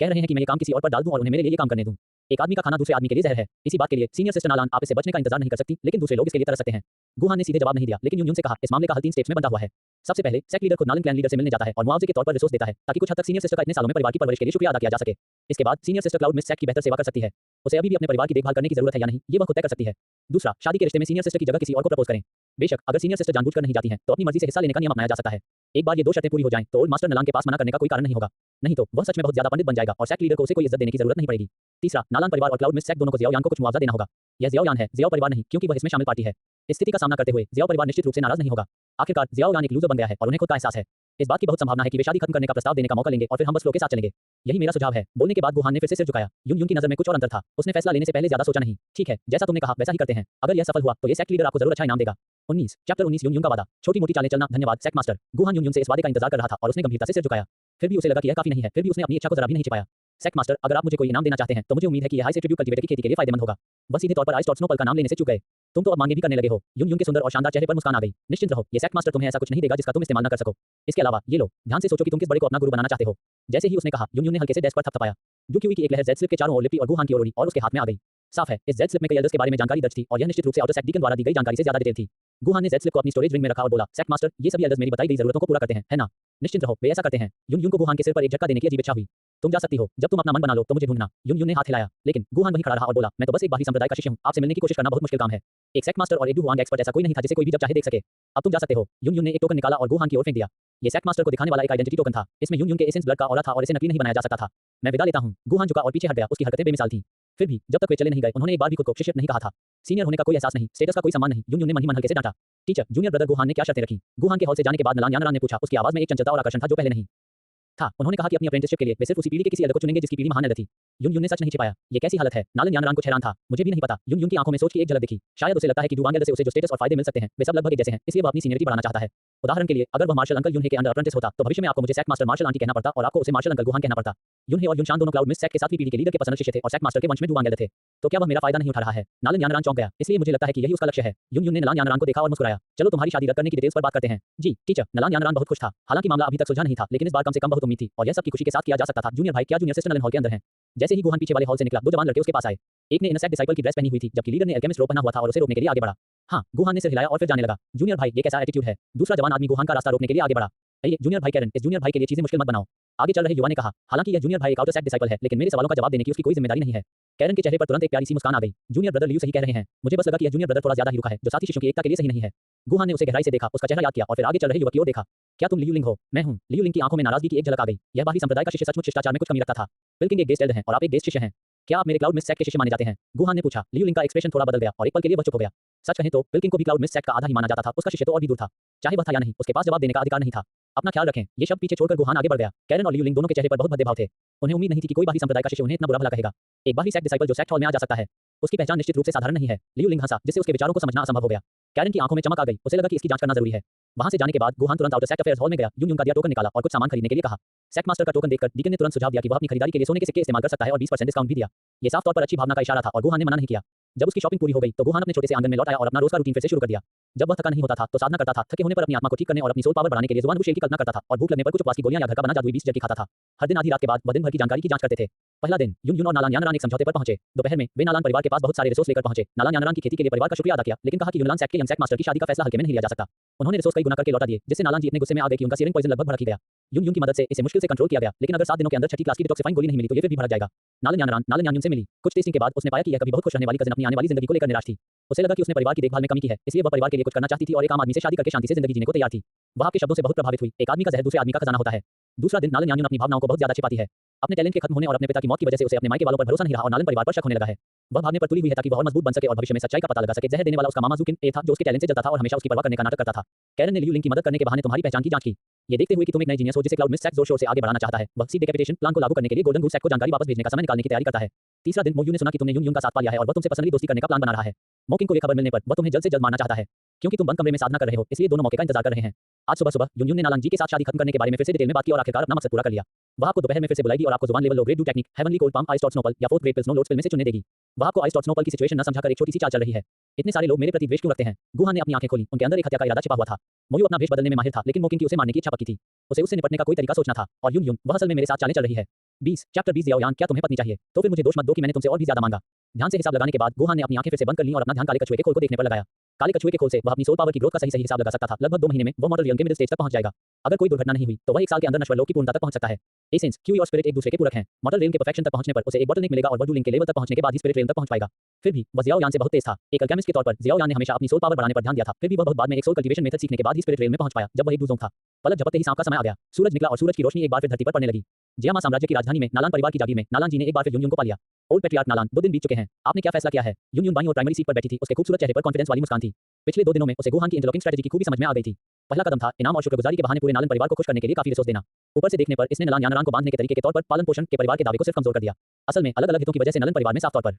कह रहे हैं कि मैं ये काम किसी और पर डाल दूं और उन्हें मेरे लिए ये काम करने दूं? एक आदमी का खाना दूसरे आदमी के लिए जहर है। इसी बात के लिए सीनियर सिस्टर नालान, आप इससे बचने का इंतजार नहीं कर सकती, लेकिन दूसरे लोग इसके लिए तरस सकते हैं। गुहान ने सीधे जवाब नहीं दिया, लेकिन यून से कहा, इस मामले का हल 3 स्टेप्स में बंधा हुआ है। सबसे पहले सेक्ट लीडर खुद नालन क्लैन लीडर से मिलने जाता है और मुआवजे के तौर पर रिसोर्स देता है ताकि कुछ हद तक सीनियर सिस्टर का इतने सालों में परिवार की परवरिश के लिए शुक्रिया अदा किया जा सके। इसके बाद senior sister cloud mist sect की बेहतर सेवा कर सकती है। उसे अभी भी अपने परिवार की देखभाल करने की जरूरत है या नहीं, ये वह खुद तय कर सकती है। दूसरा, शादी के रिश्ते में सीनियर सिस्टर की जगह किसी और को प्रपोज करें। बेशक अगर सीनियर सिस्टर जानबूझकर नहीं जाती हैं तो अपनी मर्जी से हिस्सा लेने का नियम अपनाया जा सकता है। एक बार ये 2 शर्तें पूरी हो जाएं तो ओल्ड मास्टर नालान के पास मना करने का कोई कारण नहीं होगा। नहीं तो वह सच में बहुत ज्यादा पंडित बन जाएगा और सेक्ट लीडर को उसे कोई इज्जत देने की जरूरत नहीं पड़ेगी। तीसरा, नालान परिवार और क्लाउड मिस्ट सेक्ट दोनों को ज़ियाओ यान को कुछ मुआवजा देना होगा। यह ज़ियाओ यान है, ज़ियाओ परिवार नहीं, क्योंकि वह इसमें शामिल पार्टी है। इस स्थिति का सामना करते हुए ज़ियाओ परिवार निश्चित रूप से नाराज नहीं होगा। आखिरकार ज़ियाओ यान एक लूजर बन गया है और उन्हें खुद का एहसास है। इस बात की बहुत संभावना है कि वे शादी खत्म करने का प्रस्ताव देने का मौका लेंगे और फिर हम बस फ्लो के साथ चलेंगे। यही मेरा सुझाव है। बोलने के बाद गुहान ने फिर से सिर झुकाया। यून की नजर में कुछ और अंतर था। उसने फैसला लेने से पहले ज्यादा सोचा नहीं। ठीक है, जैसा तुमने कहा वैसा ही करते हैं। अगर यह सफल हुआ तो ये सेक्ट लीडर आपको जरूर अच्छा इनाम देगा। 19 चैप्टर 19 यून का वादा, छोटी मोटी चालें चलना। धन्यवाद सेक्ट मास्टर। गुहान यून से इस वादे का इंतजार कर रहा था और उसने गंभीरता से सिर झुकाया। फिर भी उसे लगा कि यह काफी नहीं है, फिर भी उसने अपनी इच्छा को जरा भी नहीं छिपाया। सेक्ट मास्टर, अगर आप मुझे कोई इनाम देना चाहते हैं तो मुझे उम्मीद है कि यह हाई एट्रिब्यूट कल्टीवेटर की खेती के लिए फायदेमंद होगा। बस सीधे तौर पर आइस स्नोपल का नाम लेने से चूक गए। तुम तो अब मांगे भी करने लगे हो। यून के सुंदर और शानदार चेहरे पर मुस्कान आ गई। निश्चिंत रहो, ये सेक्ट मास्टर तुम्हें ऐसा कुछ नहीं देगा जिसका तुम इस्तेमाल न कर सको। इसके अलावा ये लो, ध्यान से सोचो कि तुम किस बड़े को अपना गुरु बनाना चाहते हो। जैसे ही उसने कहा, यून ने हल्के से डेस्क पर थपथपाया। डुक्यूई की एक लहर जेड स्लिप के चारों ओर लिपटी और गुहान की ओर उड़ी और उसके हाथ में आ गई। साफ है, इस जेड स्लिप में कई एल्डर्स के बारे में जानकारी दर्ज थी और यह निश्चित रूप से आउटर सेक्ट डीकन द्वारा दी गई जानकारी से ज्यादा डिटेल थी। गुहान ने जेड स्लिप को अपनी स्टोरेज रिंग में रखा और बोला, सेक्ट मास्टर, ये सभी एल्डर्स मेरी बताई गई जरूरतों को पूरा करते हैं, है ना? निश्चिंत रहो, वे ऐसा करते हैं। यून को गुहान के सिर पर एक झटका देने की अजीब इच्छा हुई। तुम जा सकती हो, जब तुम अपना मन बना लो तो मुझे ढूंढना। यून ने हाथ हिलाया, लेकिन गुहान वहीं खड़ा रहा और बोला, मैं तो बस एक बाहरी संप्रदाय का शिष्य हूं, आपसे मिलने की कोशिश करना बहुत मुश्किल काम है। एक सेक्ट मास्टर और एक डुहुआंग एक्सपर्ट ऐसा कोई नहीं था जिसे कोई भी जब चाहे देख सके। अब तुम जा सकते हो। यून ने एक टोकन निकाला और गुहान की ओर फेंक दिया। ये सेक्ट मास्टर को दिखाने वाला एक आइडेंटिटी टोकन था। इसमें यून के एसेंस ब्लड का ऑरा था और इसे नकली नहीं बनाया जा सकता था। मैं विदा लेता हूँ। गुहान झुका और पीछे हट गया। उसकी हरकतें बेमिसाल थीं। फिर भी जब तक वे चले नहीं गए उन्होंने एक बार भी खुद को शिष्य नहीं कहा था। सीनियर होने का कोई एहसास नहीं, स्टेटस का कोई सम्मान नहीं। यून ने मन ही मन हल्के से डांटा। टीचर, जूनियर ब्रदर गुहान ने क्या शर्तें रखी? गुहान के हॉल से जाने के बाद नलान यानरान ने पूछा। उसकी आवाज में एक चंचलता और आकर्षण था जो पहले नहीं था। उन्होंने कहा कि अपनी अप्रेंटिसशिप के लिए वे सिर्फ उसी पीढ़ी के किसी अलग को चुनेंगे जिसकी पीढ़ी महान थी। यून ने सच नहीं छिपाया। ये कैसी हालत है? नालन यानरान कुछ हैरान था। मुझे भी नहीं पता। यून की आंखों में सोच की एक झलक दिखी। शायद उसे लगता है कि डुवांगेल से उसे जो स्टेटस और फायदे मिल सकते हैं वे सब लगभग एक जैसे हैं, इसलिए वह अपनी सीनियरिटी बढ़ाना चाहता है। उदाहरण के लिए, अगर वह मार्शल अंकल यून के अंडर अप्रेंटिस होता तो भविष्य में आपको मुझे सेक्ट मास्टर मार्शल आंटी कहना पड़ता और आपको उसे मार्शल अंकल गुहान कहना पड़ता। यून और यूनशान दोनों क्लाउड मिस्ट सेक्ट के 7वीं पीढ़ी के लीडर के पर्सनल शिष्य थे और सेक्ट मास्टर के वंश में डुवांगेल थे। तो क्या वह मेरा फायदा नहीं उठा रहा है? नालन यानरान चौंक गया। इसलिए मुझे लगता है कि यही उसका लक्ष्य है। यून ने नलान यानरान को देखा और मुस्कुराया। चलो तुम्हारी शादी रद्द करने की डिटेल्स पर बात करते हैं। जी टीचर। नलान यानरान बहुत खुश था। हालांकि मामला अभी तक सुलझा नहीं था, लेकिन इस बार कम से कम बहुत उम्मीद थी और यह सब की खुशी के साथ किया जा सकता था। जूनियर भाई, क्या जूनियर सिस्टर नलन हॉल के अंदर है? जैसे ही गुहान पीछे वाले हॉल से निकला, दो जवान लड़के उसके पास आए। एक ने इनसेक्ट डिसाइपल की ड्रेस पहनी हुई थी, जबकि लीडर ने अल्केमिस्ट रोब पहना हुआ था और उसे रोकने के लिए आगे बढ़ा। हाँ, गुहान ने सिर हिलाया और फिर जाने लगा। जूनियर भाई, ये कैसा एटीट्यूड है? दूसरा जवान आदमी गुहान का रास्ता रोकने के लिए आगे बढ़ा। जूनियर भाई कैरन, इस जूनियर भाई के लिए चीजें मुश्किल मत बनाओ। आगे चल रहे युवा ने कहा। हालांकि यह जूनियर भाई एक आउटर सेक्ट डिसाइपल है, लेकिन मेरे सवालों का जवाब देने की उसकी कोई जिम्मेदारी नहीं है। कैरन के चेहरे पर तुरंत एक प्यारी सी मुस्कान आ गई। जूनियर ब्रदर लियू सही कह रहे हैं। मुझे बस लगा कि यह जूनियर ब्रदर थोड़ा ज्यादा ही रुखा है, जो साथी शिष्यों की एकता के लिए सही नहीं है। गुहान ने उसे गहराई से देखा, उसका चेहरा याद किया और फिर आगे चल रहे युवक की ओर देखा। क्या तुम लियू लिंग हो? मैं हूं। लियू लिंग की आंखों में नाराजगी की एक झलक आ गई। यह बाहरी संप्रदाय का शिष्य सचमुच शिष्टाचार में कुछ कमी रखता था। पिल्किंग एक गेस्ट एल्डर हैं और आप एक गेस्ट शिष्य हैं। क्या आप मेरे क्लाउड मिस्ट सेक्ट के शिष्य माने जाते हैं? गुहान ने पूछा। लियू लिंग का एक्सप्रेशन थोड़ा बदल गया और एक पल के लिए वह चुप हो गया। सच कहें तो पिल्किंग को भी क्लाउड मिस्ट सेक्ट का आधा ही माना जाता था। उसका शिष्य तो और भी दूर था। चाहे वह था या नहीं, उसके पास जवाब देने का अधिकार नहीं था। अपना ख्याल रखें। ये शब्द पीछे छोड़कर गुहान आगे बढ़ गया। कैरन और लियू लिंग दोनों के चेहरे पर बहुत भद्दे भाव थे। उन्हें उम्मीद नहीं थी कि कोई बाहरी संप्रदाय का शिष्य उन्हें इतना बुरा भला कहेगा। एक बाहरी सेक्ट डिसाइपल जो सेक्ट हॉल में आ जा सकता है, उसकी पहचान निश्चित रूप से साधारण नहीं है। लियू लिंग हंसा, जिससे उसके विचारों को समझना असंभव हो गया। कैरन की आंखों में चमक आ गई। उसे लगा कि इसकी जांच करना जरूरी है। वहां से जाने के बाद गुहान तुरंत आउटर सेक्ट अफेयर्स हॉल में गया। यून का दिया टोकन निकाला और कुछ सामान खरीदने के लिए कहा। सेक्ट मास्टर का टोकन देखकर डीकन ने तुरंत सुझाव दिया कि वह अपनी खरीदारी के लिए सोने के सिक्के इस्तेमाल कर सकता है और 20% डिस्काउंट भी दिया। ये साफ तौर पर अच्छी भावना का इशारा था और गुहान ने मना नहीं किया। जब उसकी शॉपिंग पूरी हो गई तो गुहान अपने छोटे से आंगन में लौट आया और अपना रोज का रूटीन फिर से शुरू कर दिया। जब वह थका नहीं होता था तो साधना करता था। थके होने पर अपनी आत्मा को ठीक करने और अपनी सोल पावर बढ़ाने के लिए जुबान शेर की कल्पना करता था और भूख लगने पर कुछ उपवास की गोलियां या घर का बना जादुई बीज जल के खाता था। हर दिन आधी रात के बाद वह दिन भर की जानकारी की जांच करते थे। पहला दिन, यून और नालान यानरान एक समझौते पर पहुंचे। दोपहर में वे नालान परिवार के पास बहुत सारे रिसोर्स लेकर पहुंचे। नालान यानरान की खेती के लिए परिवार का शुक्रिया अदा किया, लेकिन कहा कि यूनान सेक्ट के यंग सेक्ट मास्टर की शादी का फैसला हल्के में नहीं लिया जा सकता। उन्होंने रिसोर्स कई गुना करके लौटा दिए, जिससे नालान जी इतने गुस्से में आ गए कि उनका सीरिंग पॉइजन लगभग भड़क ही गया। यून की मदद से इसे मुश्किल से कंट्रोल किया गया, लेकिन अगर 7 दिनों के अंदर छठी क्लास की डिटॉक्सिफाइंग गोली नहीं मिली तो ये फिर भी भड़क जाएगा। नालन यान से मिली। कुछ टेस्टिंग के बाद उसने पाया कि यह कभी बहुत खुश रहने वाली कजिन अपनी आने वाली जिंदगी को लेकर निराश थी। उसे लगा कि उसने परिवार की देखभाल में कमी की है, इसलिए वह परिवार के लिए कुछ करना चाहती थी और एक आम आदमी से शादी करके शांति से जिंदगी जीने को तैयार थी। वह आपके शब्दों से बहुत प्रभावित हुई। एक आदमी का जहर दूसरे आदमी का खजाना होता है। दूसरा दिन, नालन यान अपनी भावनाओं को बहुत ज्यादा छिपाती है। अपने टैलेंट के खत्म होने और अपने पिता की मौत की वजह से उसे अपने मायके वालों पर भरोसा नहीं रहा और नालन परिवार पर शक होने लगा है। वह भागने पर तुली हुई है ताकि वह और मजबूत बन सके और भविष्य में सच्चाई का पता लगा सके। जहर देने वाला उसका मामा जुकिन ए था जो उसके टैलेंट से जलता था और हमेशा उसकी परवाह करने का नाटक करता था। कैरन ने लियू लिंग की मदद करने के बहाने तुम्हारी पहचान की जांच की। ये देखते हुए कि तुम एक नए जीनियस हो जिसे क्लाउड मिस्ट सेक्ट जोर शोर से आगे बढ़ाना चाहता है, वह सी डेकेपिटेशन प्लान को लागू करने के लिए गोल्डन गूस सेक्ट को जानकारी वापस भेजने का समय निकालने की तैयारी करता है। तीसरा दिन, मोयू ने सुना कि तुमने यून का साथ पा लिया है और वह तुमसे पर्सनली दोस्ती करने का प्लान बना रहा है। मोकिंग को ये खबर मिलने पर वह तुम्हें जल्द से जल्द मारना चाहता है। क्योंकि तुम बंद कमरे में साधना कर रहे हो, इसलिए दोनों मौके का इंतजार कर रहे हैं। आज सुबह यून ने नालान जी के साथ शादी खत्म करने के बारे में फिर से डिटेल में बात की और आखिरकार अपना मकसद पूरा कर लिया। वह आपको दोपहर में फिर से बुलाएगी और आपको जुबान level low grade 2 technique heavenly cold palm ice टॉट स्नोपल या फोर्थ ग्रेड पिल्स नो लोड्स में से चुनने देगी। वह आपको आइस टॉट स्नोपल की सिचुएशन न समझाकर एक छोटी सी चाल चल रही है। इतने सारे लोग मेरे प्रति द्वेष क्यों रखते हैं? गुहान ने अपनी आंखें खोली। उनके अंदर एक हत्या का इरादा छिपा हुआ था। मोयू अपना वेश बदलने में माहिर था, लेकिन मोकिंग की उसे मारने की इच्छा पक्की थी। उसे उससे निपटने का कोई तरीका सोचना था और यून वह असल में मेरे साथ चालें चल रही है। 20 चैप्टर 20 यान, क्या तुम्हें पत्नी चाहिए? तो फिर मुझे दोष मत दो कि मैंने तुमसे और भी ज्यादा मांगा। ध्यान से हिसाब लगाने के बाद गुहान ने अपनी आंखें फिर से बंद कर ली और अपना ध्यान काले कछुए के खोल को देखने पर लगाया। काले कछुए के खोल से वह अपनी सोल पावर की ग्रोथ का सही हिसाब लगा सकता था। लगभग 2 महीने में वह मॉडल रियम के मिडिल स्टेज तक पहुंच जाएगा। अगर कोई दुर्घटना नहीं हुई तो वह 1 साल के अंदर नश्वर लोक की पूर्णता तक पहुंच सकता है। एसेंस, क्यू और स्पिरिट एक दूसरे के पूरक हैं। मॉडल रेल के परफेक्शन तक पहुंचने पर उसे एक बॉटलनेक मिलेगा और वह लिंक के लेवल तक पहुंचने के बाद ही स्पिरिट रेल तक पहुंच पाएगा। फिर भी वह जियाओ यान से बहुत तेज था। एक अल्केमिस्ट के तौर पर जियाओ यान ने हमेशा अपनी सोल पावर बढ़ाने पर ध्यान दिया था। फिर भी वह बहुत बाद में एक सोल कल्टीवेशन मेथड सीखने के बाद ही स्पिरिट रेल में पहुंच पाया, जब वह एक दूजों था। पलक झपकते ही सांप का समय आ गया। सूरज निकला और सूरज की रोशनी एक बार फिर धरती पर पड़ने लगी। जियामा साम्राज्य की राजधानी में नालान परिवार की जागीर में नालान जी ने एक बार फिर यून को पा लिया। ओल्ड पेट्रियार्क नालान, 2 दिन बीत चुके हैं। आपने क्या फैसला किया है? यून बाईं और प्राइमरी सीट पर बैठी थी। उसके खूबसूरत चेहरे पर कॉन्फिडेंस वाली मुस्कान थी। पिछले 2 दिनों में उसे गुहान की इंटरलॉकिंग स्ट्रेटजी की खूबी समझ में आ गई थी। पहला कदम था इनाम और शुक्रगुजारी के बहाने पूरे नालन परिवार को खुश करने के लिए काफी रिसोर्स देना। ऊपर से देखने पर इसने नालान यानरान को बांधने के तरीके के तौर पर पालन पोषण के परिवार के दावे को सिर्फ कमजोर कर दिया। असल में अलग-अलग हितों की वजह से नलन परिवार में साफ तौर पर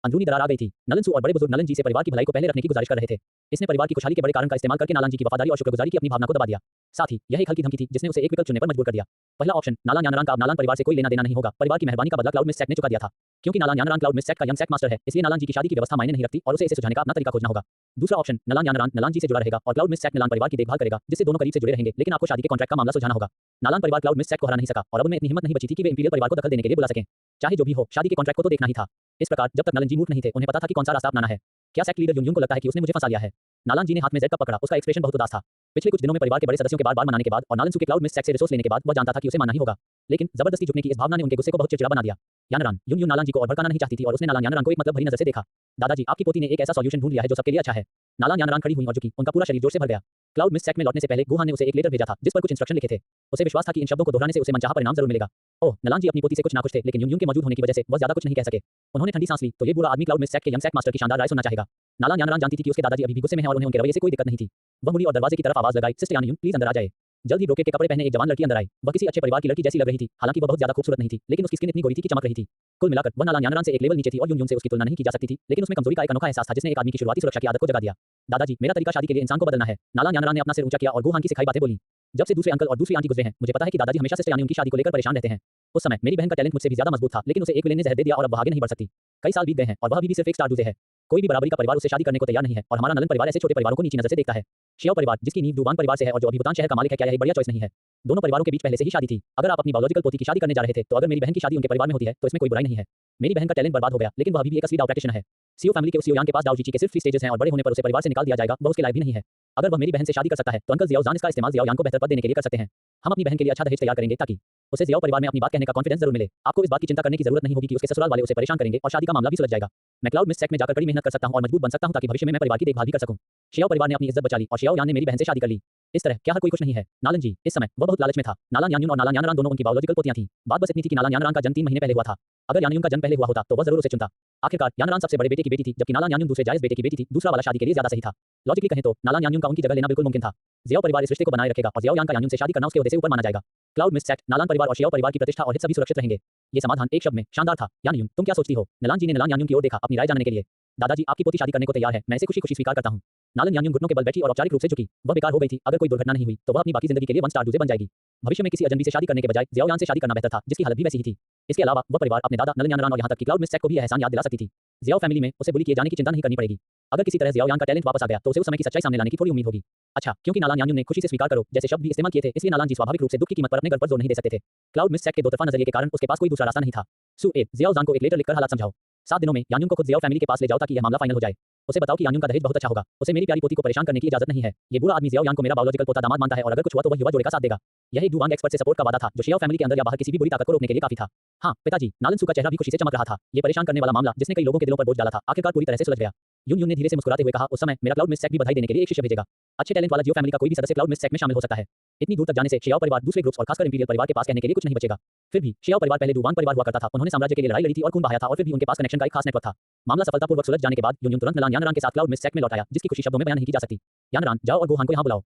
अंदरूनी दरार आ गई थी। नलन सू और बड़े बुजुर्ग नलन जी से परिवार की भलाई को पहले रखने की गुजारिश कर रहे थे। इसने परिवार की खुशहाली के बड़े कारण का इस्तेमाल करके नालान जी की वफादारी और शुक्रगुजारी की अपनी भावना को दबा दिया। साथ ही यह एक हल्की धमकी थी जिसने उसे एक विकल्प चुनने पर मजबूर कर दिया। पहला ऑप्शन, नालान यानरान का अब नालान परिवार से कोई लेना देना नहीं होगा। परिवार की मेहरबानी का बदला क्लाउड मिस्ट सेक्ट ने चुका दिया था। क्योंकि नालान यानरान क्लाउड मिस्ट सेक्ट का यंग सेक्ट मास्टर है, इसलिए नालान जी की शादी की व्यवस्था मायने नहीं रखती और उसे इसे सुझाने का अपना तरीका खोजना होगा। दूसरा ऑप्शन, नालान यानरान नालान जी से जुड़ा रहेगा और क्लाउड मिस्ट सेक्ट नालान परिवार की देखभाल करेगा, जिससे दोनों करीब से जुड़े रहेंगे, लेकिन आपको शादी के कॉन्ट्रैक्ट का मामला सुलझाना होगा। नालान परिवार क्लाउड मिस्ट सेक्ट को हरा नहीं सका और अब उनमें इतनी हिम्मत नहीं बची थी कि वे इंपीरियल परिवार को दखल देने के लिए बुला सकें। चाहे जो भी हो, शादी के कॉन्ट्रैक्ट को तो देखना ही था। इस प्रकार जब तक नलन जी मूर्ख नहीं थे, उन्हें पता था कि कौन सा रास्ता अपनाना है। क्या सेक्ट लीडर यून को लगता है कि उसने मुझे फंसा लिया है? नालान जी ने हाथ में जेड कप पकड़ा। उसका एक्सप्रेशन बहुत उदास था। पिछले कुछ दिनों में परिवार के बड़े सदस्यों के बार मनाने के बाद और नालन सू के क्लाउड मिस्ट सेक्ट से रिसोर्स लेने के बाद वह जानता था कि उसे मानना ही होगा, लेकिन जबरदस्ती झुकने की इस भावना ने उनके गुस्से को बहुत चिड़चिड़ा बना दिया। यानरान, यून नालान जी को और भड़काना नहीं चाहती थी और उसने नालान यानरान को एक मतलब भरी नजर से देखा। दादाजी, आपकी पोती ने एक ऐसा सॉल्यूशन ढूंढ लिया है जो सबके लिए अच्छा है। नालान यानरान खड़ी हुई और झुकी। उनका पूरा शरीर जोर से भर गया। क्लाउड मिस्ट सेक्ट में लौटने से पहले गुहान ने उसे एक लेटर भेजा था जिस पर कुछ इंस्ट्रक्शन लिखे थे। उसे विश्वास था कि इन शब्दों को दोहराने से उसे मनचाहा परिणाम जरूर मिलेगा। ओह, नलान जी अपनी पोती से कुछ नाखुश थे, लेकिन यूंग के मौजूद होने की वजह से वह ज्यादा कुछ नहीं कह सके। उन्होंने ठंडी सांस ली तो ये बुरा आदमी क्लाउड मिस्ट सेक्ट के यंग सेक्ट मास्टर की शानदार राय सुनना चाहेगा। नालान यानरान जानती थी कि उसके दादाजी अभी भी गुस्से में हैं और उन्हें उनके रवैये से कोई दिक्कत नहीं थी। वह मुड़ी और दरवाजे की तरफ आवाज लगाई, सिस्टर यानयून, प्लीज अंदर आ जाए। जल्द ही ब्रोकेड के कपड़े पहने एक जवान लड़की अंदर आई। वह किसी अच्छे परिवार की लड़की जैसी लग रही थी। हालांकि वह बहुत ज्यादा खूबसूरत नहीं थी, लेकिन उसकी स्किन इतनी गोरी थी कि चमक रही थी। कुल मिलाकर वह नालान यानरान से एक लेवल नीचे थी और यून से उसकी तुलना नहीं की जा सकती थी, लेकिन उसमें कमजोरी का एक अनोखा एहसास था जिसने एक आदमी की शुरुआती सुरक्षा की आदत को जगा दिया। दादाजी, मेरा तरीका शादी के लिए इंसान को बदलना है। नालान यानरान ने अपना सिर ऊंचा किया और गुहान की सिखाई बातें बोली। जब से दूसरे अंकल और दूसरी आंटी गुजरे हैं, मुझे पता है कि दादाजी हमेशा सिस्टर यानयून की शादी को लेकर परेशान रहते हैं। उस समय मेरी बहन का टैलेंट मुझसे भी ज्यादा मजबूत था, लेकिन उसे एक विलेन ने जहर दे दिया और अब वह आगे नहीं बढ़ सकती। कई साल बीत गए हैं और वह अभी भी सिर्फ एक स्टार डूजे है। कोई भी बराबरी का परिवार उसे शादी करने को तैयार नहीं है और हमारा नलन परिवार ऐसे छोटे परिवारों को नीची नजर से देखता है। शियाओ परिवार, जिसकी नींव डुवांग परिवार से है और जो अभी भूटान शहर का मालिक है, क्या यह एक बढ़िया चॉइस नहीं है? दोनों परिवारों के बीच पहले से ही शादी थी। अगर आप अपनी बायोलॉजिकल पोती की शादी करने जा रहे थे, तो अगर मेरी बहन की शादी उनके परिवार में होती है तो इसमें कोई बुराई नहीं है। मेरी बहन का टैलेंट बर्बाद हो गया, लेकिन वह अभी भी एक असली दाव प्रैक्टिशनर है। सीओ फैमिली के उस सिओ यांग के पास दाओ जीची के सिर्फ 3 स्टेजेस हैं और बड़े होने पर उसे परिवार से निकाल दिया जाएगा। वह उसके लायक भी नहीं है। अगर वह मेरी बहन से शादी कर सकता है, तो अंकल जियाओ जान इसका इस्तेमाल जियाओ यांग को बेहतर पद देने के लिए कर सकते हैं। हम अपनी बहन के लिए अच्छा दहेज तैयार करेंगे ताकि उसे जियाओ परिवार में अपनी बात कहने का कॉन्फिडेंस जरूर मिले। आपको इस बात की चिंता करने की जरूरत नहीं होगी कि उसके ससुराल वाले उसे परेशान करेंगे और शादी का मामला भी सुलझ जाएगा। मैं क्लाउड मिस्ट सेक्ट में जाकर कड़ी मेहनत कर सकता हूं और मजबूत बन सकता हूं ताकि भविष्य में मैं परिवार की देखभाल भी कर सकूं। शियाओ परिवार ने अपनी इज्जत बचा ली और शियाओ यान ने मेरी बहन से शादी कर ली। इस तरह क्या हर कोई खुश नहीं है? नालन जी, इस समय वह बहुत लालच में था। नालान यानयून और नालान यानरान दोनों उनकी बायोलॉजिकल पोतियां थीं। बात बस इतनी थी कि नालान यानरान का जन्म 3 महीने पहले हुआ था। अगर यानयून का जन्म पहले हुआ होता तो वह जरूर उसे चुनता। आखिरकार यानरान सबसे बड़े बेटे की बेटी थी, जबकि नालान यानयून दूसरे जायज बेटे की बेटी थी। दूसरा वाला शादी के लिए ज्यादा सही था। लॉजिकली कहें तो नालान यानयून का उनकी जगह लेना बिल्कुल मुमकिन था। जियाओ परिवार इस रिश्ते को बनाए रखेगा और जियाओ यान का यानयून से शादी करना उसके ओहदे से ऊपर माना जाएगा। क्लाउड मिस्ट सेक्ट, नालान परिवार और शियाओ परिवार की प्रतिष्ठा और हित सभी सुरक्षित रहेंगे। ये समाधान एक शब्द में शानदार था। यानयून, तुम क्या सोचती हो? नलान जी ने नलान यानयून की ओर देखा अपनी राय जानने के लिए। दादाजी, आपकी पोती शादी करने को तैयार है, मैं इसे खुशी-खुशी स्वीकार करता हूं। नालन यानयून घुटनों के बल बैठी और औपचारिक रूप से झुकी। वह बेकार हो गई थी। अगर कोई दुर्घटना नहीं हुई तो वह अपनी बाकी जिंदगी के लिए वन स्टार डूजे बन जाएगी। भविष्य में किसी अजनबी से शादी करने के बजाय जियाओ यान से शादी करना बेहतर था, जिसकी हालत भी वैसी ही थी। इसके अलावा वह परिवार अपने दादा नलन यानरान और यहां तक कि क्लाउड मिस्ट सेक्ट को भी यह एहसान याद दिला सकती थी। जियाओ फैमिली में उसे बुली किए जाने की चिंता नहीं करनी पड़ेगी। अगर किसी तरह जियाओ यान का टैलेंट वापस आ गया तो उसे उस समय की सच्चाई सामने लाने की थोड़ी उम्मीद होगी। अच्छा, क्योंकि नालान यानयून ने खुशी से स्वीकार करो जैसे शब्द भी इस्तेमाल किए थे, इसलिए नालान जी स्वाभाविक रूप से दुख की कीमत पर अपने गर्व पर जोर नहीं दे सकते थे। क्लाउड मिस्ट सेक्ट के दो तरफा नजरिए के कारण उसके पास कोई दूसरा रास्ता नहीं था। सु-ए, जियाओ जान को एक लेटर लिखकर हालात समझाओ। 7 दिनों में यानयून को खुद जियाओ फैमिली के पास ले जाओ ताकि यह मामला फाइनल हो जाए। उसे बताओ कि यानयून का दहेज बहुत अच्छा होगा। उसे मेरी प्यारी पोती को परेशान करने की इजाजत नहीं है। ये बुरा आदमी जियाओ यान को मेरा बायोलॉजिकल पोता दामाद मानता है और अगर कुछ हुआ तो वह युवा जोड़े का साथ देगा। यह एक डुवांग एक्सपर्ट से सपोर्ट का वादा था जो शियाओ फैमिली के अंदर या बाहर किसी भी बुरी ताकत को रोकने के लिए काफी था। हाँ पिताजी, नालन सु का चेहरा भी खुशी से चमक रहा था। ये परेशान करने वाला मामला जिसने कई लोगों के दिलों पर बोझ डाला था, आखिरकार पूरी तरह से सुलझ गया। यून ने धीरे से मुस्कुराते हुए कहा, उस समय मेरा क्लाउड मिस्ट सेक्ट भी बधाई देने के लिए एक शिष्य भेजेगा। अच्छे टैलेंट वाला जियो फैमिली का कोई भी सदस्य क्लाउड मिस्ट सेक्ट में शामिल हो सकता है। इतनी दूर तक जाने से शियाओ परिवार दूसरे ग्रुप्स और खासकर इंपीरियल परिवार के पास कहने के लिए कुछ नहीं बचेगा। फिर भी शियाओ परिवार पहले डुवांग परिवार हुआ करता था। उन्होंने साम्राज्य के लिए लड़ाई लड़ी थी और खून बहाया था और फिर भी उनके पास कनेक्शन का एक खास नेटवर्क था। मामला सफलतापूर्वक सुलझ जाने के बाद यून तुरंत नलान यानरान के साथ क्लाउड मिस्ट सेक्ट में लौट आया, जिसकी खुशी शब्दों में बयान नहीं की जा सकती। यानरान, जाओ और गुहान को यहां बुलाओ।